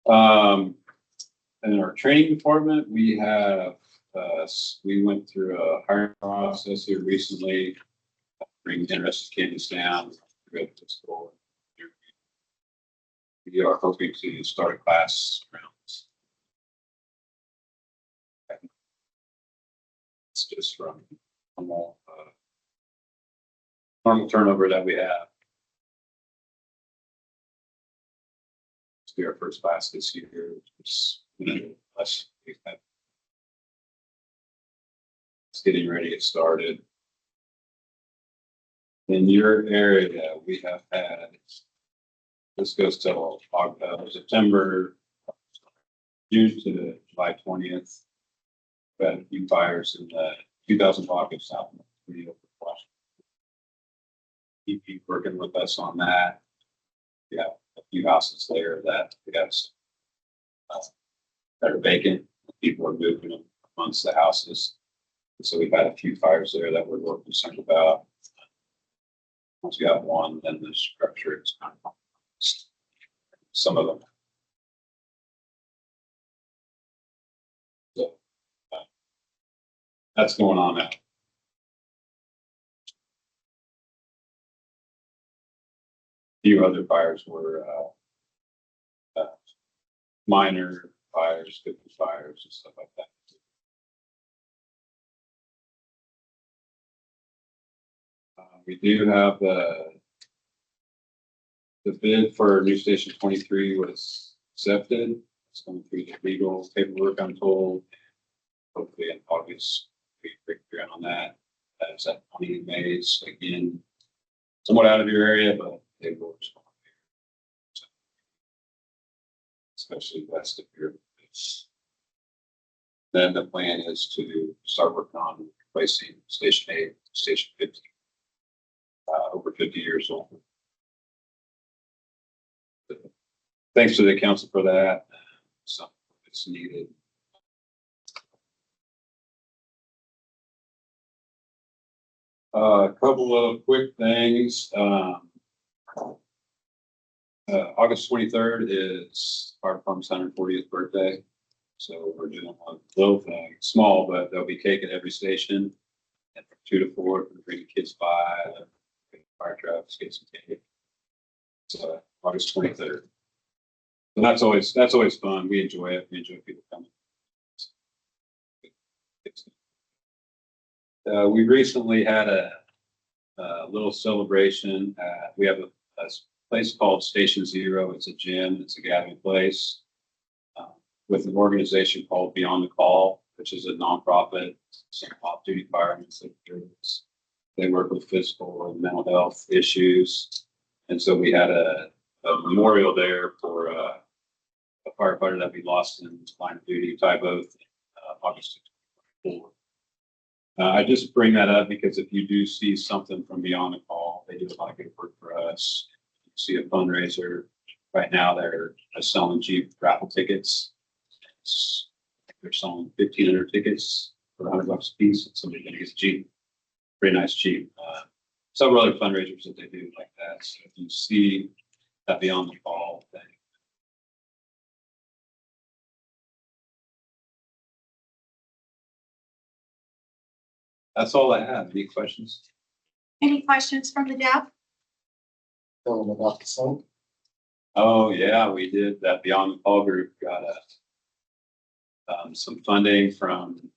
In our training department, we have, we went through a hiring process here recently, bringing interested candidates down, go to school. We are hoping to start a class around this. It's just from normal turnover that we have. It's be our first class this year, which is less. It's getting ready to get started. In your area, we have had, this goes till September, June to July 20th. We had a few fires in the 2,000 block of South. Keep working with us on that. We have a few houses there that we have that are vacant. People are moving them amongst the houses. And so we've had a few fires there that we're more concerned about. Once we got one, then the structure is kind of some of them. So that's going on now. Few other fires were minor fires, good fires, and stuff like that. We do have the bid for new station 23 was accepted. It's going through the legal paperwork, I'm told. Hopefully in August we break ground on that. That is at 20 Mays again, somewhat out of your area, but they will respond. Especially west of here. Then the plan is to start working on replacing Station 8, Station 50, over 50 years old. Thanks to the council for that. So it's needed. A couple of quick things. August 23rd is Fire Department's 140th birthday. So we're doing one little thing, small, but there'll be cake at every station. And from 2 to 4, we're bringing kids by, fire trucks, get some cake. So August 23rd. So that's always fun. We enjoy it. We enjoy people coming. We recently had a little celebration. We have a place called Station Zero. It's a gym. It's a gathering place with an organization called Beyond the Call, which is a nonprofit, some off-duty firemen. They work with physical and mental health issues, and so we had a memorial there for a firefighter that we lost in line of duty, Ty Both, August 24. I just bring that up because if you do see something from Beyond the Call, they do a lot of good work for us. You see a fundraiser right now, they're selling Jeep raffle tickets. They're selling 1,500 tickets for $100 a piece. Somebody can get a Jeep, pretty nice Jeep. Several other fundraisers that they do like that. So if you see that Beyond the Call thing, that's all I have. Any questions? Any questions from the deaf? Tell them about the song. Oh yeah, we did. That Beyond the Call group got some funding from, I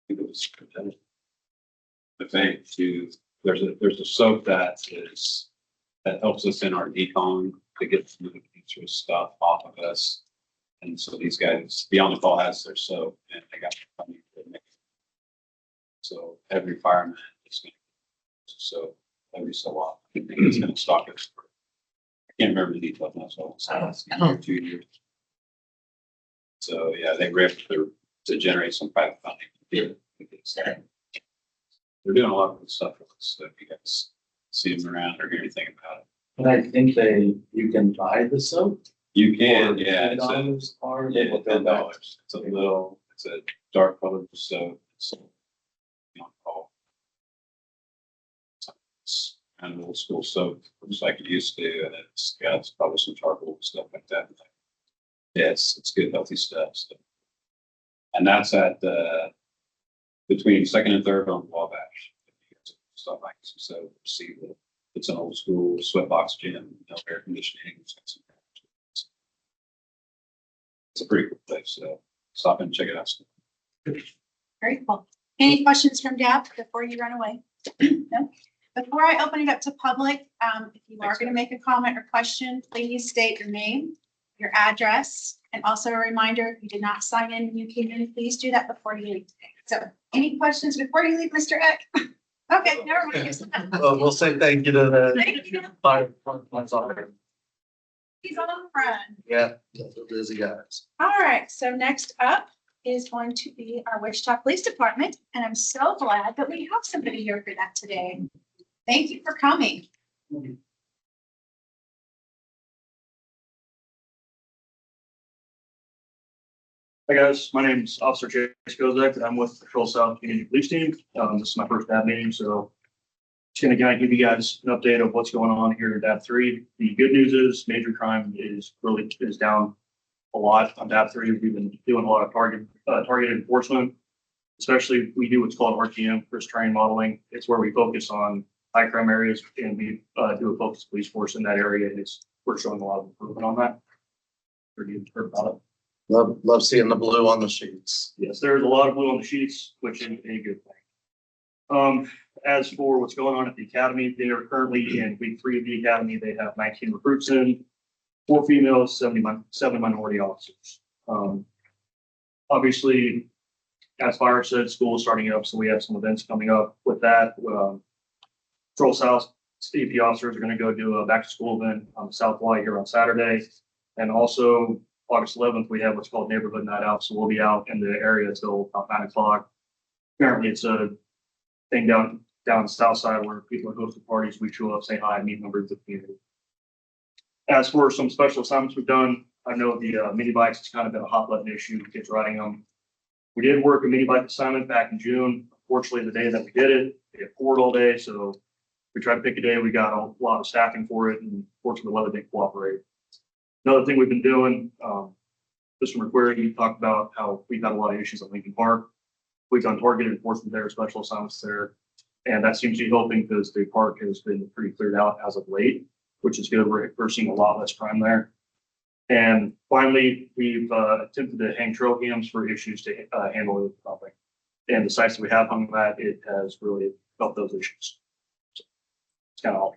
think it was the bank to. There's a soap that helps us in our decon to get some of the dangerous stuff off of us. And so these guys, Beyond the Call has their soap, and they got funding to make it. So every fireman is going to, so every so often, I think it's going to stock it. I can't remember the details now, so it's 2 years. So yeah, they were able to generate some private funding. They're doing a lot of good stuff with us. So if you guys see them around or hear anything about it, And I think you can buy the soap. you can. For Yeah, it's $10 or $10. It's a dark colored soap. It's called. It's kind of old school soap, just like it used to, and it's probably some charcoal and stuff like that. Yeah, it's good, healthy stuff. So. And that's at between second and third on Wabash. Stuff like so. See, it's an old school sweatbox gym, no air conditioning. It's a pretty cool place. So stop and check it out. Very cool. Any questions from Deb before you run away? No? Before I open it up to public, if you are Thanks, going to make a comment or question, please state your name, your address, and also a reminder, if you did not sign in when you came in, please do that before you leave today. So any questions before you leave, Mr. Eck? Okay, never mind. We'll say thank you to the Thank you. fire department. Sorry. He's on the run. Yeah, those are busy guys. All right, so next up is going to be our Wichita Police Department, and I'm so glad that we have somebody here for that today. Thank you for coming. Hi guys, my name's Officer Chase Kozak, and I'm with Patrol South Community Police Team. This is my first DAB meeting, so just gonna kind of give you guys an update of what's going on here at DAB 3. The good news is major crime is down a lot on DAB 3. We've been doing a lot of targeted enforcement, especially we do what's called RTM, risk terrain modeling. It's where we focus on high crime areas and we do a focused police force in that area, and we're showing a lot of improvement on that. You've heard about it. Love seeing the blue on the sheets. Yes, there's a lot of blue on the sheets, which is a good thing. As for what's going on at the academy, they are currently in week 3 of the academy. They have 19 recruits in, 4 females, 7 minority officers. Obviously, as Fire said, school is starting up, so we have some events coming up with that. Patrol South AP officers are going to go do a back to school event on the South Y here on Saturday, and also August 11th, we have what's called Neighborhood Night Out. So we'll be out in the area till about 9 o'clock. Apparently it's a thing down the south side where people are hosting parties. We show up, say hi, meet members of the community. As for some special assignments we've done, I know the mini bikes, it's kind of been a hot button issue, kids riding them. We did work a mini bike assignment back in June. Unfortunately, the day that we did it, it poured all day. So we tried to pick a day. We got a lot of staffing for it, and fortunately the weather didn't cooperate. Another thing we've been doing, Mr. McQuarrie talked about how we've had a lot of issues at Lincoln Park. We've done targeted enforcement there, special assignments there, and that seems to be helping because the park has been pretty cleared out as of late, which is good. We're seeing a lot less crime there. And finally, we've attempted to hang trail cams for issues to handle the topic. And the sites that we have hung that, it has really helped those issues. So it's kind of all.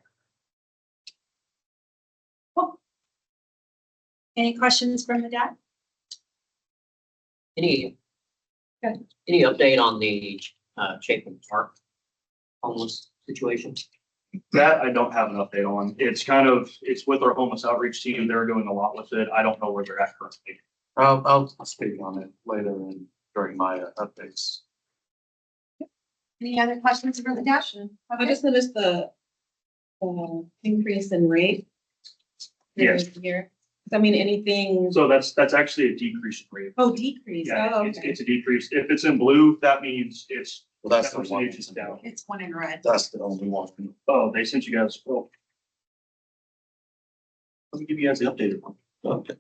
Any questions from the dad? Any Good. any update on the Chapin Park homeless situation? That I don't have an update on. It's with our homeless outreach team. They're doing a lot with it. I don't know where they're at currently. I'll speak on it later and during my updates. Any other questions from the dad? I just noticed the increase in rate. Yes. Here. I mean, anything, So that's actually a decrease in rate. oh, decrease, Yeah, oh, it's okay. a decrease. If it's in blue, that means it's, Well, that's that the one. percentage is down. It's one in red. That's the only one. Oh, they sent you guys, well. Let me give you guys the updated one. Okay.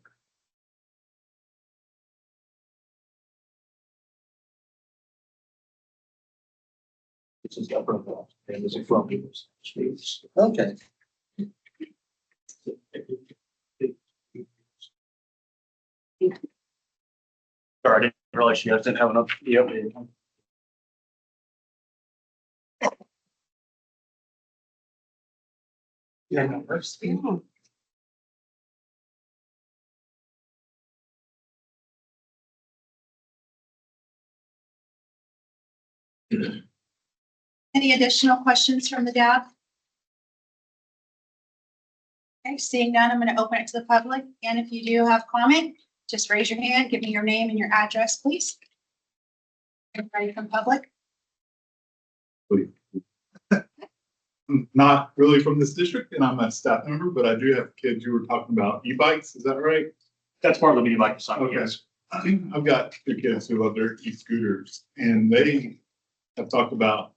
This is upper left, and this is from people's. Okay. Sorry, I didn't realize you guys didn't have enough, the updated one. Yeah. Any additional questions from the dad? Okay, seeing none, I'm going to open it to the public. And if you do have comment, just raise your hand, give me your name and your address, please. Anybody from public? Not really from this district, and I'm a staff member, but I do have kids. You were talking about e-bikes, is that right? That's part of the mini bike assignment, Okay. yes. I've got 2 kids who love their e-scooters, and they have talked about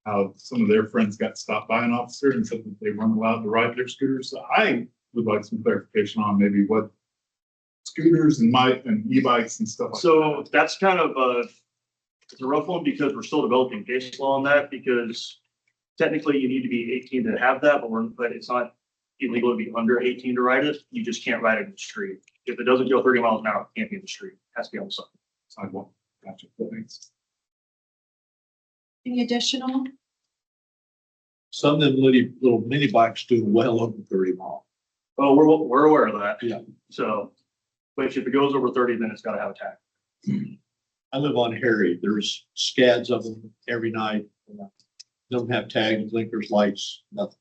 how some of their friends got stopped by an officer and said that they weren't allowed to ride their scooters. So I would like some clarification on maybe what scooters and e-bikes and stuff like that? So that's kind of it's a rough one because we're still developing case law on that because technically you need to be 18 to have that, but it's not illegal to be under 18 to ride it. You just can't ride it in the street. If it doesn't go 30 miles an hour, it can't be in the street. It has to be on the side. Sidewalk. Gotcha. Thanks. Any additional? Some of them little mini bikes do well over 30 miles. Oh, we're aware of that. Yeah. So, but if it goes over 30, then it's got to have a tag. I live on Harry. There's scads of them every night. Don't have tags, blinkers, lights, nothing.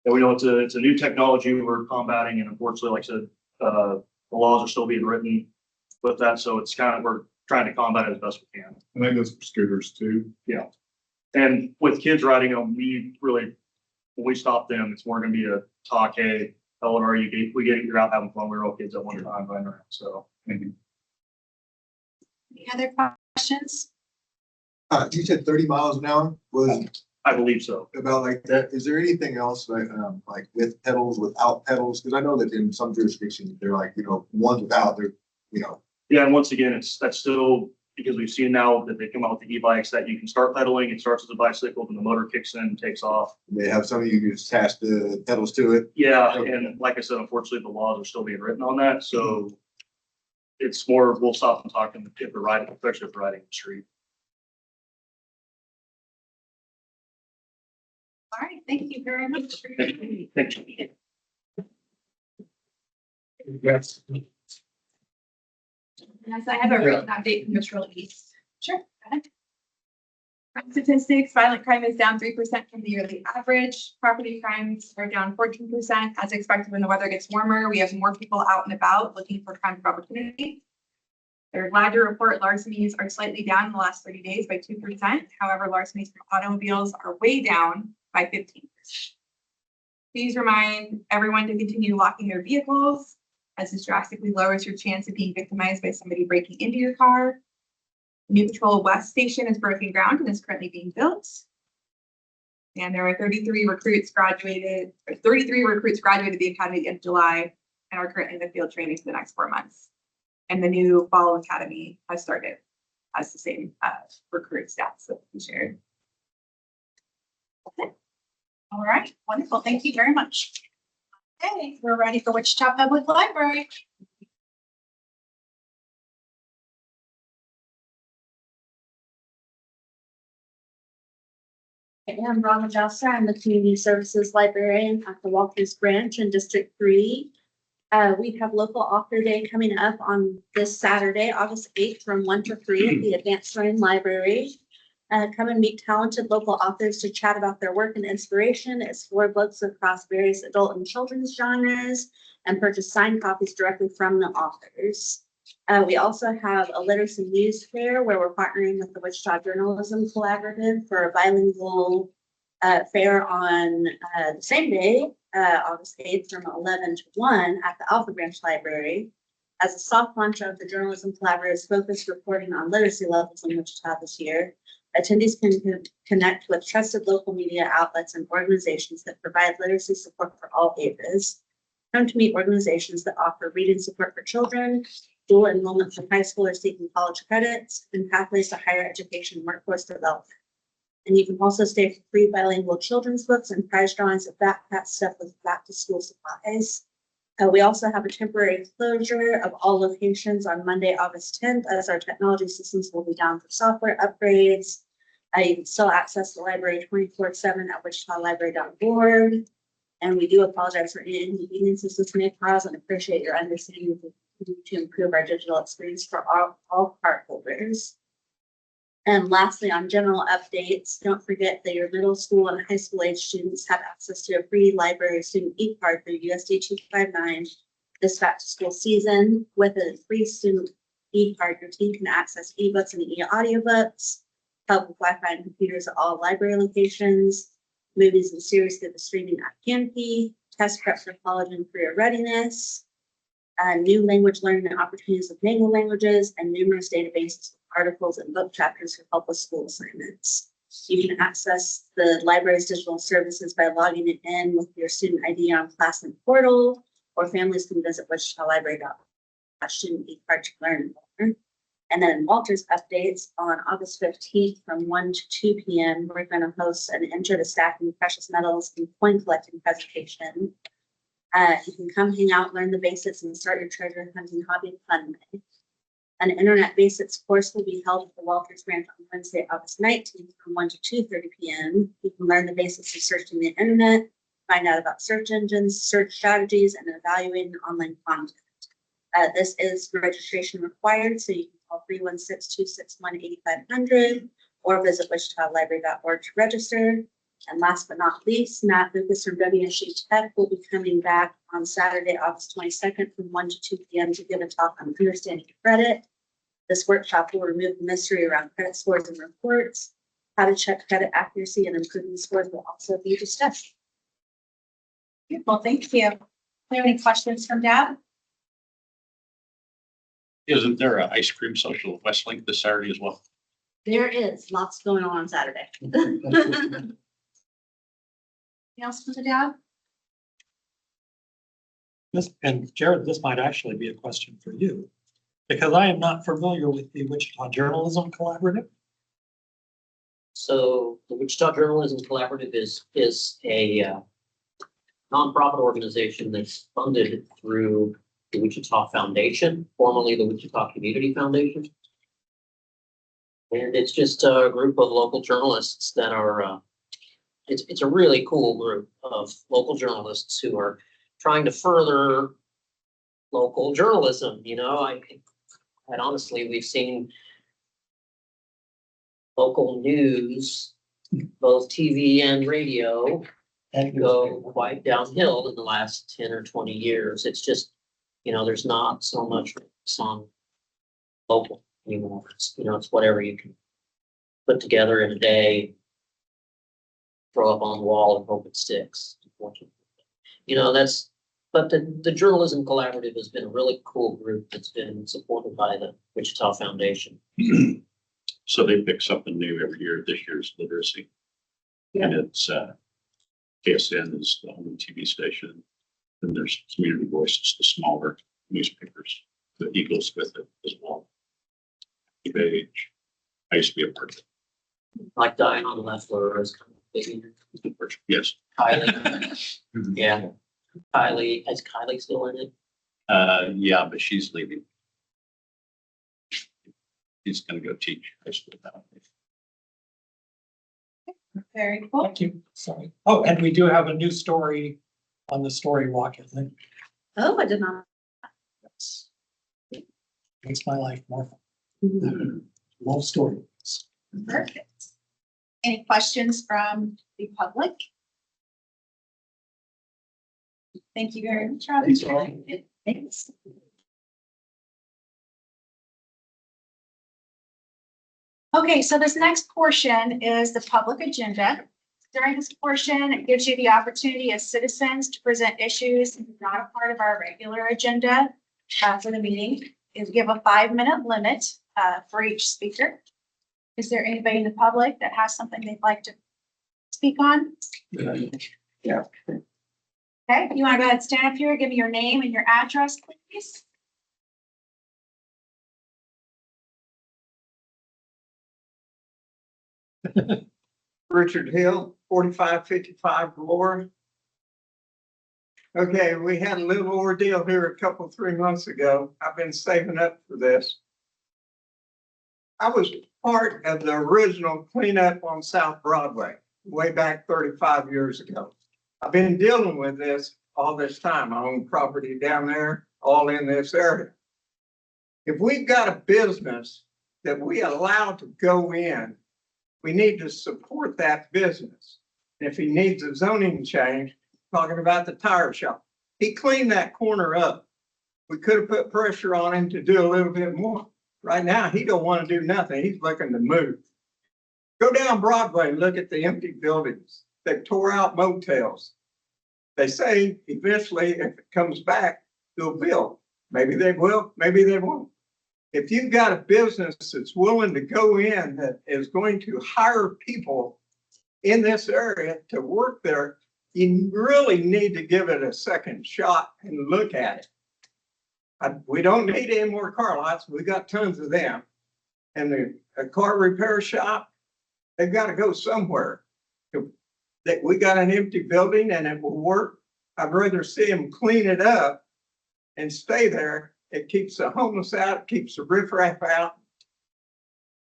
And we know it's a new technology we're combating, and unfortunately, like I said, the laws are still being written with that, so it's kind of, we're trying to combat it as best we can. And that goes for scooters too. And with kids riding them, we really, when we stop them, it's more gonna be a talk, hey, how old are you? You're out having fun. We were all kids at one time running around, so. Any other questions? You said 30 miles an hour was I believe so. about like that. Is there anything else like with pedals, without pedals? Because I know that in some jurisdictions, they're like, ones without, they're, Yeah, and once again, that's still, because we've seen now that they come out with the e-bikes that you can start pedaling, it starts as a bicycle, then the motor kicks in and takes off. they have some of you just attach the pedals to it. Yeah, and like I said, unfortunately, the laws are still being written on that, so it's more, we'll stop and talk to them if they're riding, especially if they're riding the street. All right, thank you very much. Thank you. Yes. Yes, I have a recent update from Metro East. Sure. Go ahead. Crime statistics, violent crime is down 3% from the yearly average. Property crimes are down 14%. As expected, when the weather gets warmer, we have more people out and about looking for crimes of opportunity. Their larger report, larcenies are slightly down in the last 30 days by 2%. However, larcenies from automobiles are way down by 15%. Please remind everyone to continue locking their vehicles, as this drastically lowers your chance of being victimized by somebody breaking into your car. New Patrol West Station is breaking ground and is currently being built. And there are 33 recruits graduated the academy at the end of July and are currently in the field training for the next 4 months. And the new fall academy has started, has the same recruit stats that we shared. Okay. All right, wonderful. Thank you very much. Okay, we're ready for Wichita Public Library. I'm Rhonda Joster. I'm the Community Services Librarian at the Walters Branch in District 3. We have local author day coming up on this Saturday, August 8th from 1 to 3 at the Advanced Learning Library. Come and meet talented local authors to chat about their work and inspiration, explore books across various adult and children's genres, and purchase signed copies directly from the authors. We also have a literacy news fair where we're partnering with the Wichita Journalism Collaborative for a bilingual fair on the same day, August 8th from 11 to 1 at the Alpha Branch Library. As a soft launch of the Journalism Collaborative's focused reporting on literacy levels in Wichita this year, attendees can connect with trusted local media outlets and organizations that provide literacy support for all ages. Come to meet organizations that offer reading support for children, dual enrollment for high schoolers seeking college credits, and pathways to higher education and workforce development. And you can also stay for free bilingual children's books and prize drawings of backpack stuff with back to school supplies. We also have a temporary closure of all locations on Monday, August 10th, as our technology systems will be down for software upgrades. You can still access the library 24/7 at wichitalibrary.org. And we do apologize for any inconveniences this may cause and appreciate your understanding to improve our digital experience for all cardholders. And lastly, on general updates, don't forget that your middle school and high school age students have access to a free library student e-card through USD 259 this back to school season. With a free student e-card, your team can access ebooks and e-audiobooks, help with Wi-Fi and computers at all library locations, movies and series through the streaming app Canopy, test prep for college and career readiness, new language learning opportunities with Mango languages, and numerous databases with articles and book chapters for help with school assignments. You can access the library's digital services by logging in with your student ID on Classroom portal, or families can visit wichitalibrary.student be part to learn more. And then Walter's updates on August 15th from 1 to 2 p.m. We're going to host an intro to stacking precious metals and coin collecting presentation. You can come hang out, learn the basics, and start your treasure hunting hobby fun way. An internet basics course will be held at the Walters Branch on Wednesday, August 19th from 1 to 2:30 p.m. You can learn the basics of searching the internet, find out about search engines, search strategies, and evaluating online content. This is registration required, so you can call 316-261-8500 or visit wichitalibrary.org to register. And last but not least, Matt Lucas from WSU Tech will be coming back on Saturday, August 22nd from 1 to 2 p.m. to give a talk on understanding credit. This workshop will remove the mystery around credit scores and reports. How to check credit accuracy and improving scores will also be discussed. Well, thank you. Do you have any questions from Deb? Isn't there an ice cream social at Westlink this Saturday as well? There is lots going on Saturday. Anything else from the Deb? This, and Jared, this might actually be a question for you, because I am not familiar with the Wichita Journalism Collaborative. So the Wichita Journalism Collaborative is a nonprofit organization that's funded through the Wichita Foundation, formerly the Wichita Community Foundation. And it's just a group of local journalists that are, it's a really cool group of local journalists who are trying to further local journalism. You know, and honestly, we've seen local news, both TV and radio, And go quite downhill in the last 10 or 20 years. It's just, you know, there's not so much focus on local anymore. It's, you know, it's whatever you can put together in a day, throw up on the wall and hope it sticks. You know, but the Journalism Collaborative has been a really cool group that's been supported by the Wichita Foundation. So they pick something new every year. This year's literacy. And it's KSN is the only TV station. Then there's Community Voices, the smaller newspapers, the Eagles with it as well. Page. I used to be a part of it. Like Diane on Leffler is kind of big. Yes. Kylie. Yeah. Kylie, is Kylie still in it? Yeah, but she's leaving. She's gonna go teach high school now. Very cool. Thank you. Sorry. Oh, and we do have a new story on the story walk, I think. Oh, I did not. Yes. Makes my life more fun. Love stories. Perfect. Any questions from the public? Thank you very much, Robin. Thanks. Okay, so this next portion is the public agenda. During this portion, it gives you the opportunity as citizens to present issues not a part of our regular agenda for the meeting. Is give a 5-minute limit for each speaker. Is there anybody in the public that has something they'd like to speak on? Yeah. Okay, you want to go ahead and stand up here, give me your name and your address, please? Richard Hill, 4555 Laura. Okay, we had a little ordeal here a 3 months ago. I've been saving up for this. I was part of the original cleanup on South Broadway way back 35 years ago. I've been dealing with this all this time. I own property down there, all in this area. If we've got a business that we allow to go in, we need to support that business. And if he needs a zoning change, talking about the tire shop, he cleaned that corner up. We could have put pressure on him to do a little bit more. Right now, he don't want to do nothing. He's looking to move. Go down Broadway and look at the empty buildings. They tore out motels. They say eventually, if it comes back, they'll build. Maybe they will, maybe they won't. If you've got a business that's willing to go in, that is going to hire people in this area to work there, you really need to give it a second shot and look at it. We don't need any more car lots. We got tons of them. And a car repair shop, they've got to go somewhere. That we got an empty building and it will work. I'd rather see them clean it up and stay there. It keeps the homeless out, keeps the riffraff out.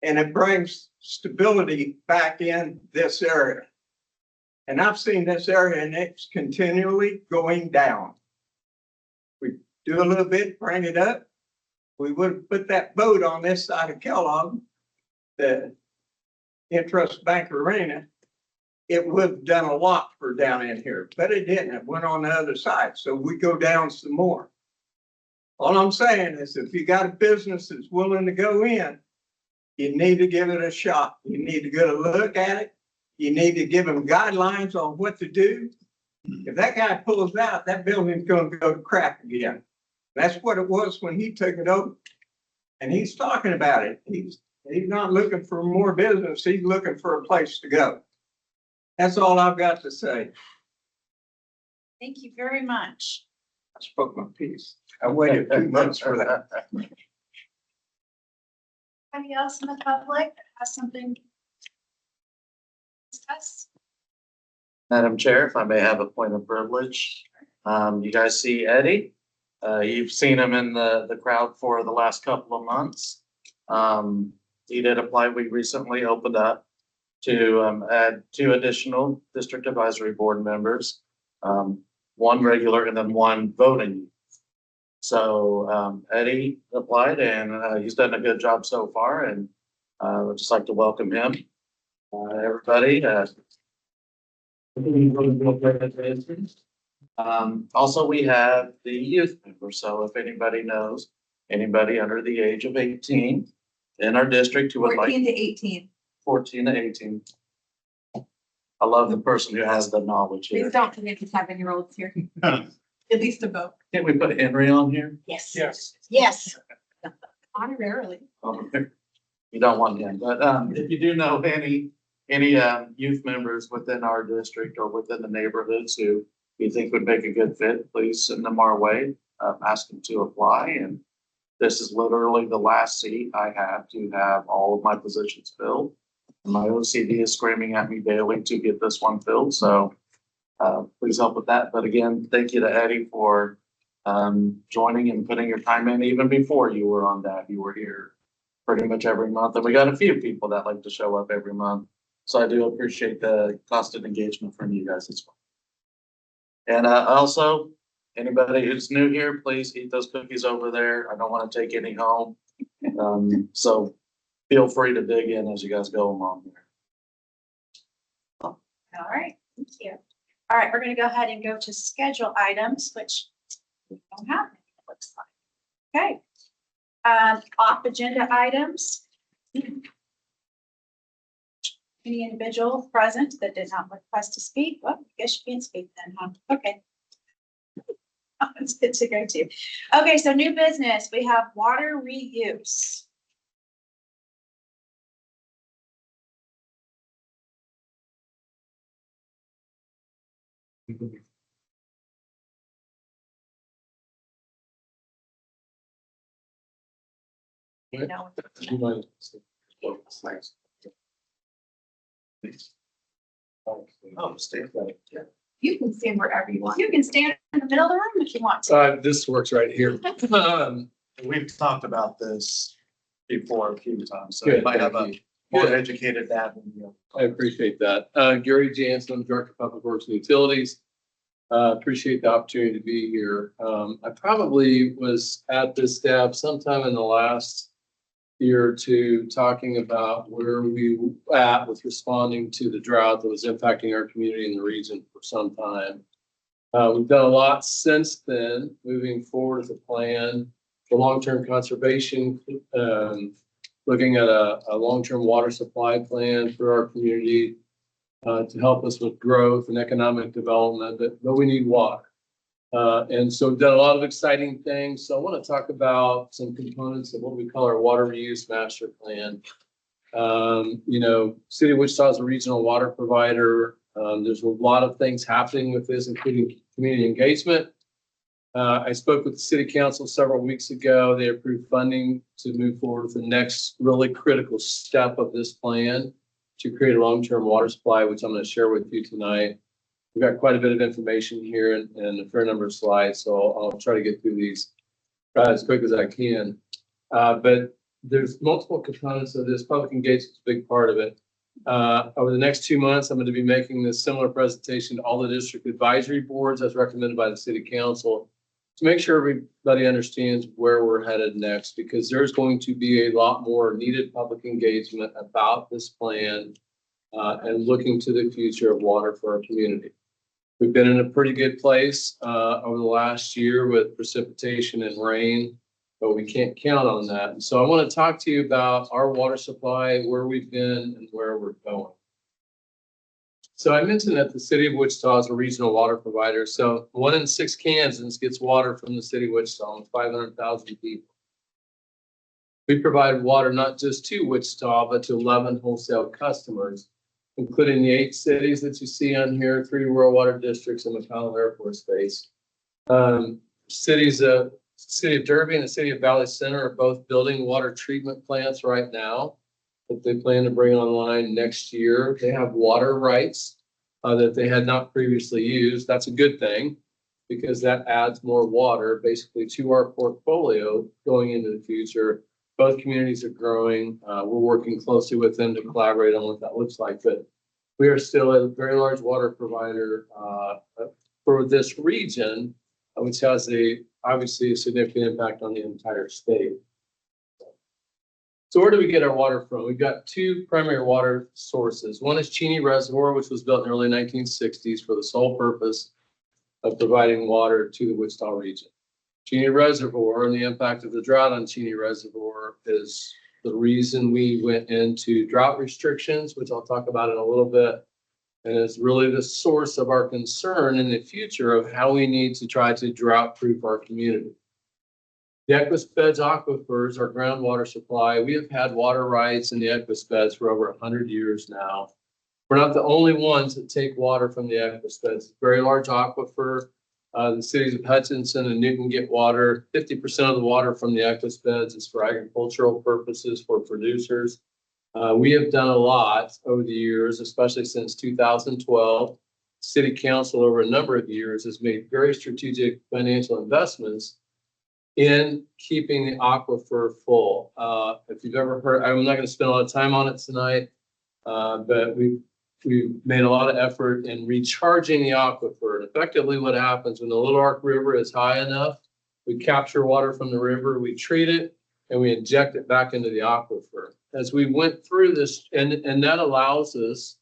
And it brings stability back in this area. And I've seen this area and it's continually going down. We do a little bit, bring it up. We would have put that boat on this side of Kellogg, the Interest Bank Arena. It would have done a lot for down in here, but it didn't. It went on the other side. So we go down some more. All I'm saying is if you got a business that's willing to go in, you need to give it a shot. You need to get a look at it. You need to give them guidelines on what to do. If that guy pulls out, that building's going to go to crap again. That's what it was when he took it over. And he's talking about it. He's not looking for more business. He's looking for a place to go. That's all I've got to say. Thank you very much. I spoke my piece. I waited 2 months for that. Anybody else in the public that has something to discuss? Madam Chair, if I may have a point of privilege. You guys see Eddie? You've seen him in the crowd for the last couple of months. He did apply. We recently opened up to add 2 additional district advisory board members, 1 regular and then 1 voting. So Eddie applied and he's done a good job so far, and I'd just like to welcome him. Everybody. Also, we have the youth member. So if anybody knows anybody under the age of 18 in our district who would like 14 to 18. 14 to 18. I love the person who has the knowledge Please here. don't forget the 7-year-olds here. At least a vote. Can't we put Henry on here? Yes. Yes. Yes. Honorarily. You don't want him, but if you do know any youth members within our district or within the neighborhoods who you think would make a good fit, please send them our way. Ask them to apply, and this is literally the last seat I have to have all of my positions filled. My OCD is screaming at me daily to get this one filled, so please help with that. But again, thank you to Eddie for joining and putting your time in. Even before you were on that, you were here pretty much every month, and we got a few people that like to show up every month. So I do appreciate the constant engagement from you guys as well. And also, anybody who's new here, please eat those cookies over there. I don't want to take any home. So feel free to dig in as you guys go along here. All right, thank you. All right, we're gonna go ahead and go to schedule items, which we don't have, any, it looks like. Okay. Off agenda items. Any individual present that did not request to speak? Well, I guess you can't speak then, huh? Okay. It's good to go to. Okay, so new business, we have water reuse. You know, Oh, stay right. Yeah. You can stand wherever you want. you can stand in the middle of the room if you want to. This works right here. We've talked about this before a few times, so Good, you might have a thank you. more Good. educated dad than you. I appreciate that. Gary Jansen, Director of Public Works and Utilities. Appreciate the opportunity to be here. I probably was at this staff sometime in the last year or two talking about where we at with responding to the drought that was impacting our community in the region for some time. We've done a lot since then, moving forward with a plan for long-term conservation, looking at a long-term water supply plan for our community to help us with growth and economic development, but we need water. And so we've done a lot of exciting things. So I want to talk about some components of what we call our water reuse master plan. You know, City of Wichita is a regional water provider. There's a lot of things happening with this, including community engagement. I spoke with the city council several weeks ago. They approved funding to move forward with the next really critical step of this plan to create a long-term water supply, which I'm going to share with you tonight. We've got quite a bit of information here and a fair number of slides, so I'll try to get through these as quick as I can. But there's multiple components of this. Public engagement is a big part of it. Over the next 2 months, I'm going to be making this similar presentation to all the district advisory boards as recommended by the city council to make sure everybody understands where we're headed next, because there's going to be a lot more needed public engagement about this plan and looking to the future of water for our community. We've been in a pretty good place over the last year with precipitation and rain, but we can't count on that. And so I want to talk to you about our water supply, where we've been and where we're going. So I mentioned that the city of Wichita is a regional water provider. So 1 in 6 Kansans gets water from the city of Wichita, with 500,000 people. We provide water not just to Wichita, but to 11 wholesale customers, including the 8 cities that you see on here, 3 rural water districts, and McConnell Air Force Base. Cities of City of Derby and the City of Valley Center are both building water treatment plants right now that they plan to bring online next year. They have water rights that they had not previously used. That's a good thing, because that adds more water basically to our portfolio going into the future. Both communities are growing. We're working closely with them to collaborate on what that looks like. But we are still a very large water provider for this region, which has obviously a significant impact on the entire state. So where do we get our water from? We've got 2 primary water sources. One is Cheney Reservoir, which was built in the early 1960s for the sole purpose of providing water to the Wichita region. Cheney Reservoir and the impact of the drought on Cheney Reservoir is the reason we went into drought restrictions, which I'll talk about in a little bit. And it's really the source of our concern in the future of how we need to try to drought-proof our community. The Equus-Beds aquifers, our groundwater supply, we have had water rights in the Equus-Beds for over 100 years now. We're not the only ones that take water from the Equus-Beds. Very large aquifer. The cities of Hutchinson and Newton get water. 50% of the water from the Equus-Beds is for agricultural purposes for producers. We have done a lot over the years, especially since 2012. City Council over a number of years has made very strategic financial investments in keeping the aquifer full. If you've ever heard, I'm not going to spend a lot of time on it tonight, but we've made a lot of effort in recharging the aquifer. And effectively what happens when the Little Ark River is high enough, we capture water from the river, we treat it, and we inject it back into the aquifer. As we went through this, and that allows us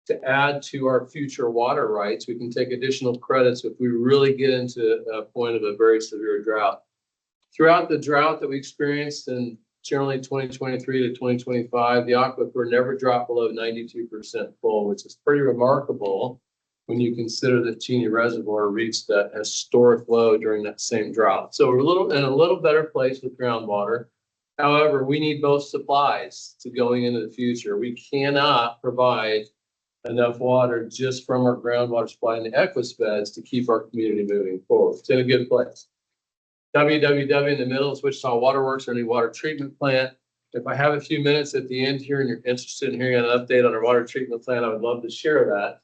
to add to our future water rights. We can take additional credits if we really get into a point of a very severe drought. Throughout the drought that we experienced in generally 2023 to 2025, the aquifer never dropped below 92% full, which is pretty remarkable when you consider that Cheney Reservoir reached a historic low during that same drought. So we're in a little better place with groundwater. However, we need both supplies to going into the future. We cannot provide enough water just from our groundwater supply in the Equus-Beds to keep our community moving forward. It's in a good place. WWW in the middle is Wichita Waterworks, our new water treatment plant. If I have a few minutes at the end here and you're interested in hearing an update on our water treatment plant, I would love to share that.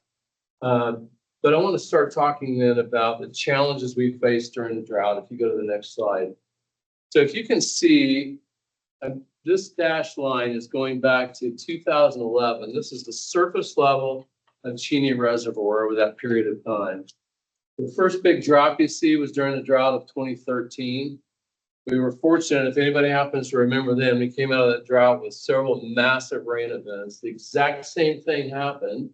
But I want to start talking then about the challenges we faced during the drought. If you go to the next slide. So if you can see, this dashed line is going back to 2011. This is the surface level of Cheney Reservoir over that period of time. The first big drop you see was during the drought of 2013. We were fortunate, if anybody happens to remember then, we came out of that drought with several massive rain events. The exact same thing happened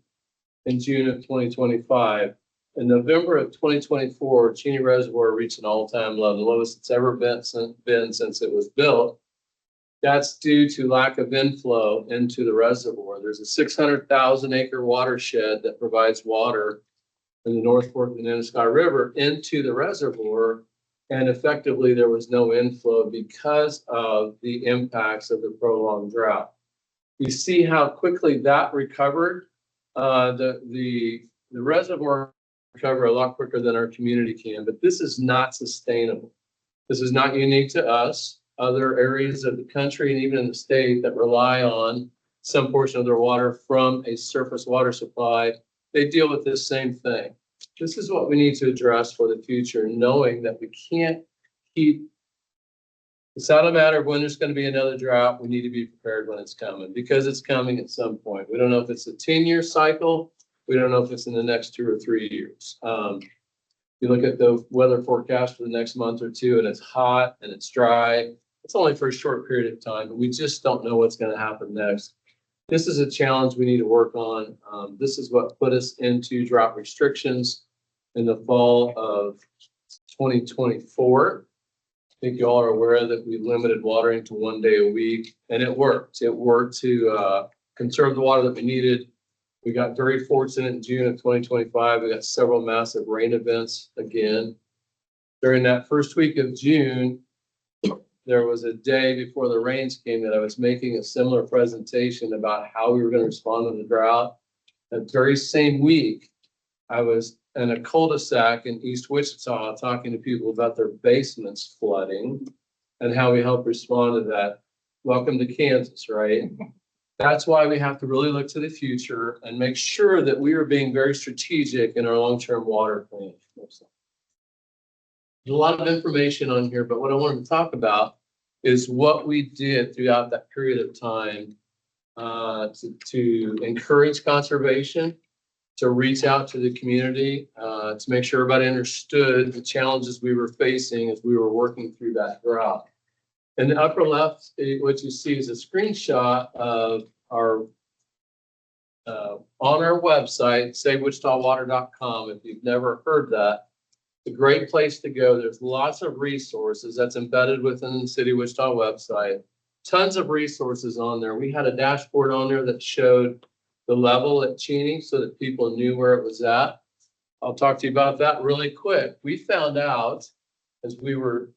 in June of 2025. In November of 2024, Cheney Reservoir reached an all-time low, the lowest it's ever been since it was built. That's due to lack of inflow into the reservoir. There's a 600,000 acre watershed that provides water in the North Fork of the Nenasko River into the reservoir. And effectively there was no inflow because of the impacts of the prolonged drought. You see how quickly that recovered The reservoir recover a lot quicker than our community can, but this is not sustainable. This is not unique to us. Other areas of the country and even in the state that rely on some portion of their water from a surface water supply, they deal with this same thing. This is what we need to address for the future, knowing that we can't keep. It's not a matter of when there's going to be another drought. We need to be prepared when it's coming, because it's coming at some point. We don't know if it's a 10-year cycle. We don't know if it's in the next 2 or 3 years. You look at the weather forecast for the next month or two, and it's hot and it's dry. It's only for a short period of time, but we just don't know what's going to happen next. This is a challenge we need to work on. This is what put us into drought restrictions in the fall of 2024. I think you all are aware that we limited watering to 1 day a week, and it worked. It worked to conserve the water that we needed. We got very fortunate in June of 2025. We got several massive rain events again. During that first week of June, there was a day before the rains came that I was making a similar presentation about how we were going to respond to the drought. That very same week, I was in a cul-de-sac in East Wichita talking to people about their basements flooding and how we help respond to that. Welcome to Kansas, right? That's why we have to really look to the future and make sure that we are being very strategic in our long-term water plan. There's a lot of information on here, but what I wanted to talk about is what we did throughout that period of time to encourage conservation, to reach out to the community, to make sure everybody understood the challenges we were facing as we were working through that drought. In the upper left, what you see is a screenshot of our on our website, SaveWichitaWater.com. If you've never heard that, it's a great place to go. There's lots of resources that's embedded within the City of Wichita website. Tons of resources on there. We had a dashboard on there that showed the level at Cheney so that people knew where it was at. I'll talk to you about that really quick. We found out as we were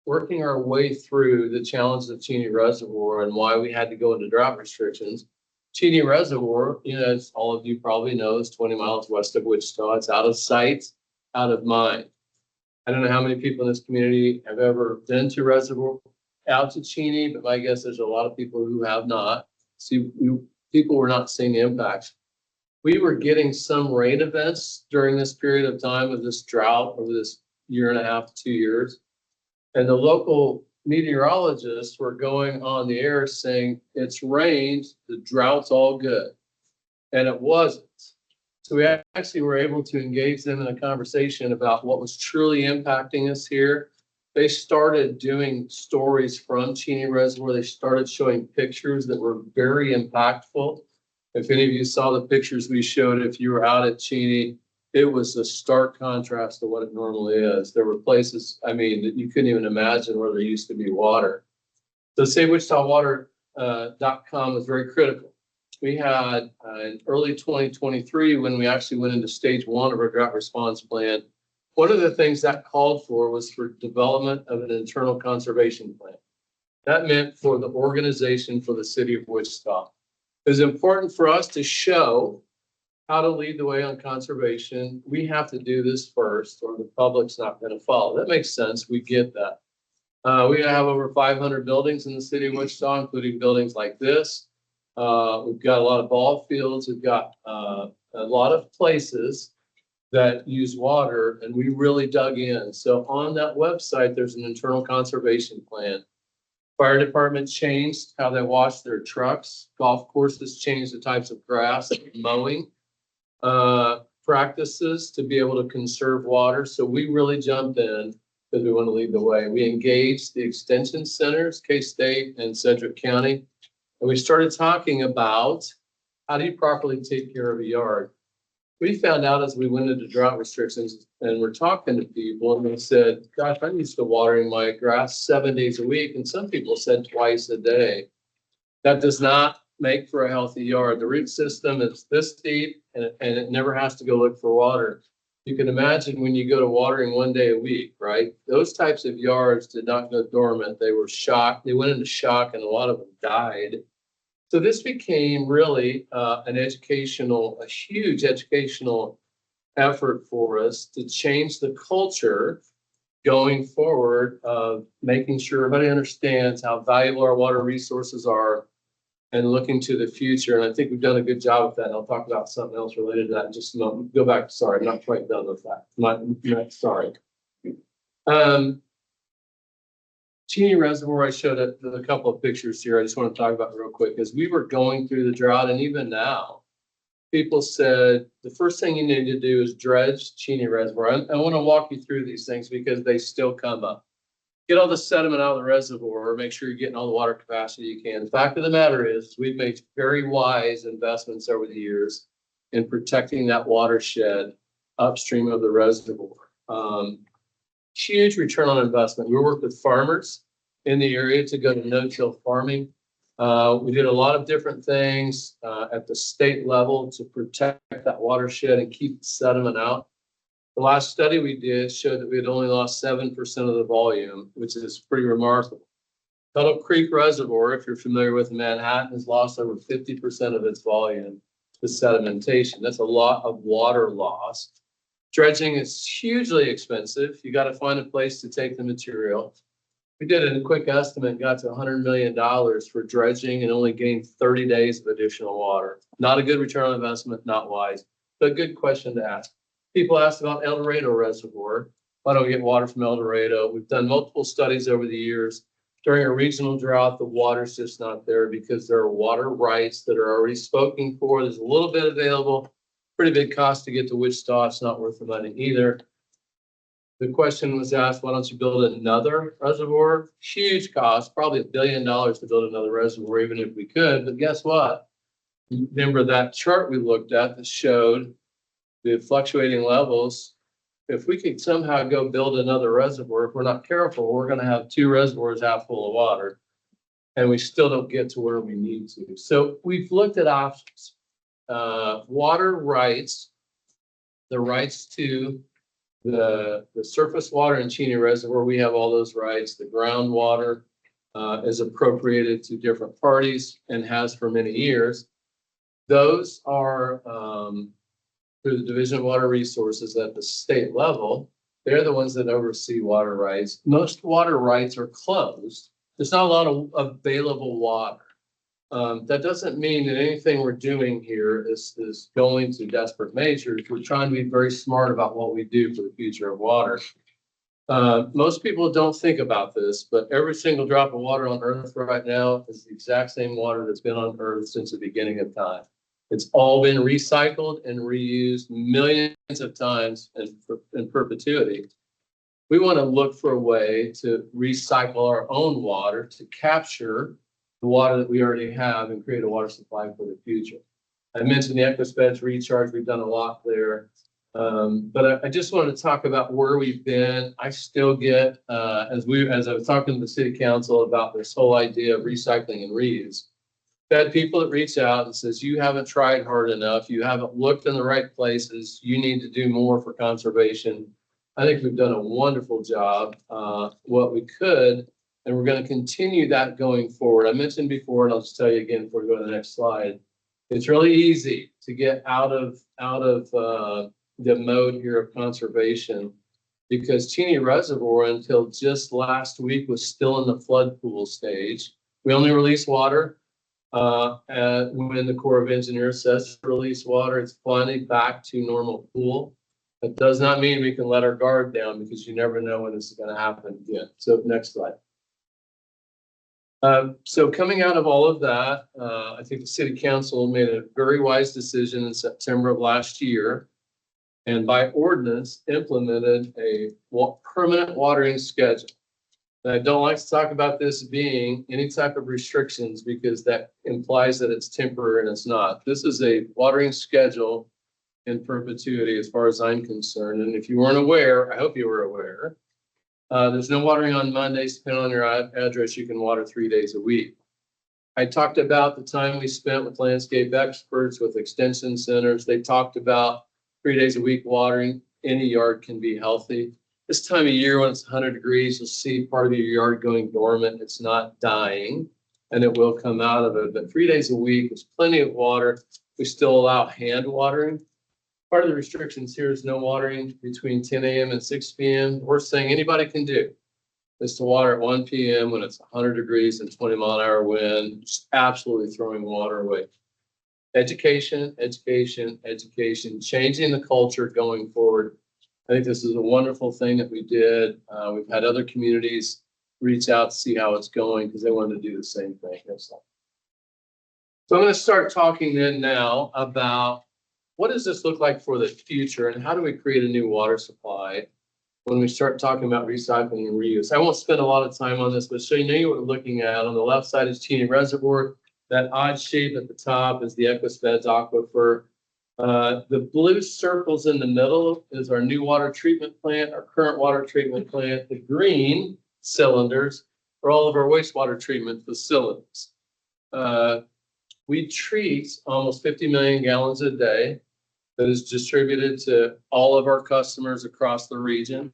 working our way through the challenges of Cheney Reservoir and why we had to go into drought restrictions. Cheney Reservoir, as all of you probably know, is 20 miles west of Wichita. It's out of sight, out of mind. I don't know how many people in this community have ever been to Reservoir out to Cheney, but my guess there's a lot of people who have not. See, people were not seeing the impacts. We were getting some rain events during this period of time of this drought over this 1.5 to 2 years. And the local meteorologists were going on the air saying, it's rained, the drought's all good. And it wasn't. So we actually were able to engage them in a conversation about what was truly impacting us here. They started doing stories from Cheney Reservoir. They started showing pictures that were very impactful. If any of you saw the pictures we showed, if you were out at Cheney, it was a stark contrast to what it normally is. There were places, that you couldn't even imagine where there used to be water. So SaveWichitaWater.com was very critical. We had in early 2023, when we actually went into stage 1 of our drought response plan, one of the things that called for was for development of an internal conservation plan. That meant for the organization for the city of Wichita. It was important for us to show how to lead the way on conservation. We have to do this first or the public's not going to follow. That makes sense. We get that. We have over 500 buildings in the city of Wichita, including buildings like this. We've got a lot of ball fields. We've got a lot of places that use water, and we really dug in. So on that website, there's an internal conservation plan. Fire department changed how they wash their trucks. Golf courses changed the types of grass mowing practices to be able to conserve water. So we really jumped in because we want to lead the way. We engaged the extension centers, K-State and Sedgwick County, and we started talking about how do you properly take care of a yard. We found out as we went into drought restrictions and we're talking to people and they said, gosh, I'm used to watering my grass 7 days a week. And some people said twice a day. That does not make for a healthy yard. The root system is this deep and it never has to go look for water. You can imagine when you go to watering 1 day a week, right? Those types of yards did not go dormant. They were shocked. They went into shock and a lot of them died So this became really a huge educational effort for us to change the culture going forward of making sure everybody understands how valuable our water resources are and looking to the future. And I think we've done a good job with that. And I'll talk about something else related to that in just a moment. Go back. Sorry, I'm not quite done with that. Not sorry. Cheney Reservoir, I showed a couple of pictures here. I just want to talk about real quick. As we were going through the drought, and even now, people said the first thing you need to do is dredge Cheney Reservoir. I want to walk you through these things because they still come up. Get all the sediment out of the reservoir, make sure you're getting all the water capacity you can. The fact of the matter is, we've made very wise investments over the years in protecting that watershed upstream of the reservoir. Huge return on investment. We worked with farmers in the area to go to no-till farming. We did a lot of different things at the state level to protect that watershed and keep sediment out. The last study we did showed that we had only lost 7% of the volume, which is pretty remarkable. Tuttle Creek Reservoir, if you're familiar with Manhattan, has lost over 50% of its volume to sedimentation. That's a lot of water loss. Dredging is hugely expensive. You got to find a place to take the material. We did a quick estimate, got to $100 million for dredging and only gained 30 days of additional water. Not a good return on investment, not wise, but a good question to ask. People asked about El Dorado Reservoir. Why don't we get water from El Dorado? We've done multiple studies over the years. During a regional drought, the water's just not there because there are water rights that are already spoken for. There's a little bit available. Pretty big cost to get to Wichita. It's not worth the money either. The question was asked, why don't you build another reservoir? Huge cost, probably $1 billion to build another reservoir, even if we could. But guess what? Remember that chart we looked at that showed the fluctuating levels. If we could somehow go build another reservoir, if we're not careful, we're going to have 2 reservoirs half full of water, and we still don't get to where we need to. So we've looked at options. Water rights, the rights to the surface water in Cheney Reservoir, we have all those rights. The groundwater is appropriated to different parties and has for many years. Those are through the Division of Water Resources at the state level. They're the ones that oversee water rights. Most water rights are closed. There's not a lot of available water. That doesn't mean that anything we're doing here is going to desperate measures. We're trying to be very smart about what we do for the future of water. Most people don't think about this, but every single drop of water on Earth right now is the exact same water that's been on Earth since the beginning of time. It's all been recycled and reused millions of times in perpetuity. We want to look for a way to recycle our own water to capture the water that we already have and create a water supply for the future. I mentioned the EquiSpec recharge. We've done a lot there. But I just wanted to talk about where we've been. I still get, as I was talking to the city council about this whole idea of recycling and reuse, I've had people that reach out and says, you haven't tried hard enough. You haven't looked in the right places. You need to do more for conservation. I think we've done a wonderful job, what we could, and we're going to continue that going forward. I mentioned before, and I'll just tell you again before we go to the next slide, it's really easy to get out of the mode here of conservation because Cheney Reservoir until just last week was still in the flood pool stage. We only release water when the Corps of Engineers says to release water. It's finally back to normal pool. That does not mean we can let our guard down because you never know when this is going to happen again. So next slide. So coming out of all of that, I think the city council made a very wise decision in September of last year, and by ordinance implemented a permanent watering schedule. And I don't like to talk about this being any type of restrictions because that implies that it's temporary and it's not. This is a watering schedule in perpetuity as far as I'm concerned. And if you weren't aware, I hope you were aware, there's no watering on Mondays. Depending on your address, you can water 3 days a week. I talked about the time we spent with landscape experts, with extension centers. They talked about 3 days a week watering. Any yard can be healthy. This time of year when it's 100 degrees, you'll see part of your yard going dormant. It's not dying. and it will come out of it. But 3 days a week is plenty of water. We still allow hand watering. Part of the restrictions here is no watering between 10 a.m. and 6 p.m. Worst thing anybody can do is to water at 1 p.m. when it's 100 degrees and 20-mile-an-hour wind, just absolutely throwing water away. Education, education, education, changing the culture going forward. I think this is a wonderful thing that we did. We've had other communities reach out to see how it's going because they wanted to do the same thing. So I'm going to start talking then now about what does this look like for the future and how do we create a new water supply when we start talking about recycling and reuse. I won't spend a lot of time on this, but so you know what we're looking at. On the left side is Cheney Reservoir. That odd shape at the top is the Equispeds Aquifer. The blue circles in the middle is our new water treatment plant, our current water treatment plant. The green cylinders are all of our wastewater treatment facilities. We treat almost 50 million gallons a day that is distributed to all of our customers across the region.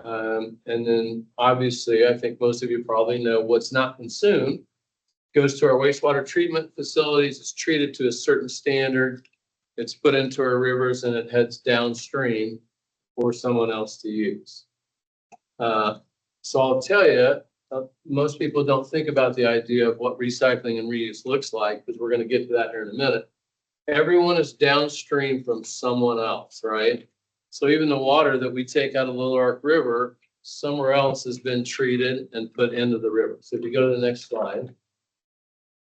And then obviously, I think most of you probably know what's not consumed goes to our wastewater treatment facilities. It's treated to a certain standard. It's put into our rivers and it heads downstream for someone else to use. So I'll tell you, most people don't think about the idea of what recycling and reuse looks like, because we're going to get to that here in a minute. Everyone is downstream from someone else, right? So even the water that we take out of Little Ark River, somewhere else has been treated and put into the river. So if you go to the next slide.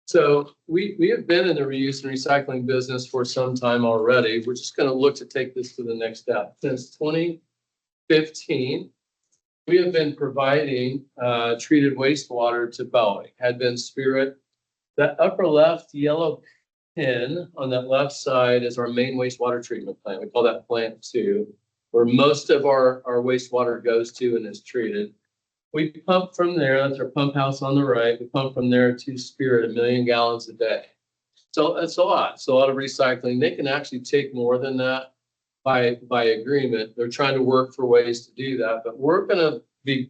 So we have been in the reuse and recycling business for some time already. We're just going to look to take this to the next step. Since 2015, we have been providing treated wastewater to Bowie, had been Spirit. That upper left yellow pin on that left side is our main wastewater treatment plant. We call that plant 2, where most of our wastewater goes to and is treated. We pump from there, that's our pump house on the right. We pump from there to Spirit 1 million gallons a day. So that's a lot. It's a lot of recycling. They can actually take more than that by agreement. They're trying to work for ways to do that, but we're going to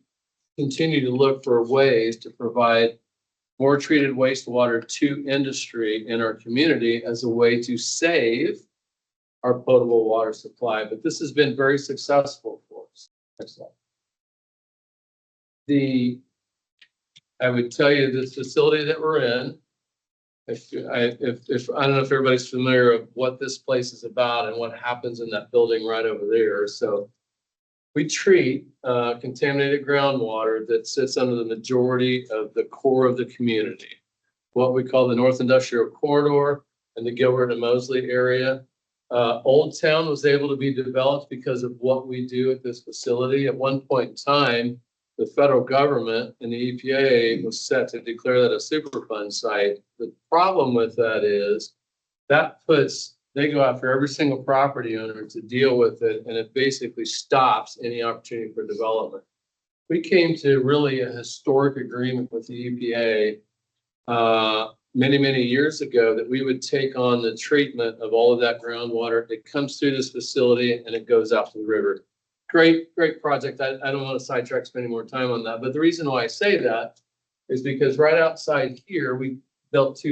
continue to look for ways to provide more treated wastewater to industry in our community as a way to save our potable water supply. But this has been very successful for us. Next slide. I would tell you this facility that we're in, if I don't know if everybody's familiar with what this place is about and what happens in that building right over there. So we treat contaminated groundwater that sits under the majority of the core of the community, what we call the North Industrial Corridor and the Gilbert and Mosley area. Old Town was able to be developed because of what we do at this facility. At one point in time, the federal government and the EPA was set to declare that a Superfund site. The problem with that is that they go after every single property owner to deal with it, and it basically stops any opportunity for development. We came to really a historic agreement with the EPA many, many years ago that we would take on the treatment of all of that groundwater. It comes through this facility and it goes out to the river. Great project. I don't want to sidetrack spending more time on that. But the reason why I say that is because right outside here, we built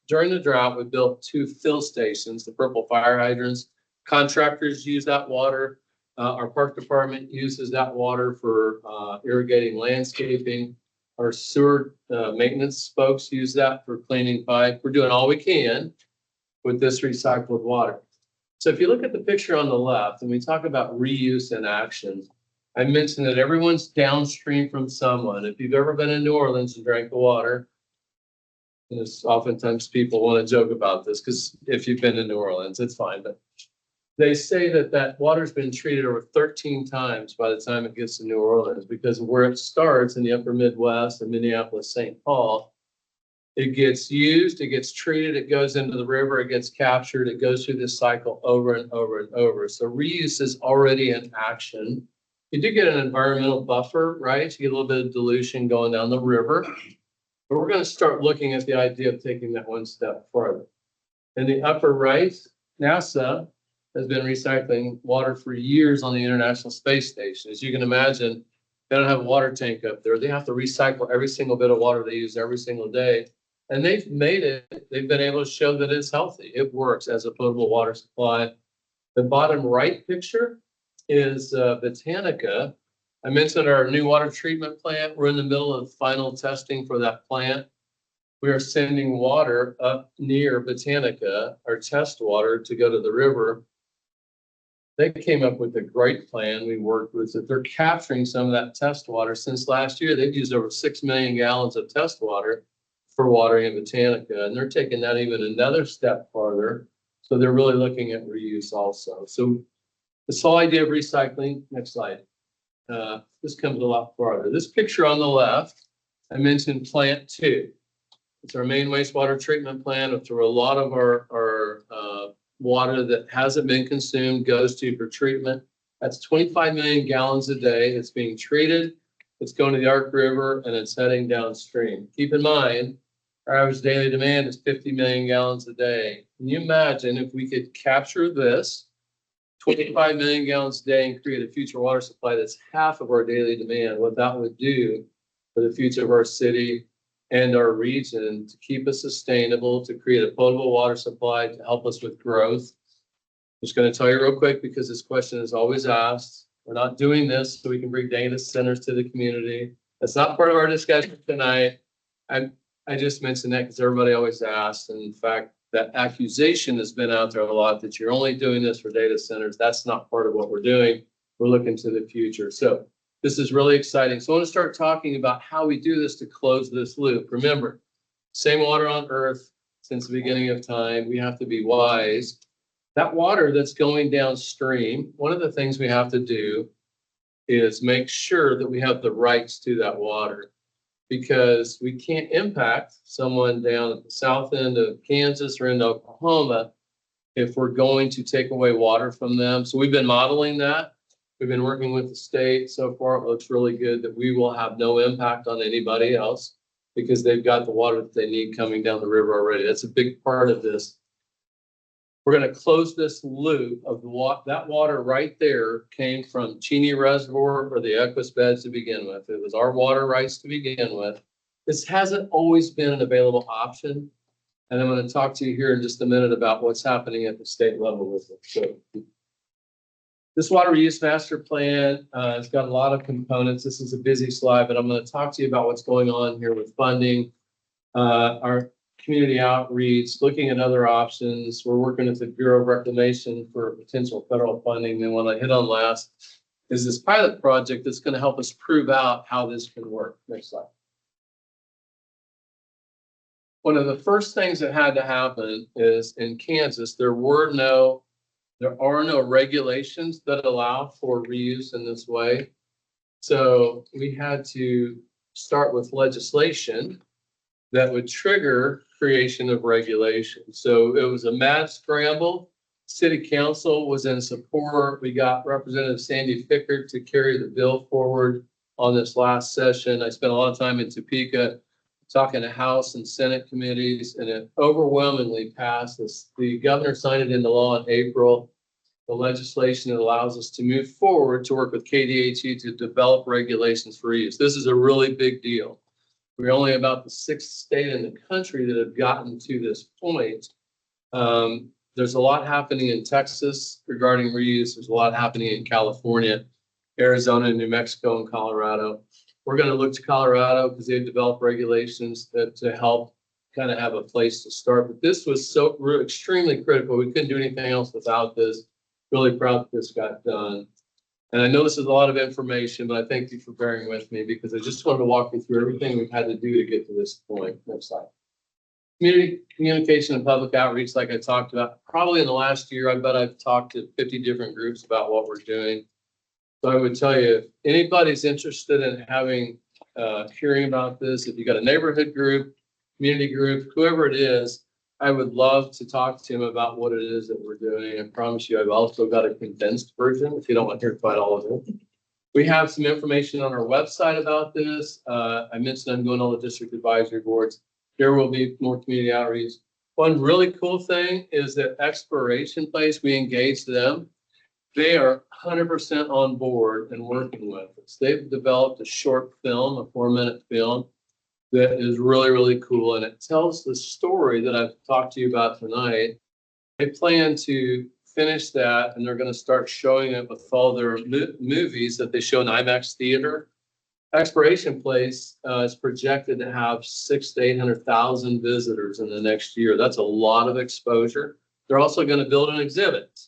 during the drought, we built 2 fill stations, the purple fire hydrants. Contractors use that water. Our park department uses that water for irrigating landscaping. Our sewer maintenance folks use that for cleaning pipe. We're doing all we can with this recycled water. So if you look at the picture on the left and we talk about reuse in action, I mentioned that everyone's downstream from someone. If you've ever been in New Orleans and drank the water, and oftentimes people want to joke about this because if you've been in New Orleans, it's fine. But they say that water's been treated over 13 times by the time it gets to New Orleans because of where it starts in the upper Midwest and Minneapolis, St. Paul. It gets used, it gets treated, it goes into the river, it gets captured, it goes through this cycle over and over and over. So reuse is already in action. You do get an environmental buffer, right? You get a little bit of dilution going down the river. But we're going to start looking at the idea of taking that one step further. In the upper right, NASA has been recycling water for years on the International Space Station. As you can imagine, They don't have a water tank up there. They have to recycle every single bit of water they use every single day. And they've they've been able to show that it's healthy. It works as a potable water supply. The bottom right picture is Botanica. I mentioned our new water treatment plant. We're in the middle of final testing for that plant. We are sending water up near Botanica, our test water, to go to the river. They came up with a great plan. We worked with it. They're capturing some of that test water. Since last year, they've used over 6 million gallons of test water for watering in Botanica, and they're taking that even another step farther. So they're really looking at reuse also. So this whole idea of recycling, next slide. This comes a lot farther. This picture on the left, I mentioned plant 2. It's our main wastewater treatment plant. It's where a lot of our water that hasn't been consumed goes to for treatment. That's 25 million gallons a day. It's being treated. It's going to the Ark River and it's heading downstream. Keep in mind, our average daily demand is 50 million gallons a day. Can you imagine if we could capture this 25 million gallons a day and create a future water supply that's half of our daily demand, what that would do for the future of our city and our region to keep us sustainable, to create a potable water supply, to help us with growth. I'm just going to tell you real quick because this question is always asked. We're not doing this so we can bring data centers to the community. That's not part of our discussion tonight. I just mentioned that because everybody always asks. And in fact, that accusation has been out there a lot that you're only doing this for data centers. That's not part of what we're doing. We're looking to the future. So this is really exciting. So I want to start talking about how we do this to close this loop. Remember, same water on earth since the beginning of time. We have to be wise. That water that's going downstream, one of the things we have to do is make sure that we have the rights to that water, because we can't impact someone down at the south end of Kansas or in Oklahoma if we're going to take away water from them. So we've been modeling that. We've been working with the state. So far, it looks really good that we will have no impact on anybody else because they've got the water that they need coming down the river already. That's a big part of this. We're going to close this loop of that water right there came from Cheney Reservoir or the Equus beds to begin with. It was our water rights to begin with. This hasn't always been an available option. And I'm going to talk to you here in just a minute about what's happening at the state level with it. So this water reuse master plan has got a lot of components. This is a busy slide, but I'm going to talk to you about what's going on here with funding, our community outreach, looking at other options. We're working with the Bureau of Reclamation for potential federal funding. And what I hit on last is this pilot project that's going to help us prove out how this can work. Next slide. One of the first things that had to happen is in Kansas, there are no regulations that allow for reuse in this way. So we had to start with legislation that would trigger creation of regulations. So it was a mad scramble. City Council was in support. We got Representative Sandy Fickert to carry the bill forward on this last session. I spent a lot of time in Topeka talking to House and Senate committees, and it overwhelmingly passed. The governor signed it into law in April. The legislation that allows us to move forward to work with KDHE to develop regulations for reuse. This is a really big deal. We're only about the 6th state in the country that have gotten to this point. There's a lot happening in Texas regarding reuse. There's a lot happening in California, Arizona, New Mexico, and Colorado. We're going to look to Colorado because they've developed regulations to help kind of have a place to start. But this was so extremely critical. We couldn't do anything else without this. Really proud that this got done. And I know this is a lot of information, but I thank you for bearing with me because I just wanted to walk you through everything we've had to do to get to this point. Next slide. Community communication and public outreach, like I talked about, probably in the last year, I bet I've talked to 50 different groups about what we're doing. So I would tell you, if anybody's interested in having, hearing about this, if you got a neighborhood group, community group, whoever it is, I would love to talk to him about what it is that we're doing. I promise you, I've also got a condensed version if you don't want to hear quite all of it. We have some information on our website about this. I mentioned I'm going on the district advisory boards. There will be more community outreach. One really cool thing is that Exploration Place, we engaged them. They are 100% on board and working with us. They've developed a short film, a 4-minute film that is really, really cool. And it tells the story that I've talked to you about tonight. They plan to finish that and they're going to start showing it with all their movies that they show in IMAX theater. Exploration Place is projected to have 600,000 to 800,000 visitors in the next year. That's a lot of exposure. They're also going to build an exhibit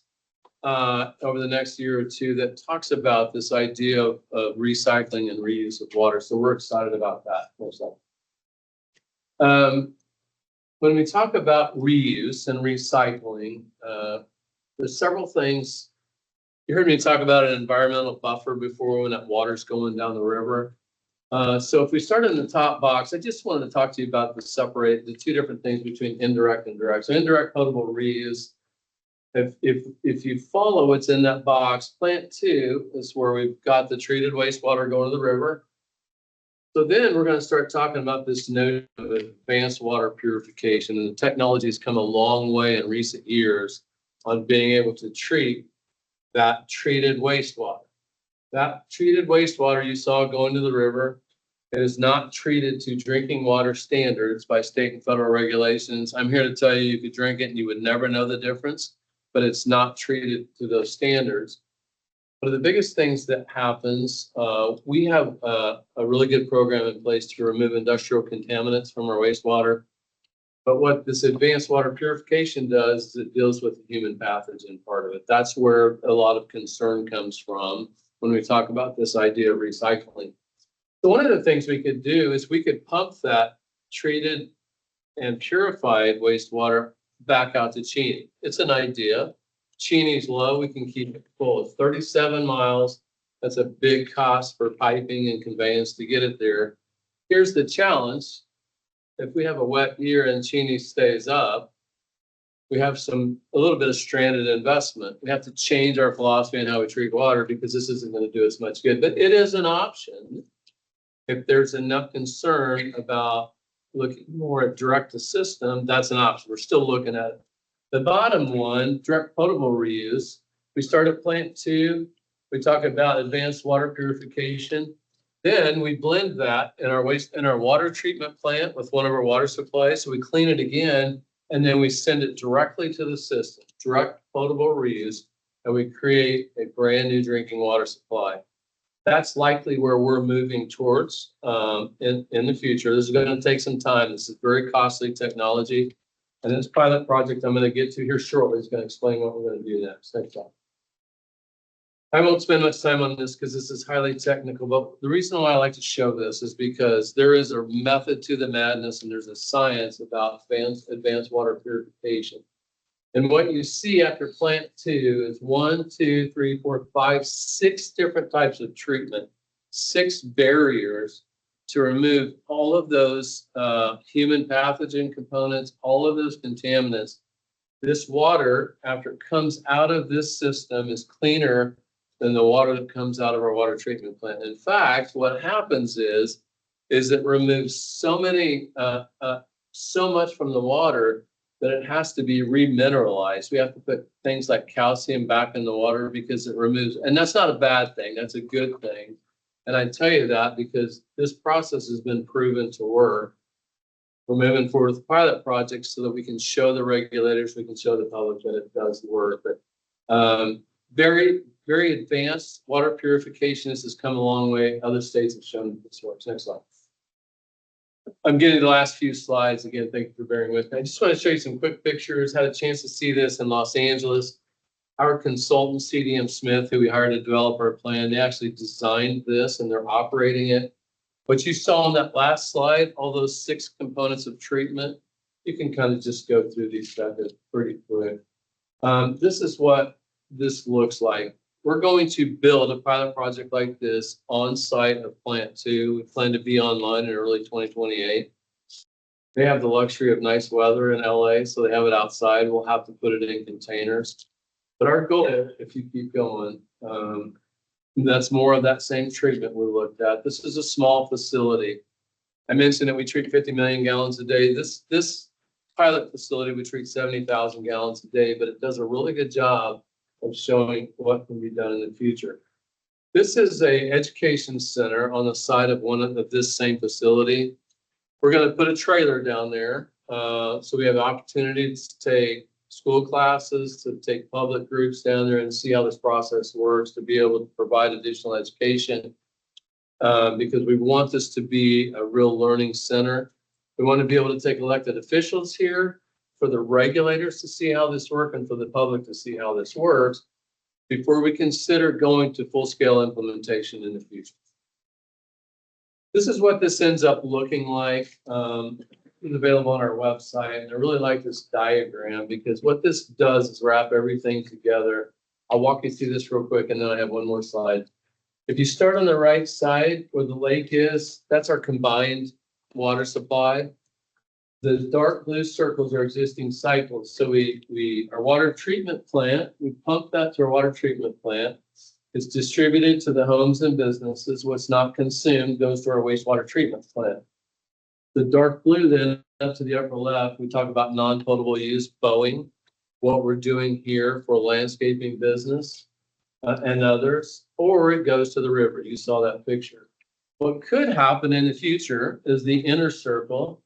over the next year or two that talks about this idea of recycling and reuse of water. So we're excited about that. When we talk about reuse and recycling, there's several things. You heard me talk about an environmental buffer before when that water's going down the river. So if we start in the top box, I just wanted to talk to you about the two different things between indirect and direct. So indirect potable reuse. If you follow what's in that box, plant 2 is where we've got the treated wastewater going to the river. So then we're going to start talking about this notion of advanced water purification, and the technology has come a long way in recent years on being able to treat that treated wastewater. That treated wastewater you saw going to the river, it is not treated to drinking water standards by state and federal regulations. I'm here to tell you, you could drink it and you would never know the difference, but it's not treated to those standards. One of the biggest things that happens, we have a really good program in place to remove industrial contaminants from our wastewater. But what this advanced water purification does is it deals with the human pathogen part of it. That's where a lot of concern comes from when we talk about this idea of recycling. So one of the things we could do is we could pump that treated and purified wastewater back out to Cheney. It's an idea. Cheney's low, we can keep it full. It's 37 miles. That's a big cost for piping and conveyance to get it there. Here's the challenge. If we have a wet year and Cheney stays up, we have a little bit of stranded investment. We have to change our philosophy on how we treat water because this isn't going to do us much good, but it is an option. If there's enough concern about looking more at direct to system, that's an option. We're still looking at it. The bottom one, direct potable reuse, we start at plant 2. We talk about advanced water purification. Then we blend that in our water treatment plant with one of our water supplies. So we clean it again, and then we send it directly to the system, direct potable reuse, and we create a brand new drinking water supply. That's likely where we're moving towards in the future. This is going to take some time. This is very costly technology. And this pilot project I'm going to get to here shortly is going to explain what we're going to do next. Thanks, John. I won't spend much time on this because this is highly technical, but the reason why I like to show this is because there is a method to the madness and there's a science about advanced water purification. And what you see after plant 2 is 1, 2, 3, 4, 5, 6 different types of treatment, 6 barriers to remove all of those human pathogen components, all of those contaminants. This water, after it comes out of this system, is cleaner than the water that comes out of our water treatment plant. In fact, what happens is it removes so much from the water that it has to be remineralized. We have to put things like calcium back in the water because it removes, and that's not a bad thing, that's a good thing. And I tell you that because this process has been proven to work. We're moving forward with pilot projects so that we can show the regulators, we can show the public that it does work. But very, very advanced water purification. This has come a long way. Other states have shown that this works. Next slide. I'm getting the last few slides. Again, thank you for bearing with me. I just want to show you some quick pictures. Had a chance to see this in Los Angeles. Our consultant, CDM Smith, who we hired to develop our plan, they actually designed this and they're operating it. What you saw on that last slide, all those 6 components of treatment, you can kind of just go through these stuff pretty quick. This is what this looks like. We're going to build a pilot project like this on site of plant 2. We plan to be online in early 2028. They have the luxury of nice weather in LA, so they have it outside. We'll have to put it in containers. But our goal, if you keep going, that's more of that same treatment we looked at. This is a small facility. I mentioned that we treat 50 million gallons a day. This pilot facility, we treat 70,000 gallons a day, but it does a really good job of showing what can be done in the future. This is a education center on the side of one of this same facility. We're gonna put a trailer down there, so we have opportunities to take school classes, to take public groups down there and see how this process works, to be able to provide additional education. Because we want this to be a real learning center. We want to be able to take elected officials here, for the regulators to see how this works and for the public to see how this works before we consider going to full-scale implementation in the future. This is what this ends up looking like. It's available on our website. And I really like this diagram because what this does is wrap everything together. I'll walk you through this real quick and then I have one more slide. If you start on the right side where the lake is, that's our combined water supply. The dark blue circles are existing cycles. So our water treatment plant, we pump that to our water treatment plant. It's distributed to the homes and businesses. What's not consumed goes to our wastewater treatment plant. The dark blue then up to the upper left, we talk about non-potable use, Boeing, what we're doing here for landscaping business and others, or it goes to the river. You saw that picture. What could happen in the future is the inner circle.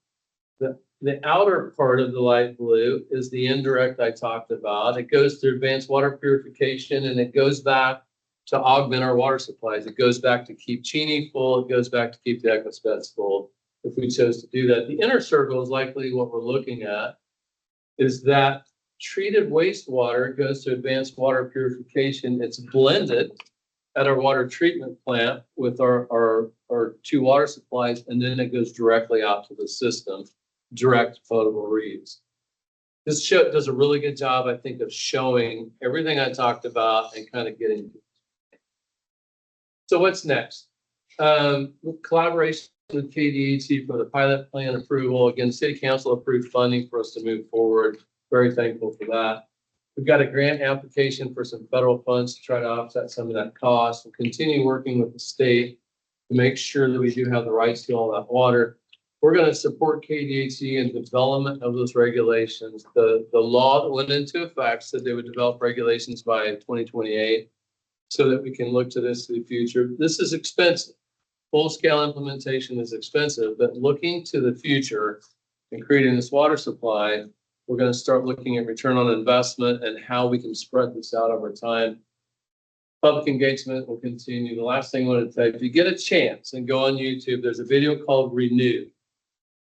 The outer part of the light blue is the indirect I talked about. It goes to advanced water purification and it goes back to augment our water supplies. It goes back to keep Cheney full. It goes back to keep the Equispeds full if we chose to do that. The inner circle is likely what we're looking at is that treated wastewater goes to advanced water purification. It's blended at our water treatment plant with our two water supplies, and then it goes directly out to the system. Direct potable reuse. This show does a really good job, I think, of showing everything I talked about and kind of getting to it. So what's next? Collaboration with KDHE for the pilot plan approval. Again, City Council approved funding for us to move forward. Very thankful for that. We've got a grant application for some federal funds to try to offset some of that cost. We'll continue working with the state to make sure that we do have the rights to all that water. We're going to support KDHE in development of those regulations. The law that went into effect said they would develop regulations by 2028 so that we can look to this in the future. This is expensive. Full-scale implementation is expensive, but looking to the future and creating this water supply, we're going to start looking at return on investment and how we can spread this out over time. Public engagement will continue. The last thing I want to tell you, if you get a chance and go on YouTube, there's a video called Renew.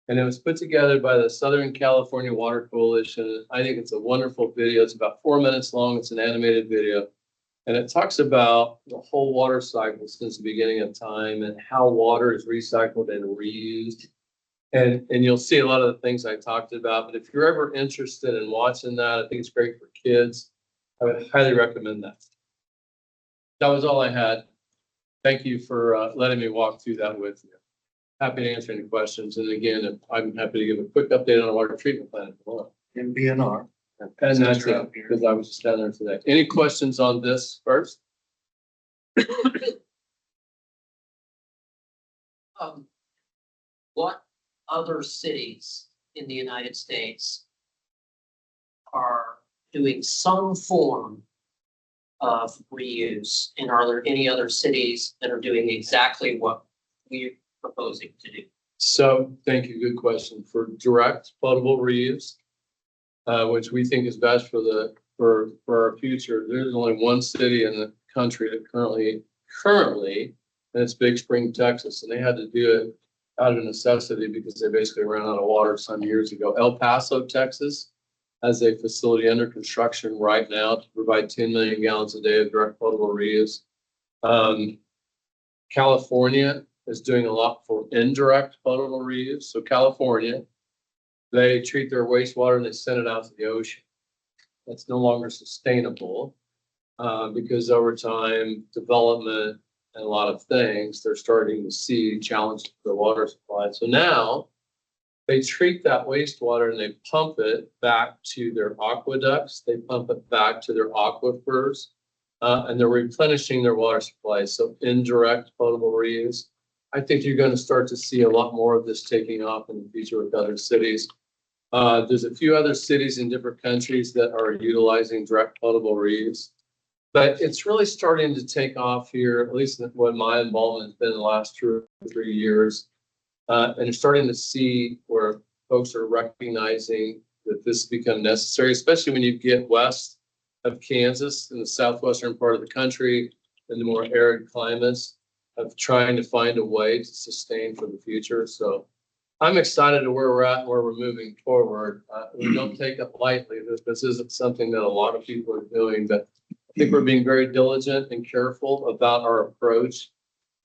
And it was put together by the Southern California Water Coalition. I think it's a wonderful video. It's about 4 minutes long. It's an animated video. And it talks about the whole water cycle since the beginning of time and how water is recycled and reused. And you'll see a lot of the things I talked about. But if you're ever interested in watching that, I think it's great for kids. I would highly recommend that. That was all I had. Thank you for letting me walk through that with you. Happy to answer any questions. And again, I'm happy to give a quick update on the water treatment plant if you want. In BNR. And that's it, because I was just down there today. Any questions on this first? What other cities in the United States are doing some form of reuse? And are there any other cities that are doing exactly what we're proposing to do? So, thank you. Good question. For direct potable reuse, which we think is best for our future, there's only one city in the country that currently, and it's Big Spring, Texas, and they had to do it out of necessity because they basically ran out of water some years ago. El Paso, Texas, has a facility under construction right now to provide 10 million gallons a day of direct potable reuse. California is doing a lot for indirect potable reuse. So California, they treat their wastewater and they send it out to the ocean. That's no longer sustainable because over time, development and a lot of things, they're starting to see challenges for the water supply. So now they treat that wastewater and they pump it back to their aqueducts. They pump it back to their aquifers and they're replenishing their water supply. So indirect potable reuse. I think you're going to start to see a lot more of this taking off in the future with other cities. There's a few other cities in different countries that are utilizing direct potable reuse. But it's really starting to take off here, at least what my involvement has been in the last 2 or 3 years. And you're starting to see where folks are recognizing that this has become necessary, especially when you get west of Kansas in the southwestern part of the country and the more arid climates of trying to find a way to sustain for the future. So I'm excited to where we're at and where we're moving forward. We don't take it lightly. This isn't something that a lot of people are doing, but I think we're being very diligent and careful about our approach.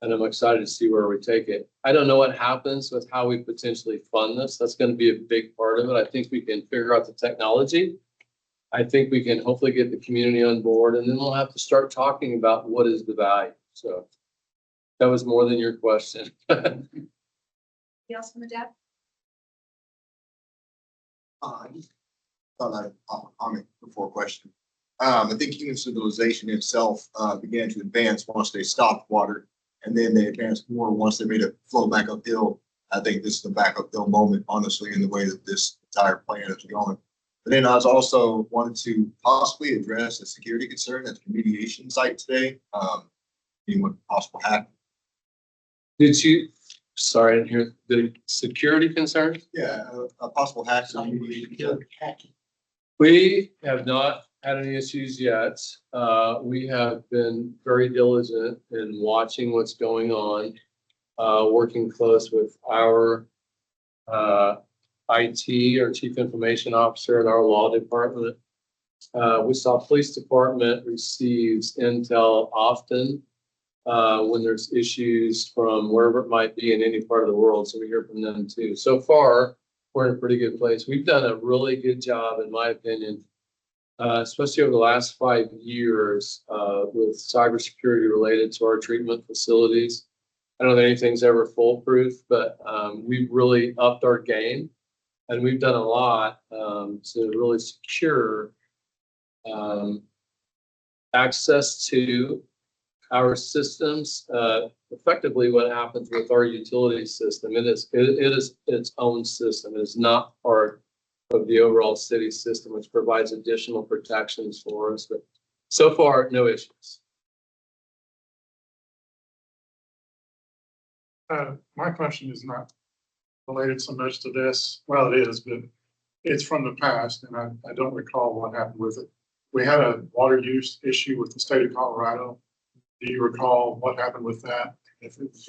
And I'm excited to see where we take it. I don't know what happens with how we potentially fund this. That's going to be a big part of it. I think we can figure out the technology. I think we can hopefully get the community on board, and then we'll have to start talking about what is the value. So that was more than your question. Anything else from the Deb? I just thought I'd comment before question. I think human civilization itself began to advance once they stopped water, and then they advanced more once they made it flow back uphill. I think this is the back uphill moment, honestly, in the way that this entire plan is going. But then I was also wanted to possibly address a security concern at the mediation site today. What possible hack? Did you, sorry, I didn't hear the security concerns? Yeah, a possible hack. We have not had any issues yet. We have been very diligent in watching what's going on, working close with our IT, our chief information officer, and our law department. We saw police department receives intel often when there's issues from wherever it might be in any part of the world. So we hear from them too. So far, we're in a pretty good place. We've done a really good job, in my opinion, especially over the last 5 years with cybersecurity related to our treatment facilities. I don't think anything's ever foolproof, but we've really upped our game, and we've done a lot to really secure access to our systems. Effectively, what happens with our utility system, it is its own system. It is not part of the overall city system, which provides additional protections for us. But so far, no issues. My question is not related so much to this. Well, it is, but it's from the past, and I don't recall what happened with it. We had a water use issue with the state of Colorado. Do you recall what happened with that?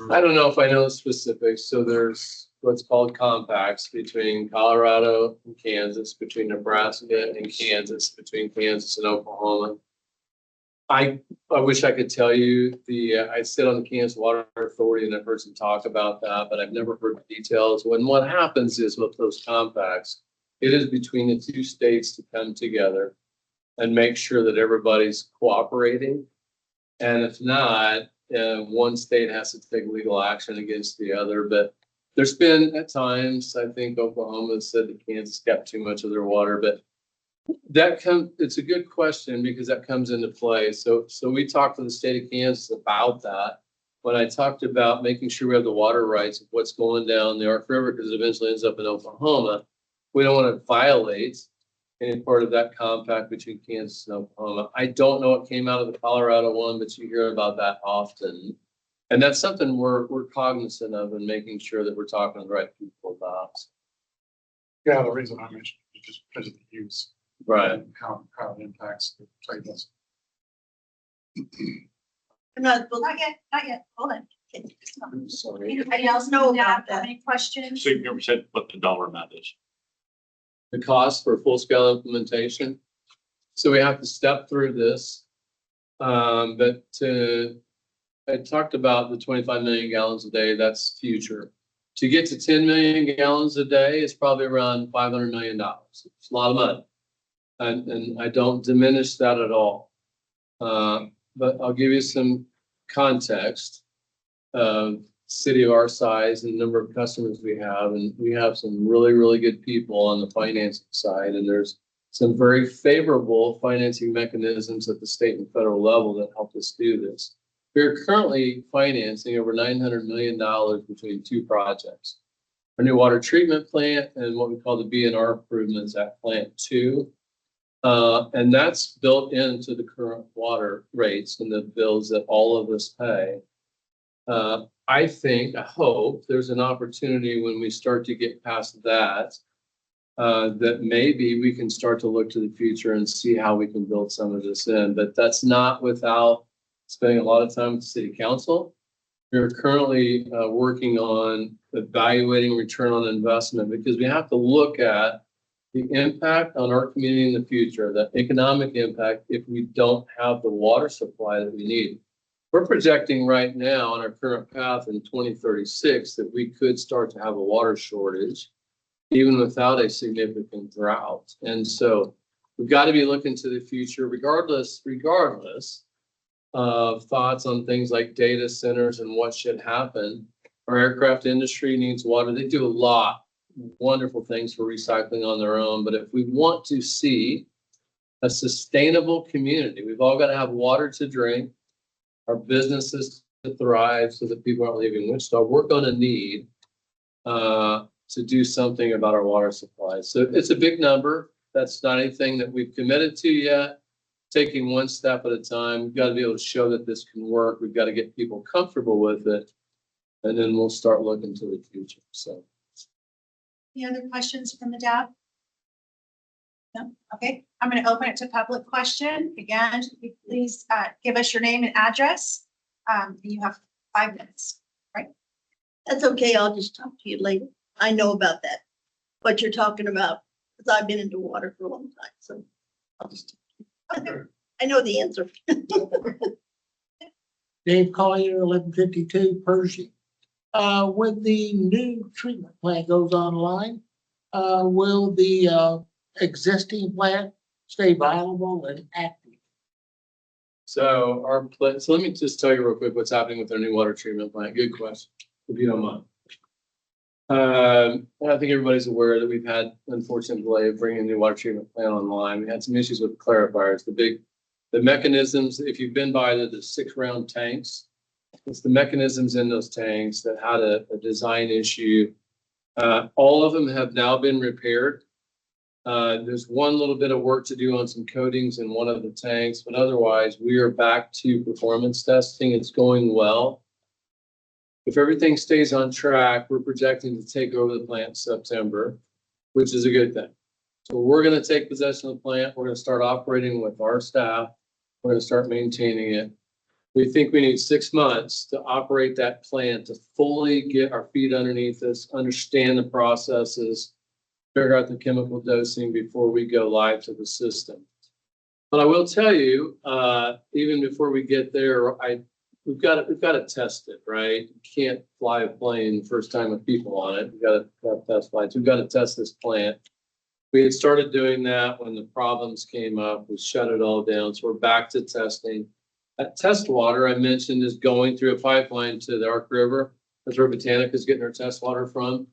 I don't know if I know the specifics. So there's what's called compacts between Colorado and Kansas, between Nebraska and Kansas, between Kansas and Oklahoma. I wish I could tell you I sit on the Kansas Water Authority and I've heard some talk about that, but I've never heard the details. When what happens is with those compacts, it is between the two states to come together and make sure that everybody's cooperating. And if not, one state has to take legal action against the other. But there's been at times, I think Oklahoma said that Kansas got too much of their water, but it's a good question because that comes into play. So we talked to the state of Kansas about that. When I talked about making sure we have the water rights of what's going down the Ark River, because it eventually ends up in Oklahoma, we don't want to violate any part of that compact between Kansas and Oklahoma. I don't know what came out of the Colorado one, but you hear about that often. And that's something we're cognizant of and making sure that we're talking to the right people about. Yeah, the reason I mentioned it is just because of the use. Right. And how it impacts the tables. No, well, not yet. Hold on. I'm sorry. Anybody else know about that? Any questions? So you never said what the dollar amount is. The cost for full-scale implementation. So we have to step through this. But I talked about the 25 million gallons a day, that's future. To get to 10 million gallons a day is probably around $500 million. It's a lot of money. And I don't diminish that at all. But I'll give you some context of city of our size and the number of customers we have. And we have some really, really good people on the financing side. And there's some very favorable financing mechanisms at the state and federal level that help us do this. We're currently financing over $900 million between two projects. Our new water treatment plant and what we call the BNR improvements at Plant 2. And that's built into the current water rates and the bills that all of us pay. I hope there's an opportunity when we start to get past that, that maybe we can start to look to the future and see how we can build some of this in, but that's not without spending a lot of time with the city council. We're currently working on evaluating return on investment because we have to look at the impact on our community in the future, the economic impact if we don't have the water supply that we need. We're projecting right now on our current path in 2036 that we could start to have a water shortage even without a significant drought. And so we've got to be looking to the future regardless of thoughts on things like data centers and what should happen. Our aircraft industry needs water. They do a lot of wonderful things for recycling on their own. But if we want to see a sustainable community, we've all got to have water to drink, our businesses to thrive so that people aren't leaving Wichita. We're going to need to do something about our water supply. So it's a big number. That's not anything that we've committed to yet. Taking one step at a time. We've got to be able to show that this can work. We've got to get people comfortable with it. And then we'll start looking to the future. So. Any other questions from the DAB? No? Okay, I'm going to open it to public question. Again, please give us your name and address. You have 5 minutes, right? That's okay. I'll just talk to you later. I know about that, what you're talking about, because I've been into water for a long time. So I'll just, I know the answer. Dave Collier, 1152 Pershing. When the new treatment plant goes online, will the existing plant stay viable and active? So let me just tell you real quick what's happening with our new water treatment plant. Good question, if you don't mind. I think everybody's aware that we've had unfortunate delay of bringing the new water treatment plant online. We had some issues with clarifiers. The mechanisms, if you've been by the 6-round tanks, it's the mechanisms in those tanks that had a design issue. All of them have now been repaired. There's one little bit of work to do on some coatings in one of the tanks, but otherwise we are back to performance testing. It's going well. If everything stays on track, we're projecting to take over the plant in September, which is a good thing. So we're going to take possession of the plant. We're going to start operating with our staff. We're going to start maintaining it. We think we need 6 months to operate that plant, to fully get our feet underneath us, understand the processes, figure out the chemical dosing before we go live to the system. But I will tell you, even before we get there, we've got to test it, right? You can't fly a plane the first time with people on it. We've got to have test flights. We've got to test this plant. We had started doing that when the problems came up. We shut it all down. So we're back to testing. That test water I mentioned is going through a pipeline to the Ark River. That's where Botanica is getting our test water from.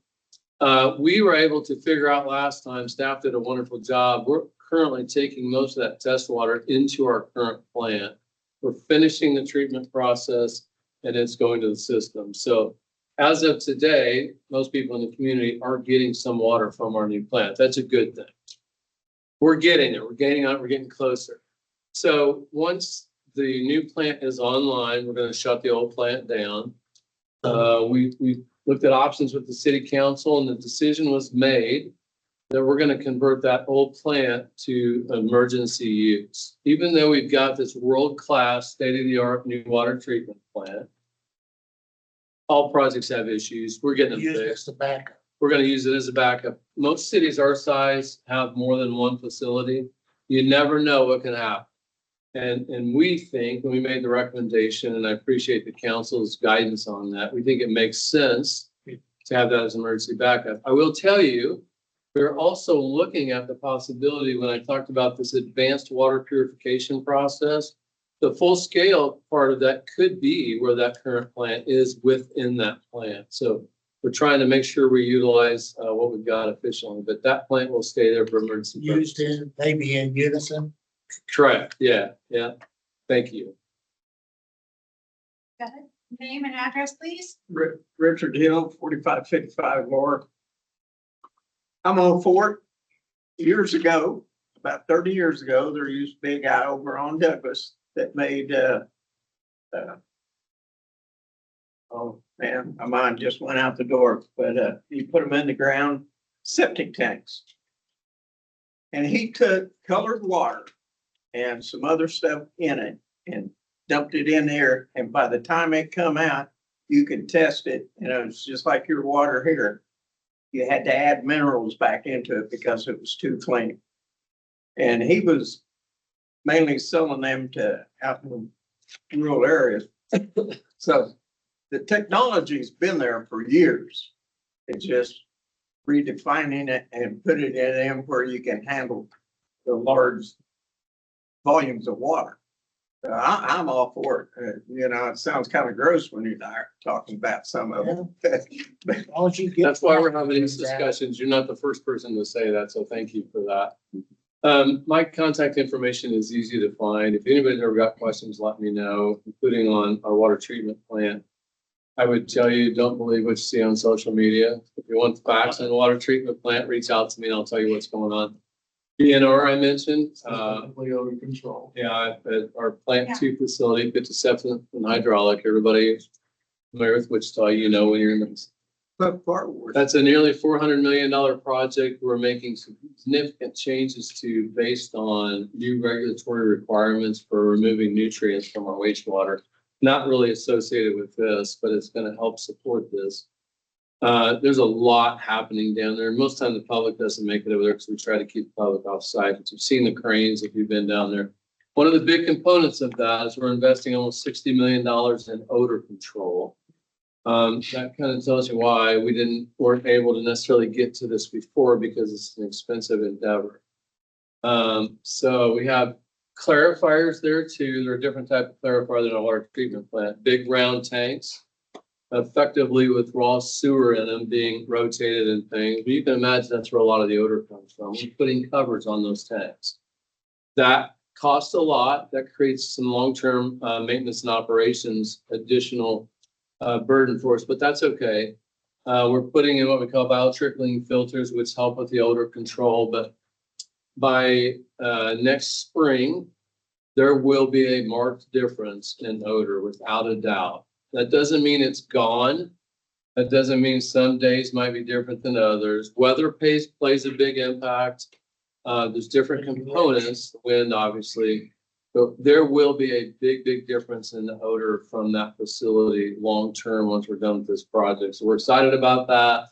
We were able to figure out last time, staff did a wonderful job. We're currently taking most of that test water into our current plant. We're finishing the treatment process and it's going to the system. So as of today, most people in the community are getting some water from our new plant. That's a good thing. We're getting it. We're getting on. We're getting closer. So once the new plant is online, we're going to shut the old plant down. We looked at options with the city council and the decision was made that we're going to convert that old plant to emergency use. Even though we've got this world-class, state-of-the-art new water treatment plant, all projects have issues. We're getting them fixed. We're going to use it as a backup. Most cities our size have more than one facility. You never know what can happen. And we think, when we made the recommendation, and I appreciate the council's guidance on that, we think it makes sense to have that as emergency backup. I will tell you, we're also looking at the possibility, when I talked about this advanced water purification process, the full scale part of that could be where that current plant is within that plant. So we're trying to make sure we utilize what we've got efficiently, but that plant will stay there for emergency purposes. Used in, maybe in unison? Correct, yeah. Thank you. Go ahead. Name and address, please. Richard Hill, 4555 Laura. I'm on Fort years ago. about 30 years ago, there used to be a guy over on Douglas that made, oh man, my mind just went out the door, but, he put them in the ground, septic tanks. And he took colored water and some other stuff in it and dumped it in there. And by the time it come out, you could test it. You know, it's just like your water here. You had to add minerals back into it because it was too clean. And he was mainly selling them to out in rural areas. So the technology's been there for years. It's just redefining it and put it in where you can handle the large volumes of water. I'm all for it. You know, it sounds kind of gross when you're talking about some of them. That's why we're having these discussions. You're not the first person to say that, so thank you for that. My contact information is easy to find. If anybody's ever got questions, let me know, including on our water treatment plant. I would tell you, don't believe what you see on social media. If you want facts on the water treatment plant, reach out to me and I'll tell you what's going on. DNR I mentioned, Odor control. yeah, at our plant 2 facility, 57 and hydraulic, everybody familiar with Wichita, you know, when you're in this. That's a nearly $400 million project. We're making significant changes to based on new regulatory requirements for removing nutrients from our wastewater. Not really associated with this, but it's going to help support this. There's a lot happening down there. Most of the time the public doesn't make it over there because we try to keep the public off site. But you've seen the cranes if you've been down there. One of the big components of that is we're investing almost $60 million in odor control. That kind of tells you why we weren't able to necessarily get to this before because it's an expensive endeavor. So we have clarifiers there too. There are different types of clarifier than a water treatment plant. Big round tanks, effectively with raw sewer in them being rotated and things. But you can imagine that's where a lot of the odor comes from. We're putting covers on those tanks. That costs a lot. That creates some long-term maintenance and operations additional burden for us, but that's okay. We're putting in what we call biotrickling filters, which help with the odor control. But by next spring, there will be a marked difference in odor without a doubt. That doesn't mean it's gone. That doesn't mean some days might be different than others. Weather plays a big impact. There's different components, the wind, obviously. So there will be a big difference in the odor from that facility long-term once we're done with this project. So we're excited about that.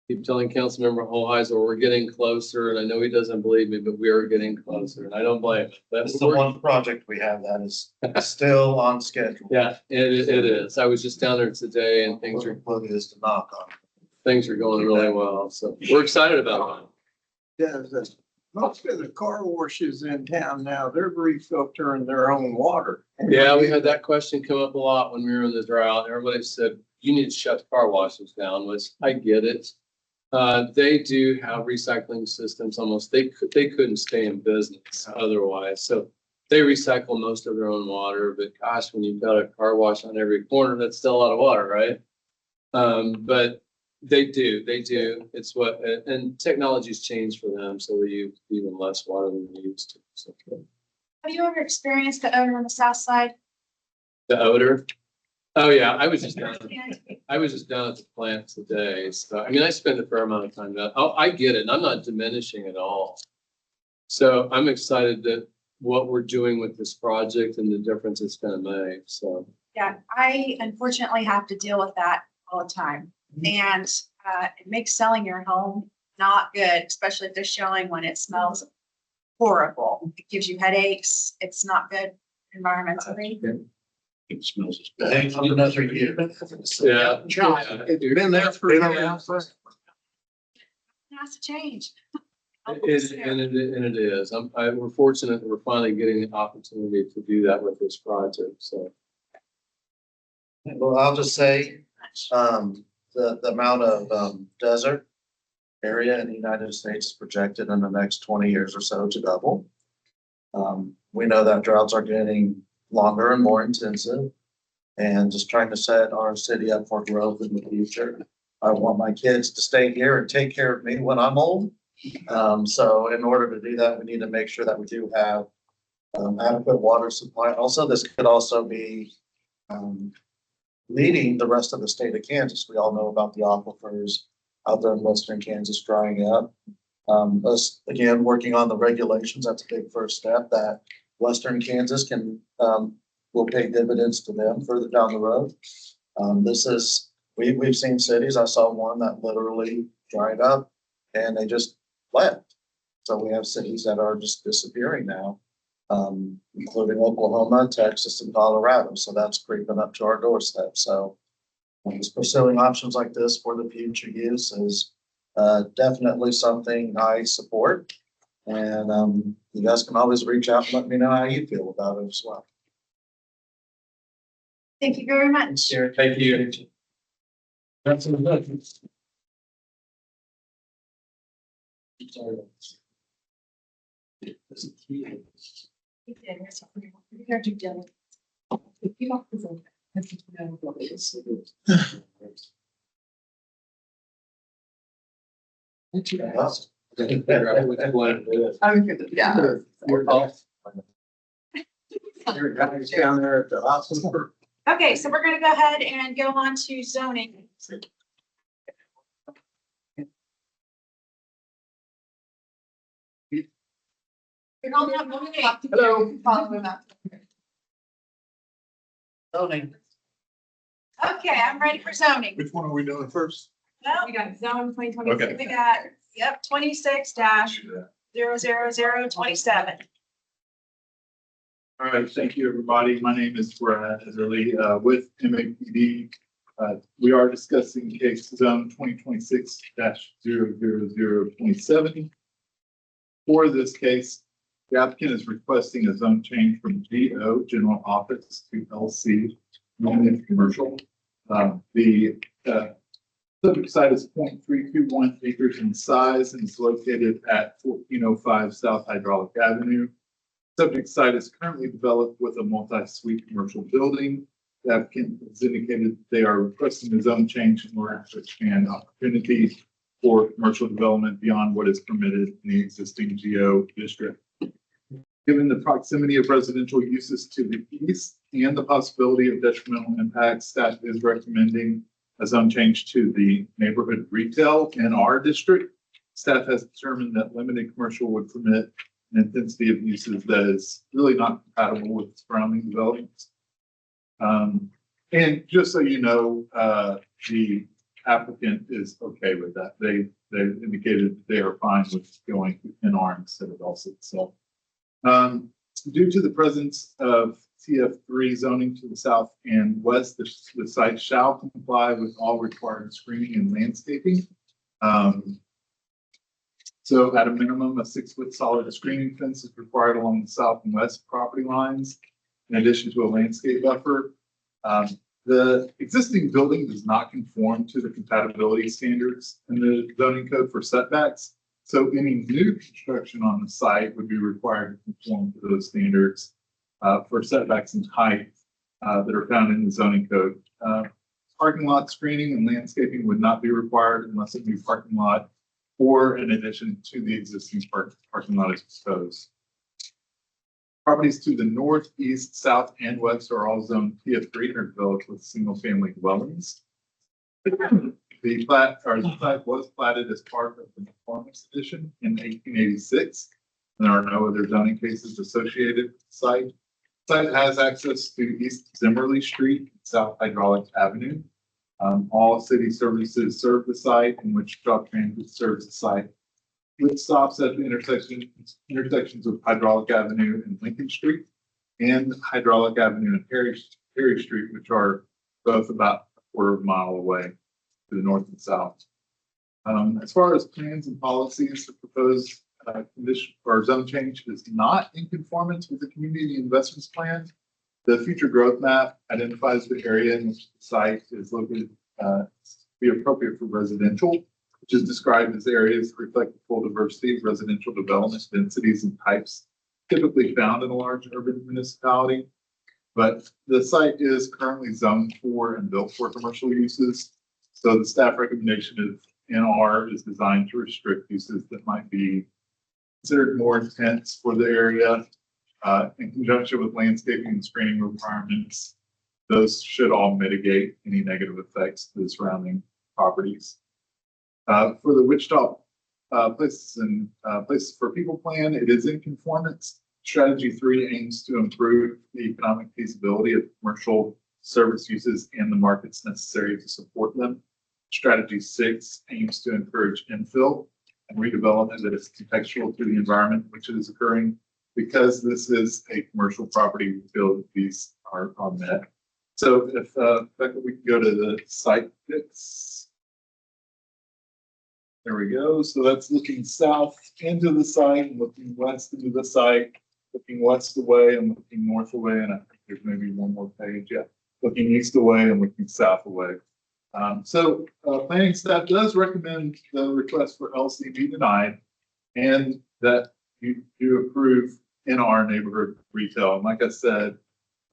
Keep telling Councilmember Hoheisel we're getting closer, and I know he doesn't believe me, but we are getting closer, and I don't blame him. That's the one project we have that is still on schedule. Yeah, it is. I was just down there today, and things are is to knock on. Things are going really well, so we're excited about Yeah, most of the car washes in town now, they're refiltering their own water. it. Yeah, we had that question come up a lot when we were in the drought. Everybody said, you need to shut the car washes down, which I get it. They do have recycling systems almost. They couldn't stay in business otherwise. So they recycle most of their own water, but gosh, when you've got a car wash on every corner, that's still a lot of water, right? But they do. It's what, and technology's changed for them. So we use even less water than we used to. So, Have you ever experienced the odor on the south side? the odor. Oh yeah, I was just down at the plant today. So, I mean, I spend a fair amount of time down. Oh, I get it. And I'm not diminishing at all. So I'm excited that what we're doing with this project and the difference it's going to make. So. Yeah, I unfortunately have to deal with that all the time. And it makes selling your home not good, especially if they're showing when it smells horrible. It gives you headaches. It's not good environmentally. It smells as I think bad. another year. Yeah. It's been there for years. It has to change. And it is. We're fortunate that we're finally getting the opportunity to do that with this project. So. Well, I'll just say, the amount of, desert area in the United States is projected in the next 20 years or so to double. We know that droughts are getting longer and more intensive, and just trying to set our city up for growth in the future. I want my kids to stay here and take care of me when I'm old, So in order to do that, we need to make sure that we do have adequate water supply. Also, this could also be leading the rest of the state of Kansas. We all know about the aquifers out there in western Kansas drying up. Us, again, working on the regulations, that's a big first step that western Kansas can, will pay dividends to them further down the road. We've seen cities, I saw one that literally dried up and they just left. So we have cities that are just disappearing now, including Oklahoma, Texas, and Colorado. So that's creeping up to our doorstep. So just pursuing options like this for the future use is definitely something I support. And you guys can always reach out and let me know how you feel about it as well. Thank you very much. Thank you. That's good. Yeah. Down there at the hospital. Okay, so we're gonna go ahead and go on to zoning. Hello. Follow him up. Zoning. Okay, I'm ready for zoning. Which one are we doing first? Well, We got zone 2026. Okay. we got, 26-00027. All right, thank you, everybody. My name is Brad Ezerly, with MAPD. We are discussing case zone 2026-00027. For this case, the applicant is requesting a zone change from GO, General Office, to LC, Limited Commercial. The subject site is 0.321 acres in size and is located at 1405 South Hydraulic Avenue. Subject site is currently developed with a multi-suite commercial building. The applicant has indicated they are requesting a zone change in order to expand opportunities for commercial development beyond what is permitted in the existing GO district. Given the proximity of residential uses to the east and the possibility of detrimental impacts, staff is recommending a zone change to the neighborhood retail in our district. Staff has determined that limited commercial would permit an intensity of uses that is really not compatible with surrounding developments. And just so you know, the applicant is okay with that. They indicated they are fine with going to NR instead of LC. So due to the presence of TF3 zoning to the south and west, the site shall comply with all required screening and landscaping. So at a minimum, a 6-foot solid screening fence is required along the south and west property lines, in addition to a landscape buffer. The existing building does not conform to the compatibility standards in the zoning code for setbacks. So any new construction on the site would be required to conform to those standards for setbacks and height that are found in the zoning code. Parking lot screening and landscaping would not be required unless a new parking lot or in addition to the existing parking lot is proposed. Properties to the north, east, south, and west are all zoned TF3 and are developed with single-family dwellings. The plat was platted as part of the Performance Edition in 1886. There are no other zoning cases associated with the site. The site has access to East Zimmerly Street, and South Hydraulic Avenue. All city services serve the site, in which Wichita Transit serves the site, with stops at the intersections of Hydraulic Avenue and Lincoln Street, and Hydraulic Avenue and Perry Street, which are both about a quarter of a mile away to the north and south. As far as plans and policies, the proposed condition or zone change is not in conformance with the community investments plan. The future growth map identifies the area in which the site is located to be appropriate for residential, which is described as areas that reflect the full diversity of residential development densities and types typically found in a large urban municipality. But the site is currently zoned for and built for commercial uses. So the staff recommendation NR is designed to restrict uses that might be considered more intense for the area, in conjunction with landscaping and screening requirements. Those should all mitigate any negative effects to the surrounding properties. For the Wichita places for people plan, it is in conformance. Strategy 3 aims to improve the economic feasibility of commercial service uses and the markets necessary to support them. Strategy 6 aims to encourage infill and redevelopment that is contextual to the environment which is occurring. Because this is a commercial property, we feel that these are met. So if Becca, we can go to the site pics. There we go. So that's looking south into the site, and looking west into the site, looking west away and looking north away. And I think there's maybe one more page. Yeah, looking east away and looking south away. Planning staff does recommend the request for LC be denied, and that you do approve in our neighborhood retail. And like I said,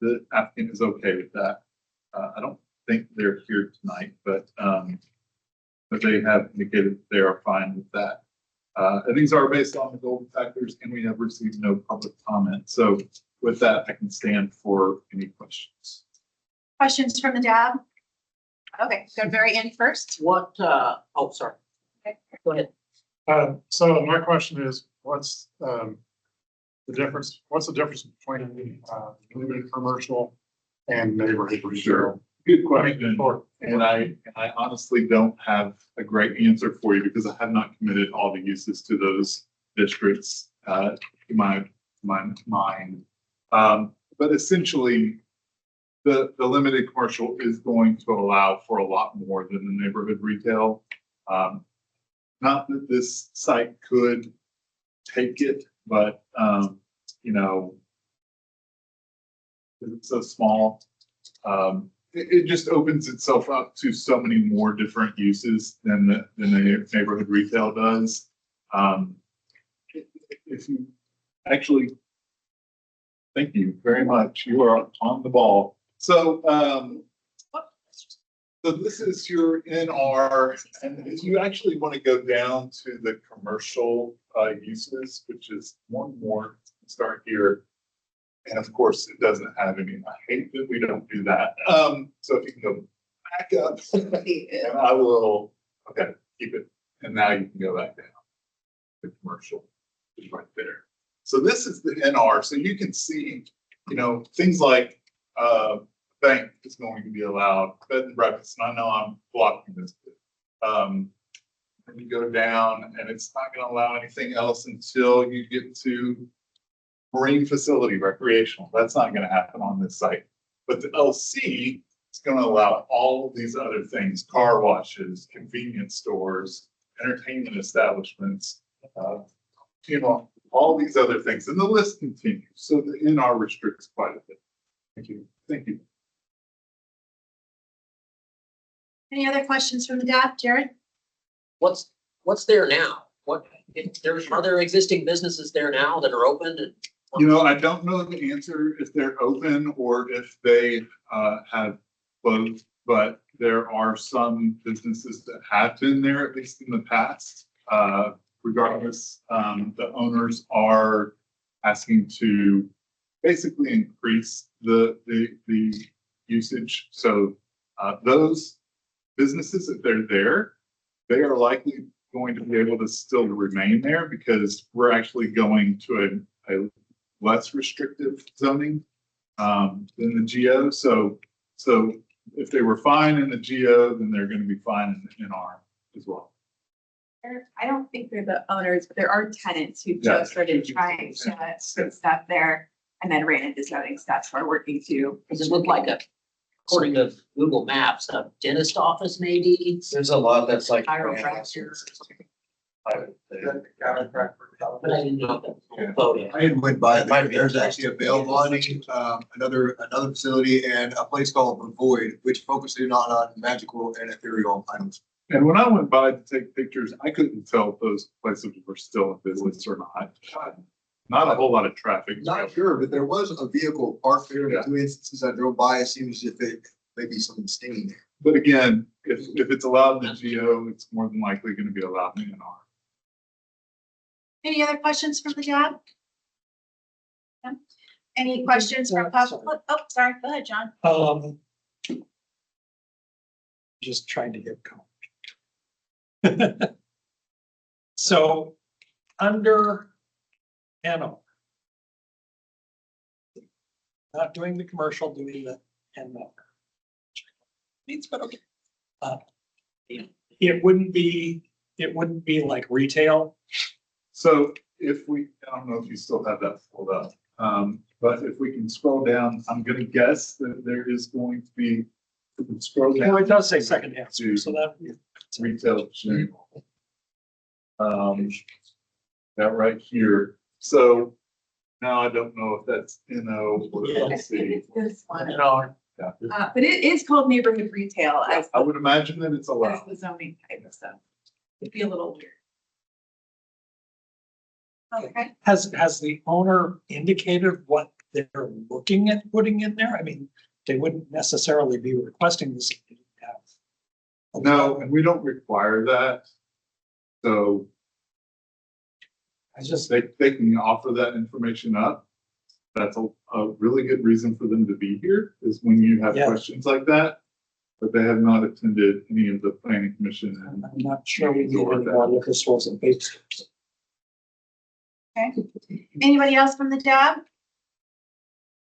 the applicant is okay with that. I don't think they're here tonight, but they have indicated they are fine with that. And these are based on the golden factors, and we have received no public comment. So with that, I can stand for any questions. Questions from the DAB? Okay, go very end first. What, oh, sorry. Okay. Go ahead. So my question is, what's the difference between limited commercial and neighborhood retail? Sure. Good question. And I honestly don't have a great answer for you because I have not committed all the uses to those districts in my mind. But essentially, the limited commercial is going to allow for a lot more than the neighborhood retail. Not that this site could take it, but you know, it's so small. It just opens itself up to so many more different uses than the neighborhood retail does. If you actually, thank you very much. You are on the ball. So, so this is your NR, and if you actually want to go down to the commercial uses, which is one more, start here. And of course, it doesn't have any. I hate that we don't do that. So if you can go back up, and I will. Okay, keep it. And now you can go back down. The commercial is right there. So this is the NR. So you can see, you know, things like bank is going to be allowed, bed and breakfast. And I know I'm blocking this. And you go down, and it's not going to allow anything else until you get to marine facility, recreational. That's not going to happen on this site. But the LC is going to allow all of these other things: car washes, convenience stores, entertainment establishments, you know, all these other things. And the list continues. So the NR restricts quite a bit. Thank you. Thank you. Any other questions from the DAB, Jared? What's there now? Are there existing businesses there now that are open and? You know, I don't know the answer if they're open or if they have closed, but there are some businesses that have been there, at least in the past. Regardless, the owners are asking to basically increase the usage. So those businesses, if they're there, they are likely going to be able to still remain there because we're actually going to a less restrictive zoning than the GO. So if they were fine in the GO, then they're going to be fine in the NR as well. I don't think they're the owners, but there are tenants who Yeah. just started trying to put stuff there and then ran into zoning stuff. So we're working to. Does it look like according to Google Maps, a dentist office maybe? There's a lot that's like. Chiropractor. But I didn't know that photo. I had went by, there's actually a bail bonding, another facility and a place called The Void, which focuses on magical and ethereal items. And when I went by to take pictures, I couldn't tell if those places were still in business or not. Not a whole lot of traffic. Not sure, but there was a vehicle parked there in Yeah. 2 instances I drove by. It seems as if it maybe something staying there. But again, if it's allowed in the GO, it's more than likely gonna be allowed in NR. Any other questions from the job? No? Any questions from public? Oh, sorry, go ahead, John. Just trying to get going. So, under NO. Not doing the commercial, doing the NO. It wouldn't be like retail. So if we, I don't know if you still have that pulled up, but if we can scroll down, I'm gonna guess that there is going to be, we can scroll Well, down. it does say secondhand, so that. Retail general. That right here. So now I don't know if that's NO or Yeah. LC. It's this one. Yeah. But it is called neighborhood retail as I would imagine that it's as allowed. the zoning type, so it'd be a little weird. Okay, Has the owner indicated what they're looking at putting in there? I mean, they wouldn't necessarily be requesting this. If they didn't have. No, and we don't require that. So I just, they can offer that information up. That's a really good reason for them to be here, is when you have Yeah. questions like that. But they have not attended any of the planning commission. I'm not sure we need any more liquor stores and vape stores. okay. Anybody else from the job?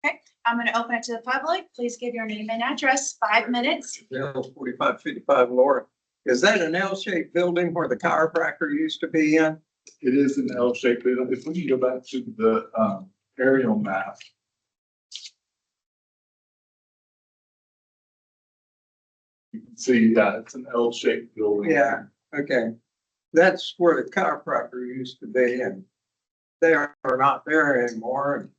Okay, I'm gonna open it to the public. Please give your name and address, 5 minutes. 4555 Laura. Is that an L-shaped building where the chiropractor used to be in? It is an L-shaped, but if we can go back to the aerial map. You can see, yeah, it's an L-shaped building. Yeah, okay. That's where the chiropractor used to be, and they are not there anymore.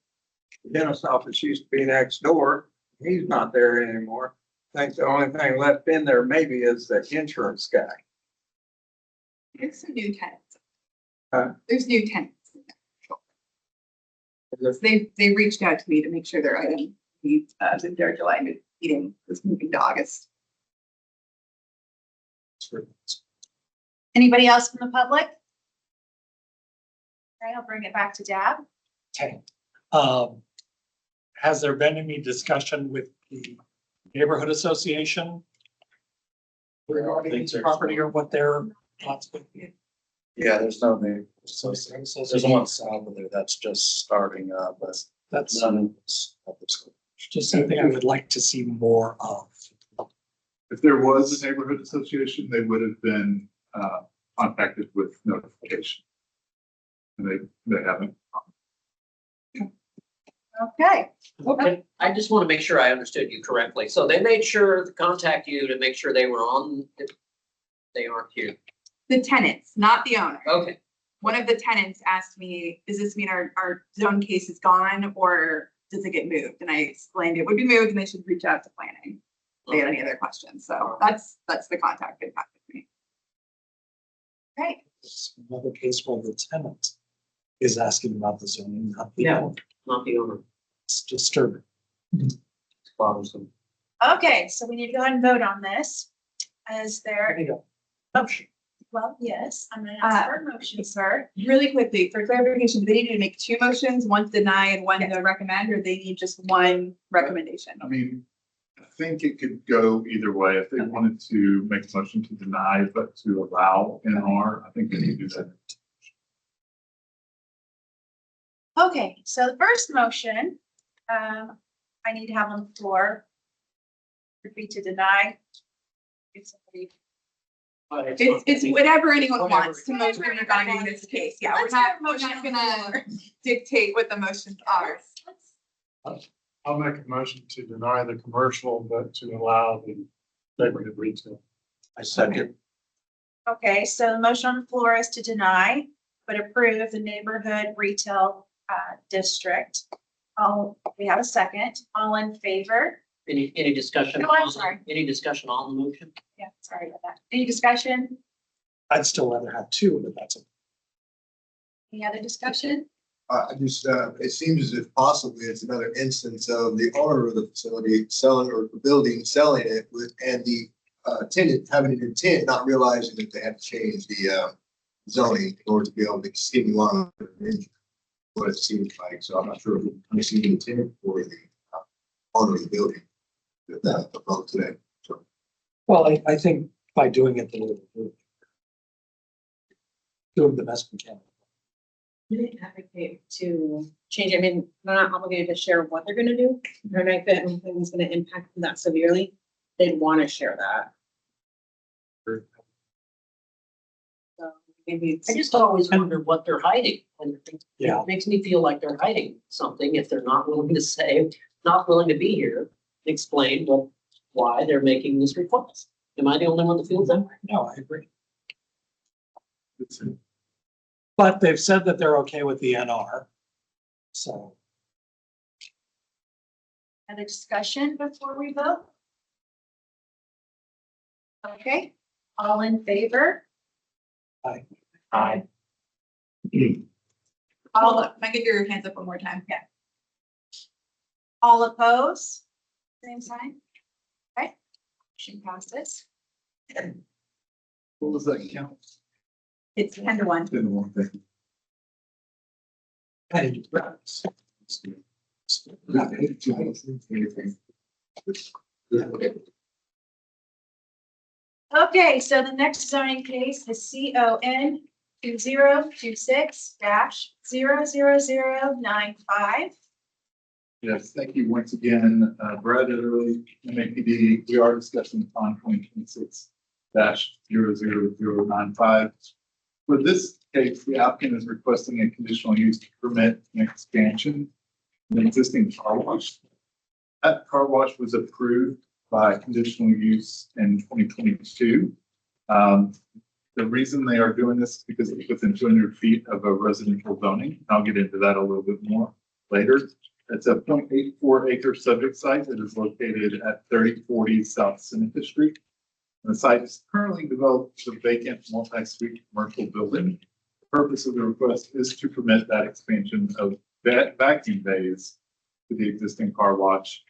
The dentist office used to be next door. He's not there anymore. I think the only thing left in there maybe is the insurance guy. There's some new tenants. Huh? There's new tenants. They reached out to me to make sure their item meets their July meeting was moving to August. Anybody else from the public? Okay, I'll bring it back to Dab. Okay. Has there been any discussion with the neighborhood association regarding this property or what their thoughts would be? Yeah, there's no name. So, There's one south of there that's just starting up, but that's none of just something I would like to see more of. If there was a neighborhood association, they would have been contacted with notification. And they haven't. Okay, Okay, I just want to make sure I understood you correctly. So they made sure to contact you to make sure they were on, they aren't here. The tenants, not the owner. Okay, One of the tenants asked me, does this mean our zone case is gone or does it get moved? And I explained it would be moved and they should reach out to planning if they had any other questions. So that's the contact they've had with me. great. It's another case where the tenant is asking about the zoning, not the Yeah. owner. not the owner. It's disturbing. It's bothersome. Okay, so we need to go ahead and vote on this. Is there, There you go. Motion. well, yes, I'm gonna ask for a motion, sir. Really quickly, for clarification, do they need to make two motions, one to deny and one to recommend, or they need just one recommendation? I mean, I think it could go either way. If they wanted to make a motion to deny, but to allow NR, I think they could do that. Okay, so the first motion, I need to have on the floor would be to deny. If somebody- It's whatever anyone Whatever. wants to motion regarding this case. Yeah, we're Let's not, have a we're motion not on the gonna floor. dictate what the motions are. I'll make a motion to deny the commercial, but to allow the neighborhood retail. I second. Okay, so the motion on the floor is to deny, but approve the neighborhood retail district. We have a second. All in favor? Any discussion? No, I'm on- sorry. Any discussion on the motion? Yeah, sorry about that. Any discussion? I'd still rather have two, but that's okay. Any other discussion? It seems as if possibly it's another instance of the owner of the facility selling or the building, selling it with, and the tenant having an intent, not realizing that they had to change the zoning in order to be able to continue on what it seems like. So I'm not sure if I'm seeing the tenant or the owner of the building that about today. So Well, I think by doing it the way we're doing the best we can. They advocate to change. I mean, they're not obligated to share what they're gonna do. They're not that anything's gonna impact them that severely. They'd want to share that. So maybe it's. I just always wonder what they're hiding. And Yeah. it makes me feel like they're hiding something if they're not willing to say, not willing to be here, explain why they're making this request. Am I the only one that feels that way? No, I agree. But they've said that they're okay with the NR. So, Other discussion before we vote? Okay, all in favor? Aye. Aye. All, can I get your hands up one more time? Yeah. All opposed? Same sign? Okay, motion passes. What was that count? It's 10-1. 10-1, thank you. Okay, so the next zoning case is CON 2026-00095. Yes, thank you once again, Brad Early, MAPD. We are discussing on 2026-00095. For this case, the applicant is requesting a conditional use to permit an expansion of an existing car wash. That car wash was approved by conditional use in 2022. The reason they are doing this is because it's within 200 feet of a residential zoning. I'll get into that a little bit more later. It's a 0.84 acre subject site that is located at 3040 South Seneca Street. The site is currently developed as a vacant multi-suite commercial building. The purpose of the request is to permit that expansion of vacuum bays to the existing car wash.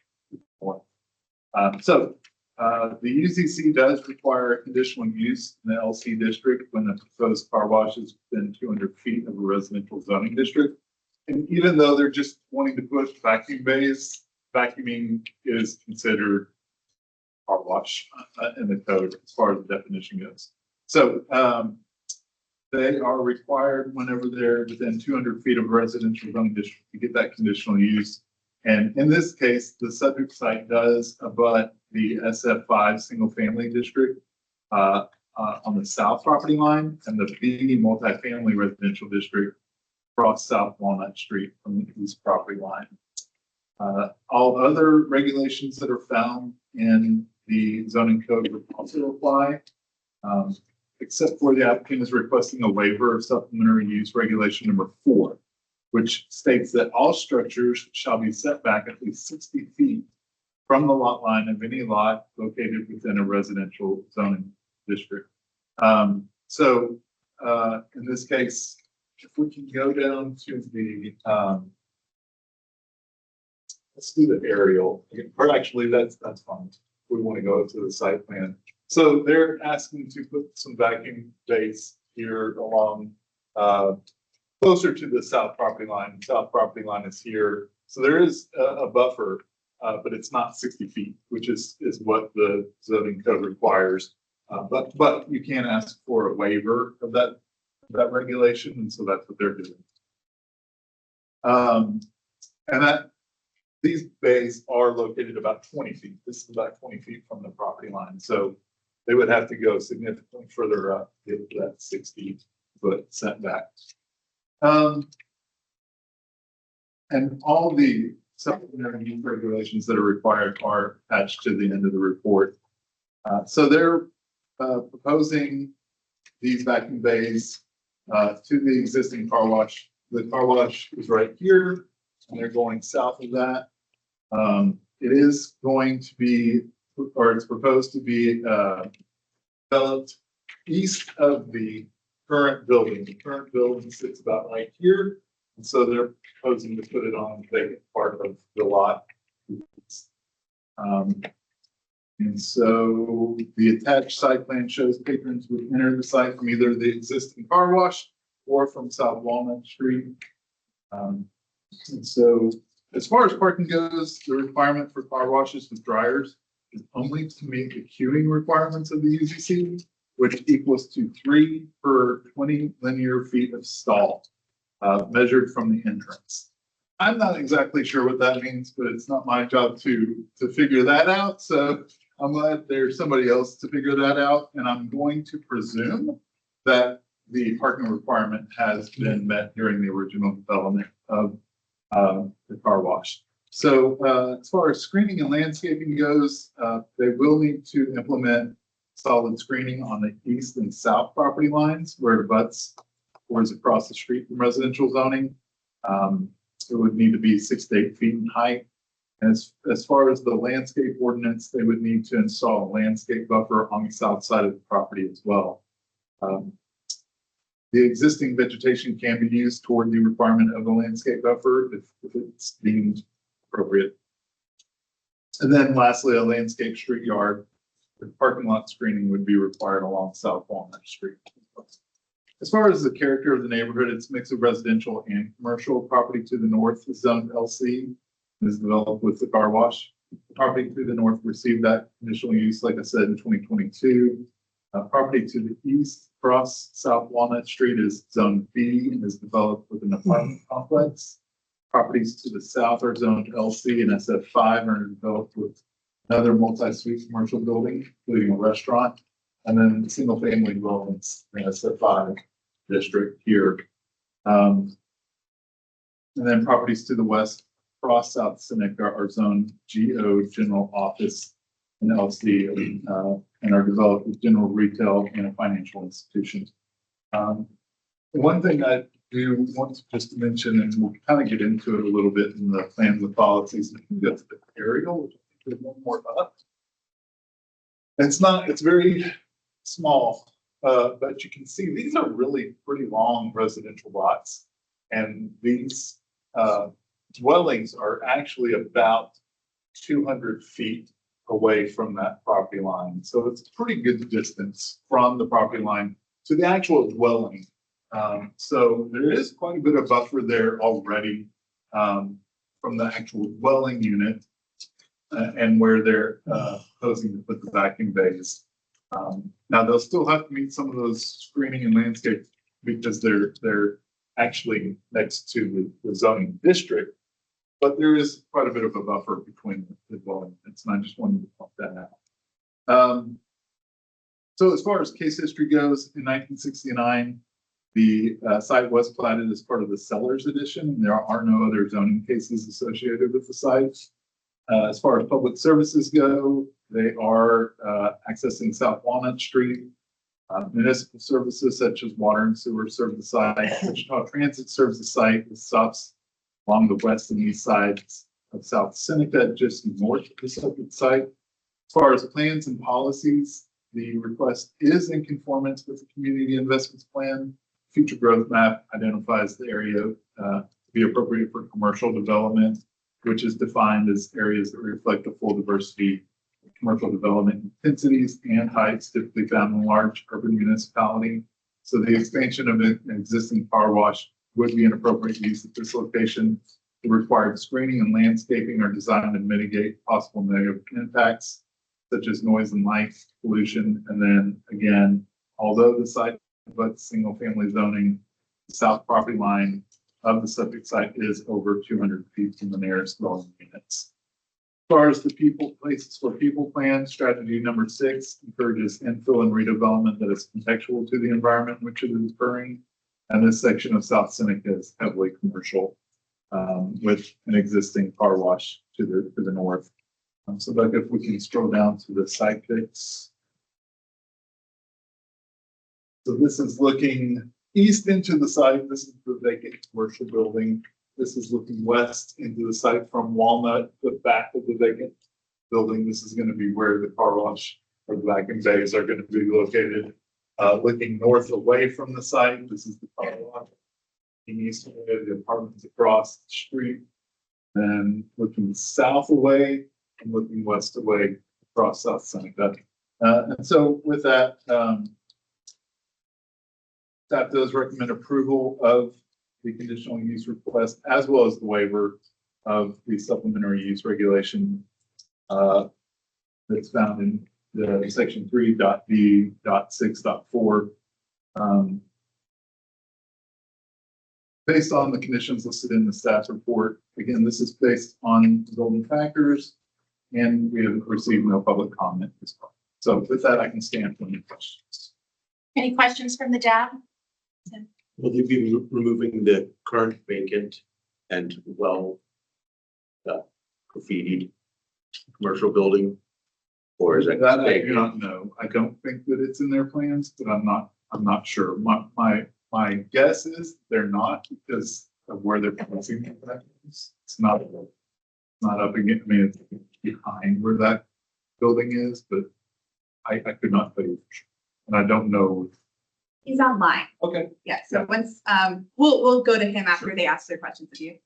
The UZC does require a conditional use in the LC district when the proposed car wash is within 200 feet of a residential zoning district. And even though they're just wanting to put vacuum bays, vacuuming is considered car wash in the code as far as the definition goes. So they are required whenever they're within 200 feet of a residential zoning district to get that conditional use. And in this case, the subject site does abut the SF5 single family district on the south property line and the B multifamily residential district across South Walnut Street from the east property line. All other regulations that are found in the zoning code would also apply, except for the applicant is requesting a waiver of supplementary use regulation number 4, which states that all structures shall be set back at least 60 feet from the lot line of any lot located within a residential zoning district. In this case, if we can go down to the, let's do the aerial, or actually that's fine. We want to go to the site plan. So they're asking to put some vacuum bays here along, closer to the south property line. South property line is here. So there is a buffer, but it's not 60 feet, which is what the zoning code requires. But you can ask for a waiver of that regulation, and so that's what they're doing. These bays are located about 20 feet. This is about 20 feet from the property line. So they would have to go significantly further up to get that 60-foot setback. And all the supplementary use regulations that are required are attached to the end of the report. So they're proposing these vacuum bays to the existing car wash. The car wash is right here, and they're going south of that. It is going to be, or it's proposed to be developed east of the current building. The current building sits about right here. And so they're proposing to put it on the vacant part of the lot. And so the attached site plan shows patrons would enter the site from either the existing car wash or from South Walnut Street. And so as far as parking goes, the requirement for car washes with dryers is only to meet the queuing requirements of the UZC, which equals to 3 per 20 linear feet of stall, measured from the entrance. I'm not exactly sure what that means, but it's not my job to figure that out. So I'm glad there's somebody else to figure that out. And I'm going to presume that the parking requirement has been met during the original development of the car wash. So as far as screening and landscaping goes, they will need to implement solid screening on the east and south property lines where it butts or is across the street from residential zoning. It would need to be 6 to 8 feet in height. And as far as the landscape ordinance, they would need to install a landscape buffer on the south side of the property as well. The existing vegetation can be used toward the requirement of a landscape buffer if it's deemed appropriate. And then lastly, a landscape street yard with parking lot screening would be required along South Walnut Street. As far as the character of the neighborhood, it's a mix of residential and commercial. Property to the north is zoned LC, is developed with the car wash. The property to the north received that conditional use, like I said, in 2022. Property to the east across South Walnut Street is zone B and is developed with an apartment complex. Properties to the south are zoned LC and SF5 and are developed with another multi-suite commercial building, including a restaurant. And then the single family dwellings in SF5 district here. And then properties to the west across South Seneca are zoned GO, general office, and LC, and are developed with general retail and a financial institution. One thing I do want to just mention, and we'll kind of get into it a little bit in the plans and policies, I think that's the aerial, which I think one more up. It's very small, but you can see these are really pretty long residential lots. And these dwellings are actually about 200 feet away from that property line. So it's a pretty good distance from the property line to the actual dwelling. So there is quite a bit of buffer there already from the actual dwelling unit and where they're proposing to put the vacuum bays. Now they'll still have to meet some of those screening and landscape because they're actually next to the zoning district. But there is quite a bit of a buffer between the dwelling units, and I just wanted to point that out. So as far as case history goes, in 1969, the site was platted as part of the Sellers Edition, and there are no other zoning cases associated with the site. As far as public services go, they are accessing South Walnut Street. Municipal services such as water and sewer serve the site. Wichita Transit serves the site with stops along the west and east sides of South Seneca, just north of the subject site. As far as plans and policies, the request is in conformance with the community investments plan. Future growth map identifies the area to be appropriate for commercial development, which is defined as areas that reflect the full diversity of commercial development intensities and heights typically found in a large urban municipality. So the expansion of an existing car wash would be an appropriate use at this location. The required screening and landscaping are designed to mitigate possible negative impacts, such as noise and light pollution. And then again, although the site abuts single family zoning, the south property line of the subject site is over 200 feet from the nearest dwelling units. As far as the places for people plan, strategy number 6 encourages infill and redevelopment that is contextual to the environment in which it is occurring. And this section of South Seneca is heavily commercial with an existing car wash to the north. So like if we can scroll down to the site pics. So this is looking east into the site. This is the vacant commercial building. This is looking west into the site from Walnut, the back of the vacant building. This is going to be where the car wash or the vacuum bays are going to be located. Looking north away from the site, this is the car wash. Looking east away, the apartments across the street. And looking south away and looking west away, across South Seneca. And so with that, staff does recommend approval of the conditional use request as well as the waiver of the supplementary use regulation that's found in the section 3.d.6.4. Based on the conditions listed in the staff report, again, this is based on golden factors, and we have received no public comment as well. So with that, I can stand for any questions. Any questions from the DAB? Will they be removing the current vacant and graffitied commercial building? Or is that? That I do not know. I don't think that it's in their plans, but I'm not sure. My guess is they're not because of where they're placing it. It's not up again. I mean, it's behind where that building is, but I could not tell you for sure. And I don't know. He's online. Okay. Yeah, so once, we'll go to him after they ask their questions of you.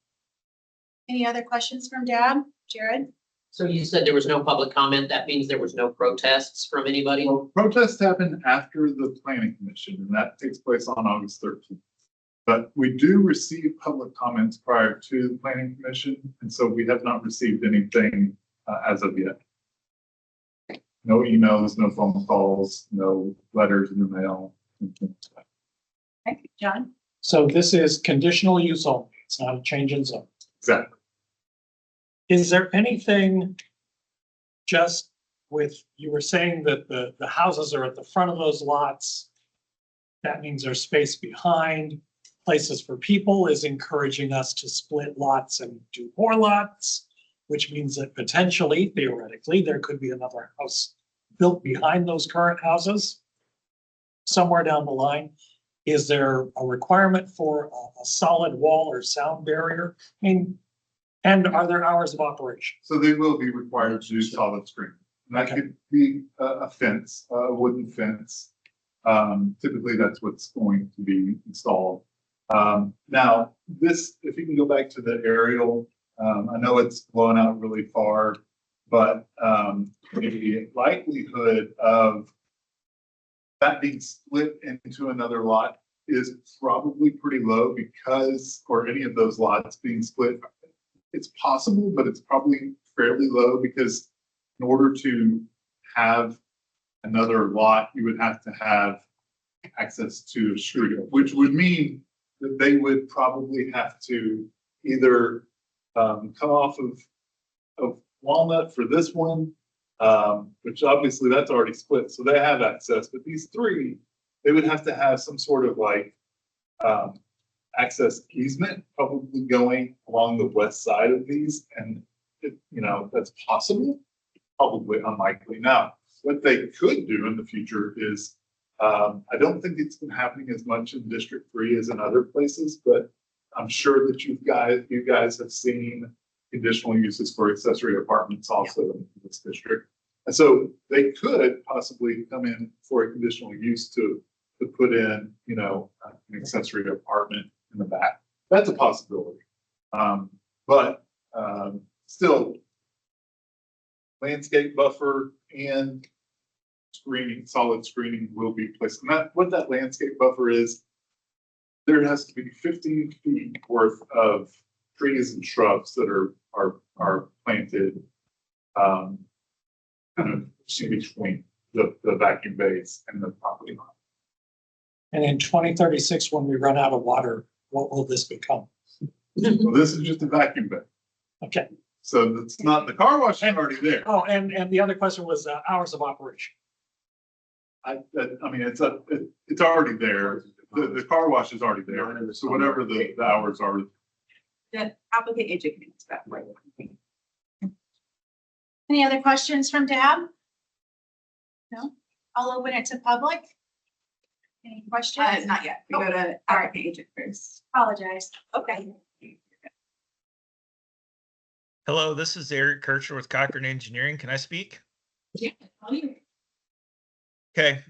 Any other questions from DAB? Jared? So you said there was no public comment. That means there was no protests from anybody? Well, protests happen after the planning commission, and that takes place on August 13th. But we do receive public comments prior to the planning commission, and so we have not received anything as of yet. No emails, no phone calls, no letters in the mail. Okay, John? So this is conditional use only. It's not a change in zone. Exactly. Is there anything just with, you were saying that the houses are at the front of those lots. That means there's space behind. Places for People is encouraging us to split lots and do more lots, which means that potentially, theoretically, there could be another house built behind those current houses somewhere down the line. Is there a requirement for a solid wall or sound barrier? I mean, and are there hours of operation? So they will be required to do solid screening. And that could be a fence, a wooden fence. Typically, that's what's going to be installed. Now, this, if you can go back to the aerial, I know it's blown out really far, but the likelihood of that being split into another lot is probably pretty low because, or any of those lots being split, it's possible, but it's probably fairly low because in order to have another lot, you would have to have access to a street, which would mean that they would probably have to either come off of Walnut for this one, which obviously that's already split, so they have access. But these three, they would have to have some sort of like access easement, probably going along the west side of these, and that's possible, probably unlikely. Now, what they could do in the future is, I don't think it's been happening as much in District 3 as in other places, but I'm sure that you guys have seen conditional uses for accessory apartments also in this district. And so they could possibly come in for a conditional use to put in, an accessory apartment in the back. That's a possibility. But still, landscape buffer and solid screening will be placed. And what that landscape buffer is, there has to be 15 feet worth of trees and shrubs that are planted kind of in between the vacuum bays and the property line. And in 2036, when we run out of water, what will this become? So this is just a vacuum bay. Okay. So it's not, the car wash is already there. Oh, and the other question was hours of operation. I mean, it's already there. The car wash is already there. So whatever the hours are. The applicant agent can answer that. Right. Any other questions from DAB? No? I'll open it to public. Any questions? Not yet. We go to applicant agent first. Apologize. Okay. Hello, this is Eric Kircher with Cochran Engineering. Can I speak? Yeah. Okay,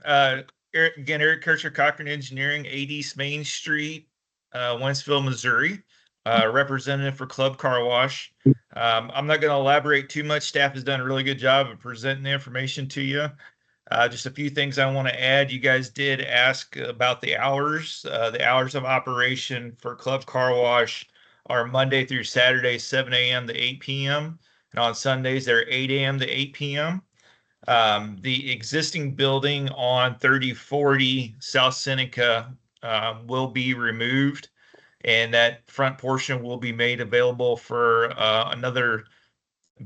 Eric Kircher, Cochran Engineering, 80 East Main Street, Wentzville, Missouri. representative for Club Car Wash. I'm not going to elaborate too much. Staff has done a really good job of presenting the information to you. Just a few things I want to add. You guys did ask about the hours. The hours of operation for Club Car Wash are Monday through Saturday, 7 a.m. to 8 p.m. And on Sundays, they're 8 a.m. to 8 p.m. The existing building on 3040 South Seneca will be removed, and that front portion will be made available for another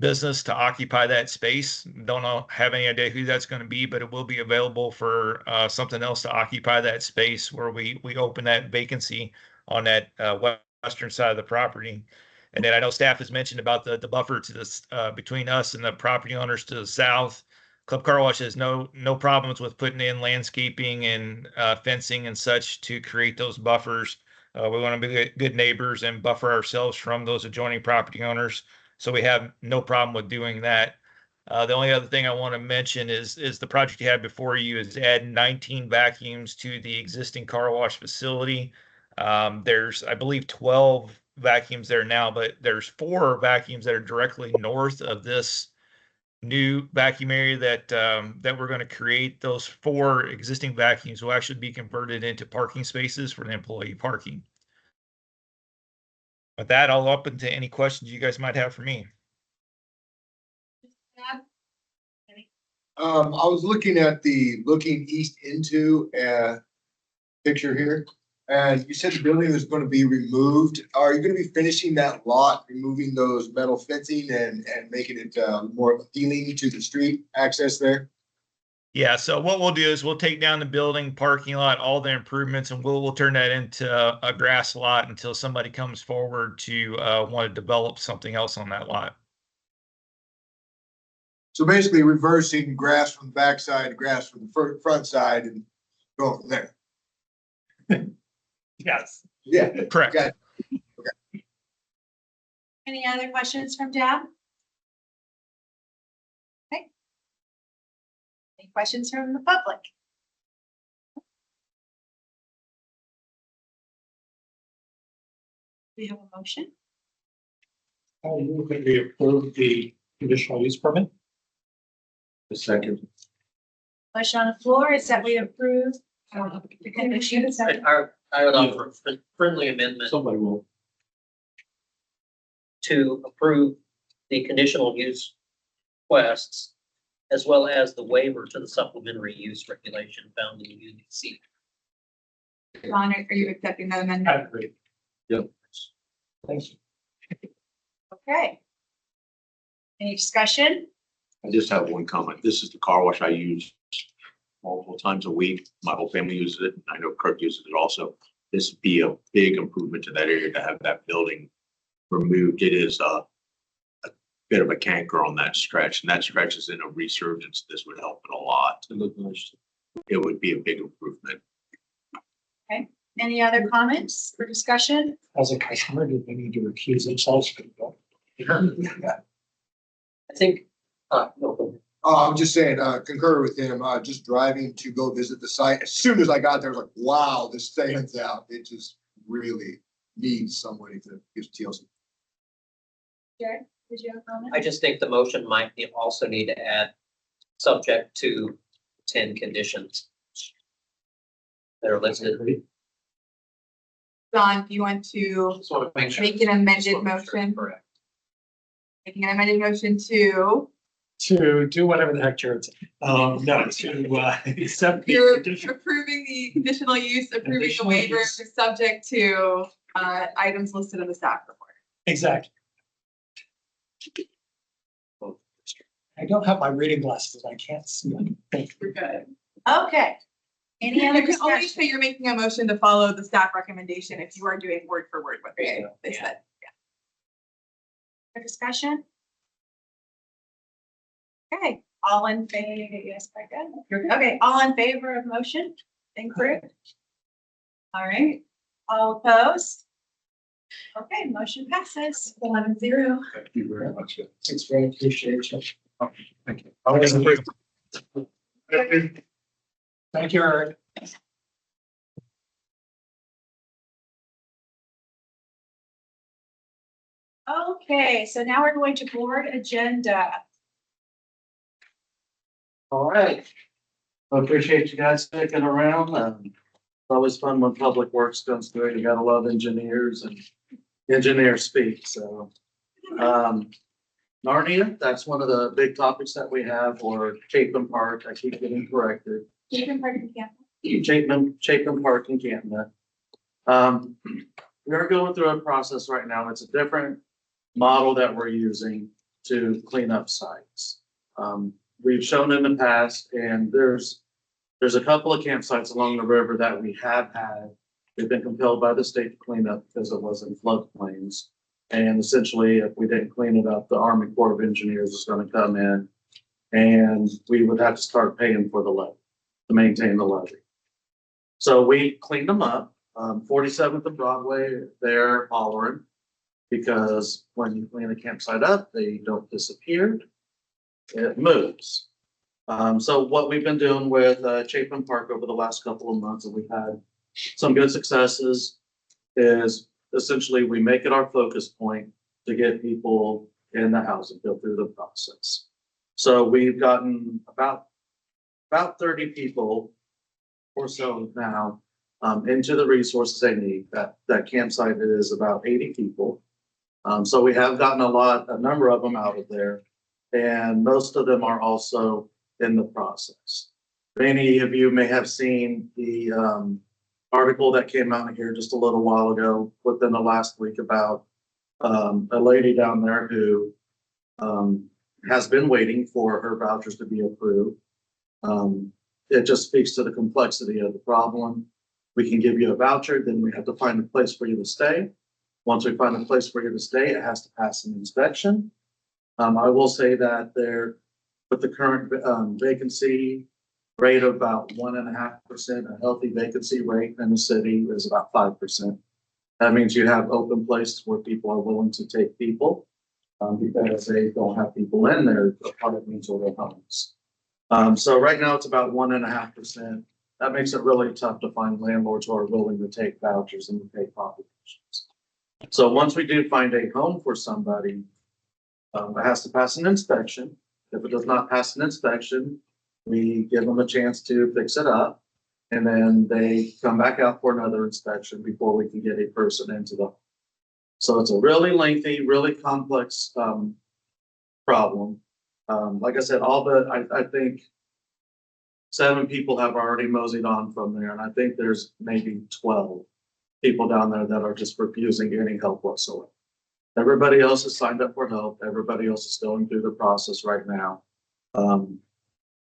business to occupy that space. Have any idea who that's going to be, but it will be available for something else to occupy that space where we open that vacancy on that western side of the property. And then I know staff has mentioned about the buffer to this between us and the property owners to the south. Club Car Wash has no problems with putting in landscaping and fencing and such to create those buffers. We want to be good neighbors and buffer ourselves from those adjoining property owners. So we have no problem with doing that. The only other thing I want to mention is the project you had before you is add 19 vacuums to the existing car wash facility. There's, I believe, 12 vacuums there now, but there's 4 vacuums that are directly north of this new vacuum area that we're going to create. Those 4 existing vacuums will actually be converted into parking spaces for the employee parking. With that, I'll open to any questions you guys might have for me. I was looking at the looking east into picture here, and you said the building was going to be removed. Are you going to be finishing that lot, removing those metal fencing and making it more appealing to the street access there? Yeah, so what we'll do is we'll take down the building, parking lot, all the improvements, and we'll turn that into a grass lot until somebody comes forward to want to develop something else on that lot. So basically reversing grass from the backside, grass from the front side, and going from there. Yes. Yeah. Correct. Okay. Any other questions from Deb? Okay. Any questions from the public? We have a motion. I move that we approve the conditional use permit. The second. Motion on the floor is that we approve the conditions. I would offer a friendly amendment Somebody will. to approve the conditional use requests as well as the waiver to the supplementary use regulation found in Unit C. Ron, are you accepting that I amendment? agree. Yep. Thank you. Okay. Any discussion? I just have one comment. This is the car wash I use multiple times a week. My whole family uses it. I know Kirk uses it also. This would be a big improvement to that area to have that building removed. It is a bit of a canker on that stretch, and that stretch is in a resurgence. This would help it a lot. It would be a big improvement. Okay. Any other comments or discussion? As a customer, do they need to recuse themselves from the I think, no, I'm just saying, concur with him, just driving to go visit the site. As soon as I got there, I was like, wow, this stands out. It just really needs somebody to give TLC. Jared, did you have a comment? I just think the motion might also need to add subject to 10 conditions that are listed. Don, do you want to Just want to make sure. make an amended motion? Correct. Making an amended motion to, do whatever the heck Jared said. No, to accept the you're condition. approving the conditional use, approving the Conditional waiver, use. subject to items listed in the staff report. Exactly. I don't have my reading glasses. I can't see. We're good. Okay. Any other You can only discussion? say you're making a motion to follow the staff recommendation if you are doing word for word what they said. For discussion? Okay, all in favor, yes, very good. Okay, all in favor of motion? Approved? All right, all opposed? Okay, motion passes 11-0. Thank you very much. It's very appreciated. Thank you. Thank you, Eric. Okay, so now we're going to board agenda. All right. I appreciate you guys sticking around. It's always fun when Public Works comes through. You gotta love engineers and engineer speak, so. Narnia, that's one of the big topics that we have, or Chapin Park. I keep getting corrected. Chapin Park and Chapin Park in Canton. We are going through a process right now. It's a different model that we're using to clean up sites. We've shown in the past, and there's a couple of campsites along the river that we have had. They've been compelled by the state to clean up because it was in floodplains. And essentially, if we didn't clean it up, the Army Corps of Engineers is going to come in and we would have to start paying for the levee, to maintain the levee. So we cleaned them up. 47th and Broadway, they're hollering because when you clean a campsite up, they don't disappear. It moves. So what we've been doing with Chapin Park over the last couple of months, and we've had some good successes, is essentially we make it our focus point to get people in the housing, go through the process. So we've gotten about 30 people or so now into the resources they need. That campsite is about 80 people. So we have gotten a number of them out of there, and most of them are also in the process. Many of you may have seen the article that came out here just a little while ago, within the last week, about a lady down there who has been waiting for her vouchers to be approved. It just speaks to the complexity of the problem. We can give you a voucher, then we have to find a place for you to stay. Once we find a place for you to stay, it has to pass an inspection. I will say that there, with the current vacancy rate of about 1.5%, a healthy vacancy rate in the city is about 5%. That means you have open places where people are willing to take people because they don't have people in their apartments or their homes. So right now it's about 1.5%. That makes it really tough to find landlords who are willing to take vouchers and to pay populations. So once we do find a home for somebody, it has to pass an inspection. If it does not pass an inspection, we give them a chance to fix it up, and then they come back out for another inspection before we can get a person into the home. So it's a really lengthy, really complex problem. Like I said, I think 7 people have already moseyed on from there, and I think there's maybe 12 people down there that are just refusing any help whatsoever. Everybody else has signed up for help. Everybody else is going through the process right now.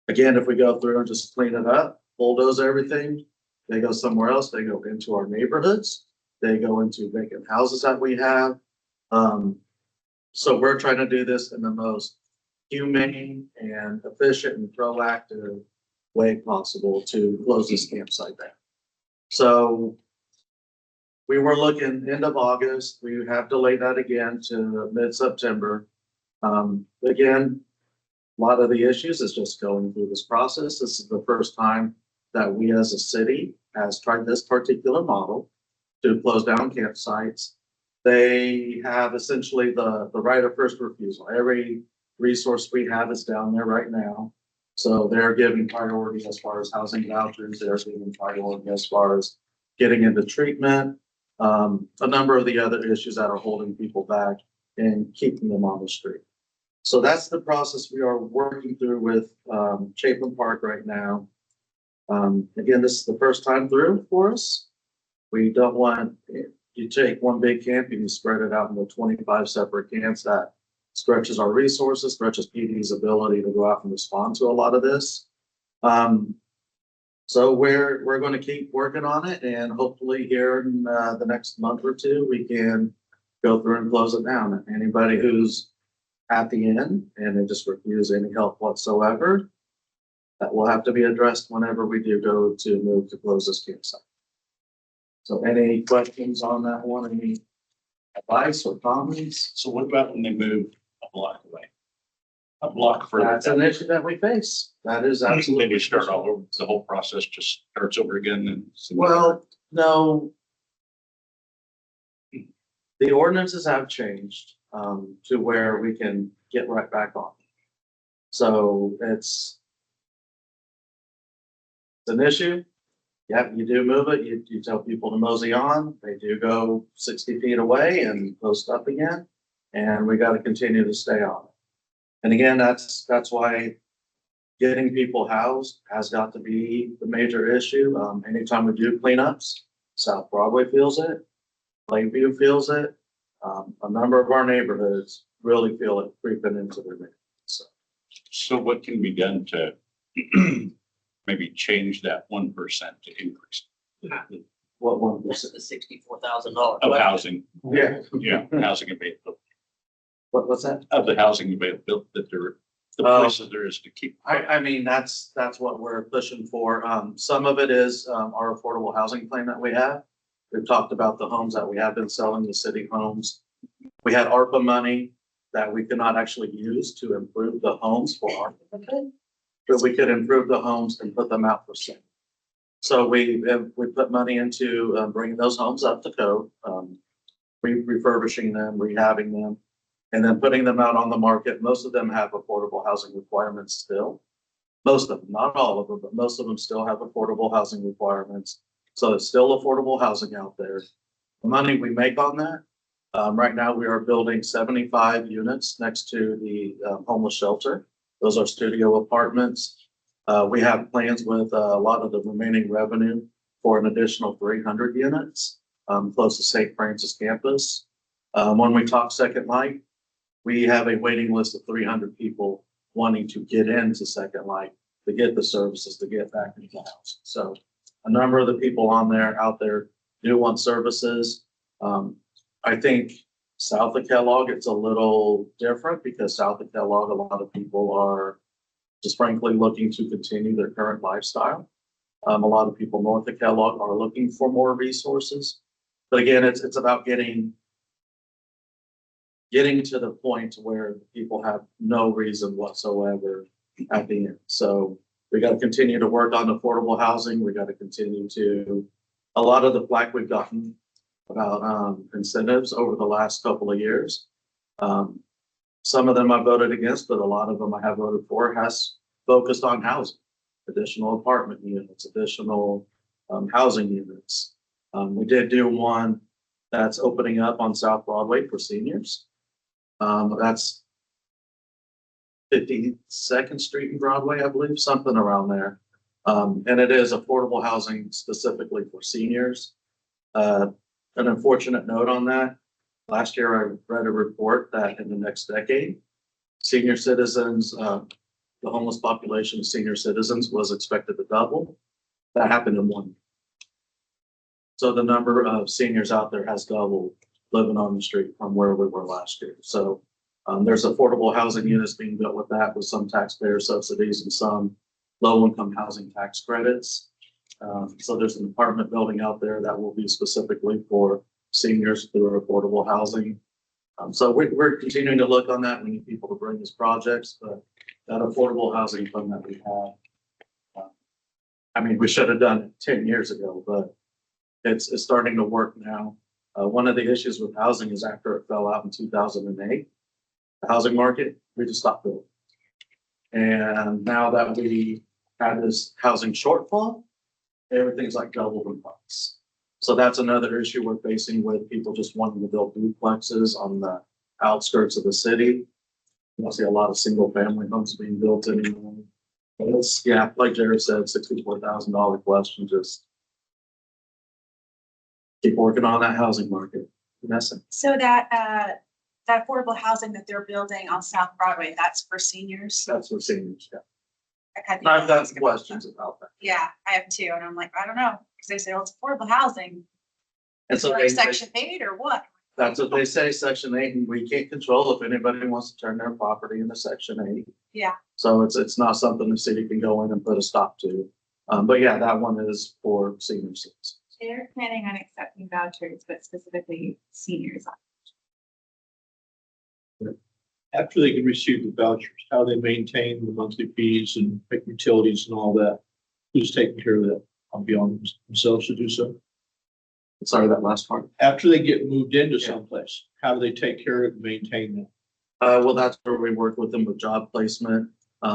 Again, if we go through and just clean it up, bulldoze everything, they go somewhere else. They go into our neighborhoods. They go into vacant houses that we have. So we're trying to do this in the most humane and efficient and proactive way possible to close this campsite down. So we were looking end of August. We have delayed that again to mid-September. Again, a lot of the issues is just going through this process. This is the first time that we as a city has tried this particular model to close down campsites. They have essentially the right of first refusal. Every resource we have is down there right now. So they're giving priority as far as housing vouchers. They're giving priority as far as getting into treatment. A number of the other issues that are holding people back and keeping them on the street. So that's the process we are working through with Chapin Park right now. Again, this is the first time through for us. We don't want, you take one big camp and you spread it out into 25 separate camps. That stretches our resources, stretches PD's ability to go out and respond to a lot of this. So we're going to keep working on it, and hopefully here in the next month or two, we can go through and close it down. And anybody who's at the end and they just refuse any help whatsoever, that will have to be addressed whenever we do go to move to close this campsite. So any questions on that one? Any advice or comments? So what about when they move a block away? A block further? That's an issue that we face. That is absolutely. Maybe start all over, the whole process just starts over again and. Well, no. The ordinances have changed. to where we can get right back on. So it's an issue. Yeah, you do move it. You tell people to mosey on. They do go 60 feet away and post up again. And we got to continue to stay on it. And again, that's why getting people housed has got to be the major issue. Anytime we do cleanups, South Broadway feels it, Lakeview feels it. A number of our neighborhoods really feel it creeping into their neighborhoods. So what can be done to maybe change that 1% to increase? What one? This is the $64,000. Of housing. Yeah. Yeah, housing availability, What's that? of the housing availability that there, the Oh. places there is to keep. I mean, that's what we're pushing for. Some of it is, our affordable housing plan that we have. We've talked about the homes that we have been selling, the city homes. We had ARPA money that we could not actually use to improve the homes for ARPA. But we could improve the homes and put them out for sale. So we put money into bringing those homes up to code, refurbishing them, rehabbing them, and then putting them out on the market. Most of them have affordable housing requirements still. Most of them, not all of them, but most of them still have affordable housing requirements. So it's still affordable housing out there. The money we make on that, right now we are building 75 units next to the homeless shelter. Those are studio apartments. We have plans with a lot of the remaining revenue for an additional 300 units close to St. Francis campus. When we talk Second Light, we have a waiting list of 300 people wanting to get into Second Light to get the services, to get back into the house. So a number of the people out there do want services. I think south of Kellogg, it's a little different because south of Kellogg, a lot of people are just frankly looking to continue their current lifestyle. A lot of people north of Kellogg are looking for more resources. But again, it's about getting to the point where people have no reason whatsoever at the end. So we got to continue to work on affordable housing. We got to continue to, a lot of the flack we've gotten about incentives over the last couple of years. Some of them I voted against, but a lot of them I have voted for has focused on housing, additional apartment units, additional housing units. We did do one that's opening up on South Broadway for seniors. That's 52nd Street and Broadway, I believe, something around there. And it is affordable housing specifically for seniors. An unfortunate note on that, last year I read a report that in the next decade, senior citizens, the homeless population of senior citizens was expected to double. That happened in 1 year. So the number of seniors out there has doubled living on the street from where we were last year. So there's affordable housing units being built with that, with some taxpayer subsidies and some low-income housing tax credits. So there's an apartment building out there that will be specifically for seniors through affordable housing. So we're continuing to look on that. We need people to bring us projects, but that affordable housing fund that we have, I mean, we should have done it 10 years ago, but it's starting to work now. One of the issues with housing is after it fell out in 2008, the housing market, we just stopped building. And now that we have this housing shortfall, everything's like doubled in price. So that's another issue we're facing with people just wanting to build duplexes on the outskirts of the city. You don't see a lot of single family homes being built anymore. But it's, yeah, like Jared said, $64,000 question, just keep working on that housing market. Messing. So that affordable housing that they're building on South Broadway, that's for seniors? That's for seniors, yeah. I've got some questions about that. Yeah, I have too, and I'm like, I don't know, because they say, well, it's affordable housing. And Is so it they- like Section 8 or what? That's what they say, Section 8, and we can't control if anybody wants to turn their property into Section 8. Yeah. So it's not something the city can go in and put a stop to. But yeah, that one is for senior citizens. They're planning on accepting vouchers, but specifically seniors. After they can receive the vouchers, how they maintain the monthly fees and make utilities and all that, who's taking care of that? I'll be on themselves to do so. Sorry, that last part. After they get moved into someplace, how do they take care of and maintain them? Well, that's where we work with them with job placement.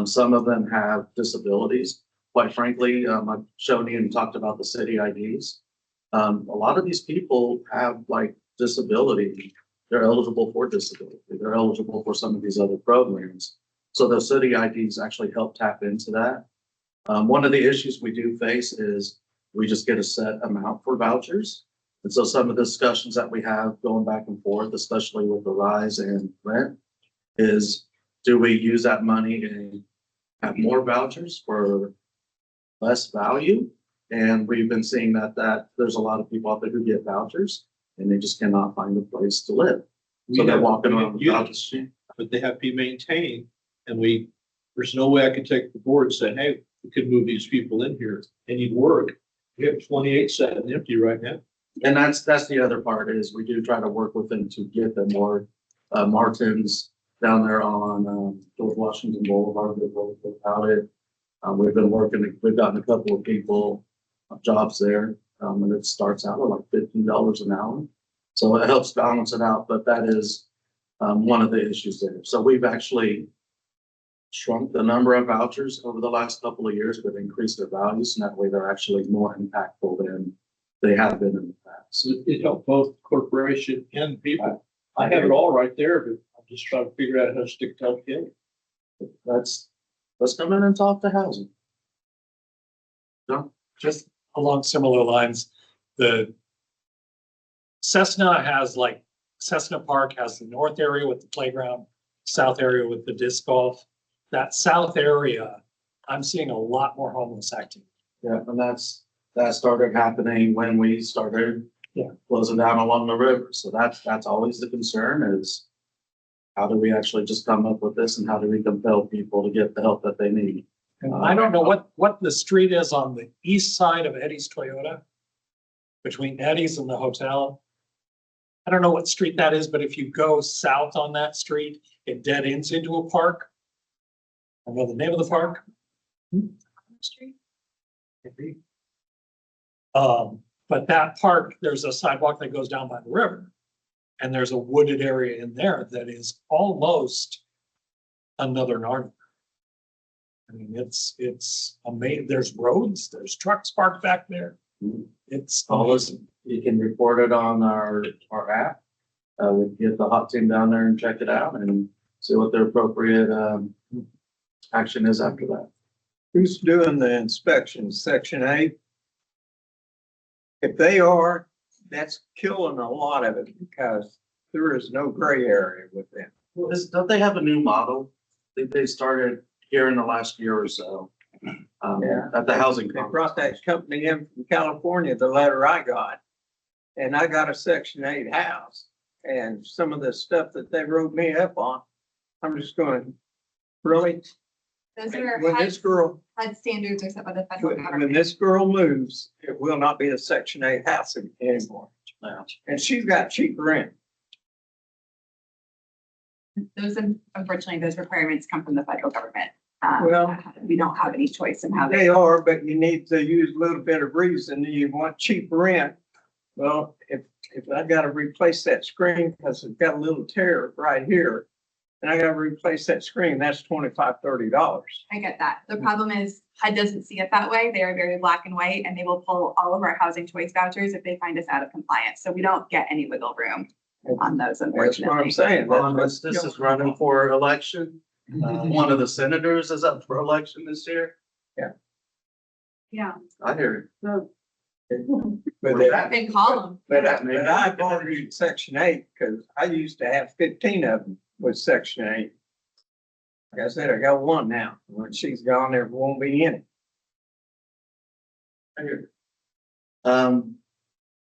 Some of them have disabilities. Quite frankly, I've shown you and talked about the city IDs. A lot of these people have like disability. They're eligible for disability. They're eligible for some of these other programs. So the city IDs actually help tap into that. One of the issues we do face is we just get a set amount for vouchers. And so some of the discussions that we have going back and forth, especially with the rise in rent, is do we use that money and have more vouchers for less value? And we've been seeing that there's a lot of people out there who get vouchers and they just cannot find a place to live. So they're walking around with vouchers. But they have to be maintained, and there's no way I could take the board and say, hey, we could move these people in here and you'd work. We have 28 sitting empty right now. And that's the other part is we do try to work with them to get them more, Martins down there on, George Washington Boulevard, they've worked about it. We've gotten a couple of people jobs there, and it starts out at like $15 an hour. So it helps balance it out, but that is, one of the issues there. So we've actually shrunk the number of vouchers over the last couple of years, but increased their values, and that way they're actually more impactful than they have been in the past. So it helped both corporation and people. I have it all right there, but I'm just trying to figure out how to stick it all together. Let's come in and talk to housing. Just along similar lines, the Cessna Park has the north area with the playground, south area with the disc golf. That south area, I'm seeing a lot more homeless activity. Yeah, and that started happening when we started closing down along the river. So that's always the concern is how do we actually just come up with this and how do we compel people to get the help that they need? And I don't know what the street is on the east side of Eddie's Toyota, between Eddie's and the hotel. I don't know what street that is, but if you go south on that street, it dead ends into a park. I know the name of the park. Street. Maybe. But that park, there's a sidewalk that goes down by the river. And there's a wooded area in there that is almost another Narnia. I mean, it's amazing. There's roads, there's trucks parked back there. It's amazing. You can report it on our app. We can get the hot team down there and check it out and see what their appropriate action is after that. Who's doing the inspection, Section 8? If they are, that's killing a lot of it because there is no gray area with them. Well, don't they have a new model? I think they started here in the last year or so. At the housing They conference. brought that company in from California, the letter I got. And I got a Section 8 house. And some of the stuff that they wrote me up on, I'm just going, really? Those are When this girl, HUD standards are set by the federal when government. this girl moves, it will not be a Section 8 house anymore. And she's got cheap rent. Those, unfortunately, those requirements come from the federal government. Well, we don't have any choice in how They are, but you need to use a little bit of reason. You want cheap rent. Well, if I gotta replace that screen because it's got a little tear right here, and I gotta replace that screen, that's $25, $30. I get that. The problem is HUD doesn't see it that way. They are very black and white and they will pull all of our housing choice vouchers if they find us out of compliance. So we don't get any wiggle room on those, That's what I'm unfortunately. saying. Well, this is running for election. One of the senators is up for election this year. Yeah. I hear But They call them. I've argued Section 8 because I used to have 15 of them with Section 8. Like I said, I got one now. When she's gone, there won't be any.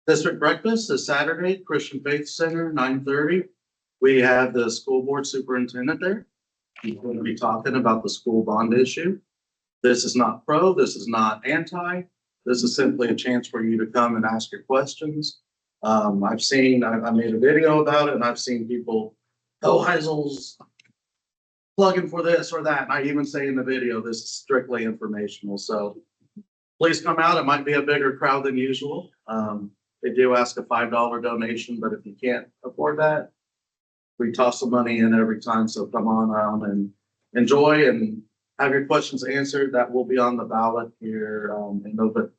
District breakfast is Saturday, Christian Faith Center, 9:30. We have the school board superintendent there. He's going to be talking about the school bond issue. This is not pro, this is not anti. This is simply a chance for you to come and ask your questions. I made a video about it and I've seen people, Heisel's plugging for this or that. And I even say in the video, this is strictly informational. So please come out. It might be a bigger crowd than usual. They do ask a $5 donation, but if you can't afford that, we toss some money in every time. So come on around and enjoy and have your questions answered. That will be on the ballot here in November.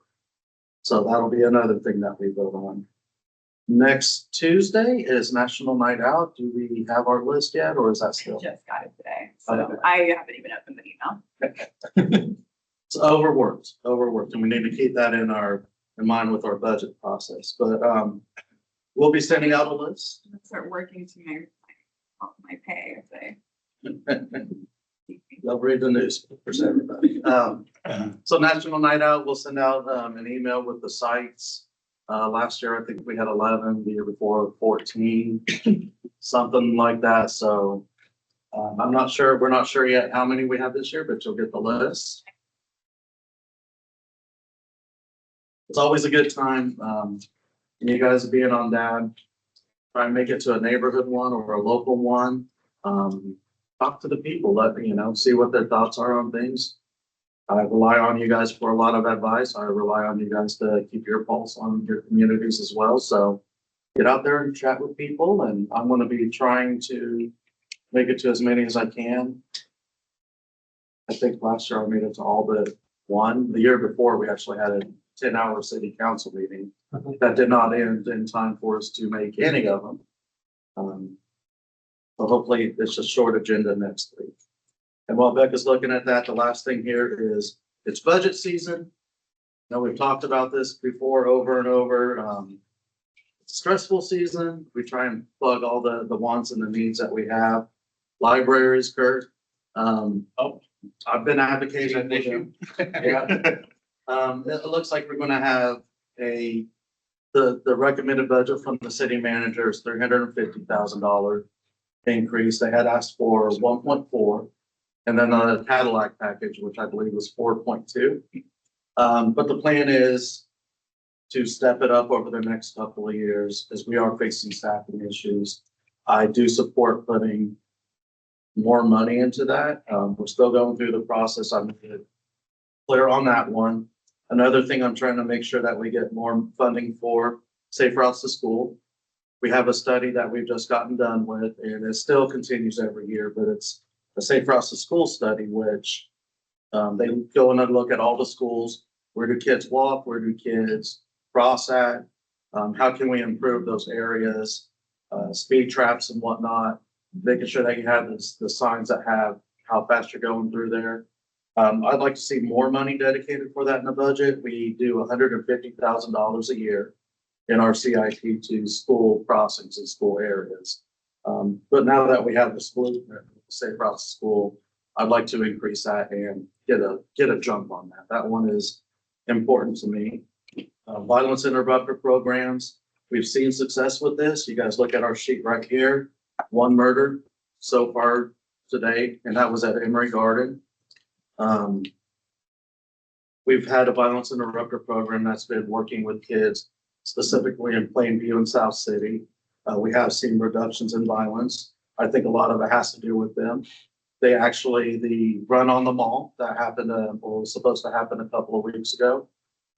So that'll be another thing that we vote on. Next Tuesday is National Night Out. Do we have our list yet, or is that I still? just got it today, so Okay. I haven't even opened the email. It's overworked, and we need to keep that in mind with our budget process. But we'll be sending out a list. Start working to my pay if they. They'll read the newspapers, everybody. So National Night Out, we'll send out an email with the sites. Last year, I think we had 11, the year before 14, something like that. So we're not sure yet how many we have this year, but you'll get the list. It's always a good time. You guys being on DAB, try and make it to a neighborhood one or a local one. Talk to the people, see what their thoughts are on things. I rely on you guys for a lot of advice. I rely on you guys to keep your pulse on your communities as well. So get out there and chat with people, and I'm going to be trying to make it to as many as I can. I think last year I made it to all but one. The year before, we actually had a 10-hour city council meeting that did not end in time for us to make any of them. So hopefully it's a short agenda next week. And while Becca's looking at that, the last thing here is it's budget season. Now we've talked about this before over and over. It's a stressful season. We try and plug all the wants and the needs that we have. Libraries, Kurt. I've been advocating for them. Yeah. It looks like we're going to have the recommended budget from the city manager is $350,000 increase. They had asked for 1.4, and then a Cadillac package, which I believe was 4.2. But the plan is to step it up over the next couple of years as we are facing staffing issues. I do support putting more money into that. We're still going through the process. I'm clear on that one. Another thing I'm trying to make sure that we get more funding for Safe Routes to School. We have a study that we've just gotten done with, and it still continues every year, but it's a Safe Routes to School study, which they go in and look at all the schools. Where do kids walk? Where do kids cross at? How can we improve those areas? Speed traps and whatnot, making sure that you have the signs that have how fast you're going through there. I'd like to see more money dedicated for that in the budget. We do $150,000 a year in our CIP to school crossings and school areas. But now that we have the school, Safe Routes to School, I'd like to increase that and get a jump on that. That one is important to me. Violence interrupter programs. We've seen success with this. You guys look at our sheet right here. 1 murder so far today, and that was at Emory Garden. We've had a violence interrupter program that's been working with kids, specifically in Plainview and South City. We have seen reductions in violence. I think a lot of it has to do with them. The run on the mall that happened, or was supposed to happen a couple of weeks ago.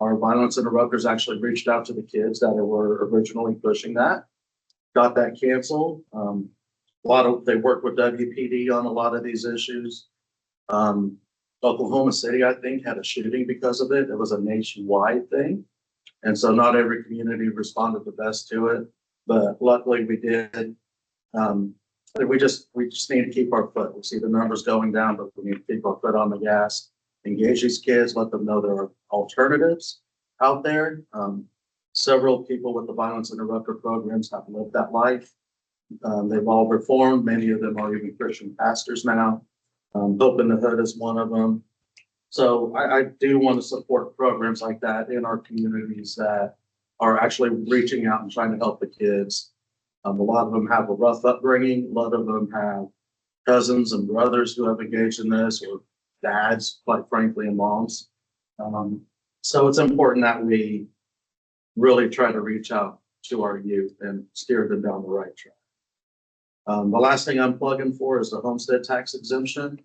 Our violence interrupters actually reached out to the kids that were originally pushing that, got that canceled. They work with WPD on a lot of these issues. Oklahoma City, I think, had a shooting because of it. It was a nationwide thing. And so not every community responded the best to it, but luckily we did. We just need to keep our foot. We see the numbers going down, but we need to keep our foot on the gas, engage these kids, let them know there are alternatives out there. Several people with the violence interrupter programs have lived that life. They've all reformed. Many of them are even Christian pastors now. Hope in the Hood is one of them. So I do want to support programs like that in our communities that are actually reaching out and trying to help the kids. A lot of them have a rough upbringing. A lot of them have cousins and brothers who have engaged in this, or dads, quite frankly, and moms. So it's important that we really try to reach out to our youth and steer them down the right track. The last thing I'm plugging for is the homestead tax exemption.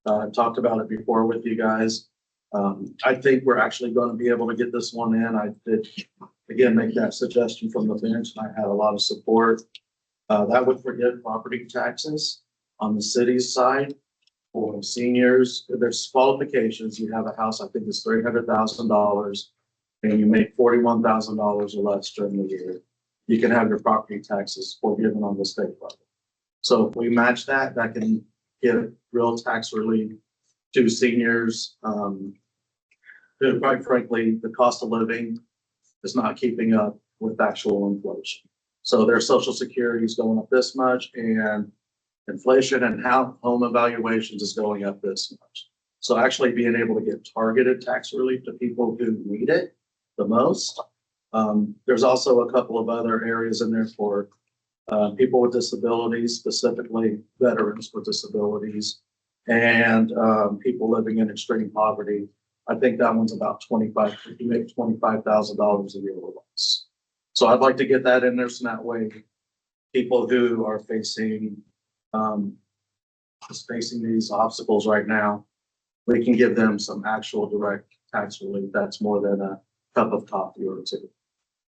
I've talked about it before with you guys. I think we're actually going to be able to get this one in. I did again, make that suggestion from the bench, and I had a lot of support. That would forgive property taxes on the city's side for seniors. There's qualifications. You have a house, I think it's $300,000, and you make $41,000 or less during the year. You can have your property taxes forgiven on the state level. So if we match that, that can give real tax relief to seniors. Who, quite frankly, the cost of living is not keeping up with actual inflation. So their social security is going up this much, and inflation and home evaluations is going up this much. So actually being able to get targeted tax relief to people who need it the most. There's also a couple of other areas in there for people with disabilities, specifically veterans with disabilities, and people living in extreme poverty. I think that one's about if you make $25,000 a year or less. So I'd like to get that in there, so that way people who are facing these obstacles right now, we can give them some actual direct tax relief. That's more than a cup of coffee or two.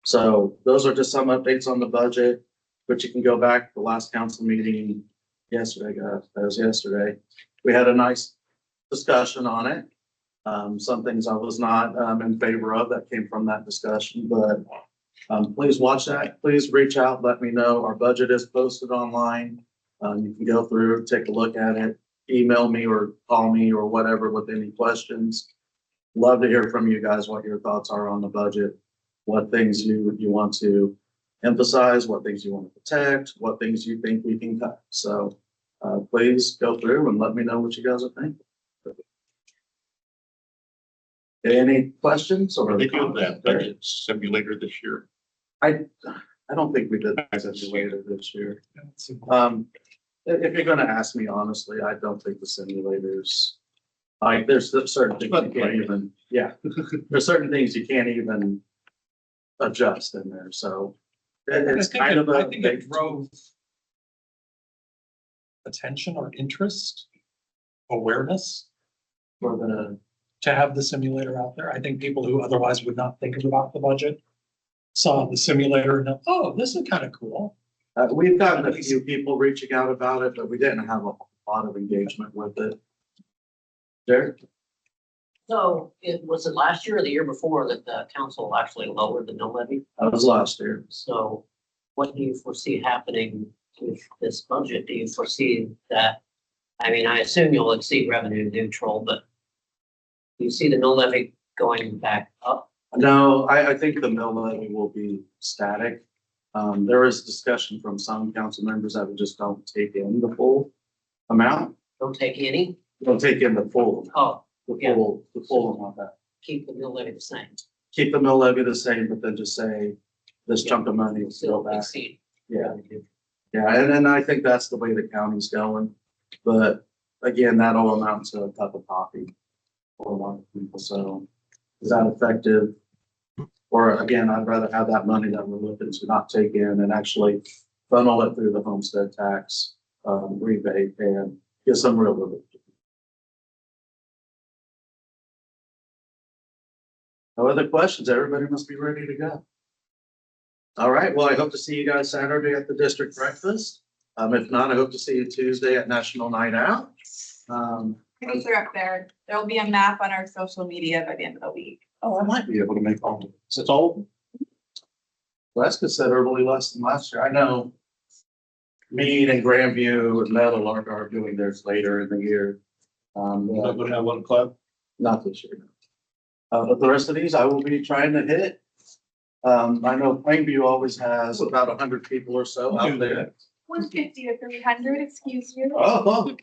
So those are just some updates on the budget, but you can go back to the last council meeting yesterday, guys. That was yesterday. We had a nice discussion on it. Some things I was not in favor of that came from that discussion, but please watch that. Please reach out, let me know. Our budget is posted online. You can go through, take a look at it, email me or call me or whatever with any questions. Love to hear from you guys what your thoughts are on the budget, what things you want to emphasize, what things you want to protect, what things you think we can cut. So please go through and let me know what you guys are thinking. Any questions or? Are they doing that budget simulator this year? I don't think we did that simulator this year. If you're gonna ask me honestly, I don't think the simulators, like, there's certain things you can't even, there's certain things you can't even adjust in there, so. It's kind of I a think big. it drove attention or interest, awareness For the, to have the simulator out there. I think people who otherwise would not think about the budget saw the simulator and, oh, this is kind of cool. we've gotten a few people reaching out about it, but we didn't have a lot of engagement with it. Derek? So was it last year or the year before that the council actually lowered the mill levy? That was last year. So what do you foresee happening with this budget? Do you foresee that, I mean, I assume you'll exceed revenue neutral, but do you see the mill levy going back up? No, I think the mill levy will be static. There is discussion from some council members that we just don't take in the full amount. Don't take any? Don't take in the full, Oh, yeah. the full amount that. Keep the mill levy the same. Keep the mill levy the same, but then just say this chunk of money will go Still back. exceed. Yeah. revenue. Yeah, and I think that's the way the county's going. But again, that'll amount to a cup of coffee for a lot of people. So is that effective? Or again, I'd rather have that money that we're looking to not take in and actually funnel it through the homestead tax rebate and get some real relief. No other questions? Everybody must be ready to go. All right, well, I hope to see you guys Saturday at the district breakfast. If not, I hope to see you Tuesday at National Night Out. Those are up there. There'll be a map on our social media by the end of the week. Oh, I might be able to make all of it. It's all. Well, that's considerably less than last year. I know Meade and Grandview and Metal are doing theirs later in the year. We're not gonna have one club. Not this year. But the rest of these I will be trying to hit. I know Plainview always has about 100 people or so out there. 150 to 300, excuse you. Oh,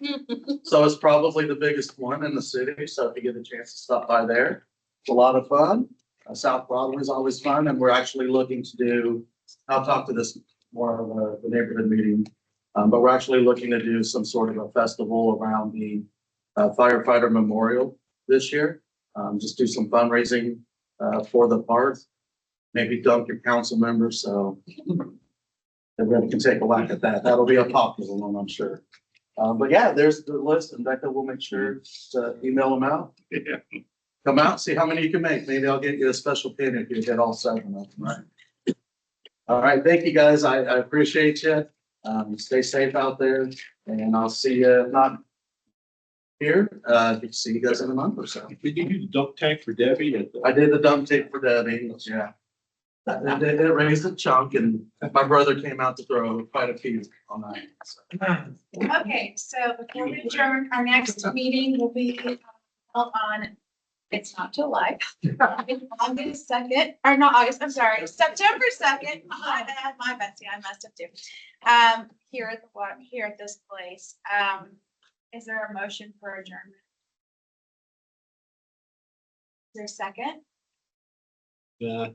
so it's probably the biggest one in the city. So if you get a chance to stop by there, it's a lot of fun. South Broadway is always fun, and we're actually looking to do, I'll talk to this more of the neighborhood meeting, but we're actually looking to do some sort of a festival around the firefighter memorial this year. Just do some fundraising for the park, maybe dump your council members, so everybody can take a whack at that. That'll be a popular one, I'm sure. But yeah, there's the list, and Becca will make sure to email them out. Yeah. Come out, see how many you can make. Maybe I'll get you a special pin if you get all 7 of them, right? All right, thank you, guys. I appreciate you. Stay safe out there, and I'll see you, if not here, see you guys in a month or so. Did you do the dump tank for Debbie? I did the dump tape for Debbie, yeah. It raised a chunk, and my brother came out to throw quite a few on that. So. Okay, so before we adjourn, our next meeting will be held on, it's not July, August 2nd, or not August, I'm sorry, September 2nd. My bad, see, I messed up too. Here at here at this place. Is there a motion for adjournment? Is there a second? Yeah.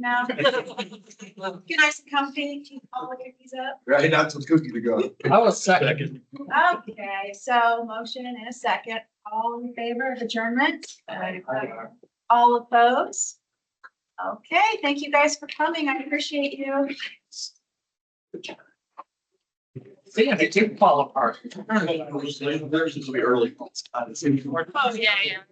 No? Get nice and comfy, keep all the cookies up. Right, that's some cookie to go. I was second. Okay, so motion and a second. All in favor of adjournment? All opposed? Okay, thank you guys for coming. I appreciate you. See, they did fall apart. There's gonna be early. Oh, yeah, yeah.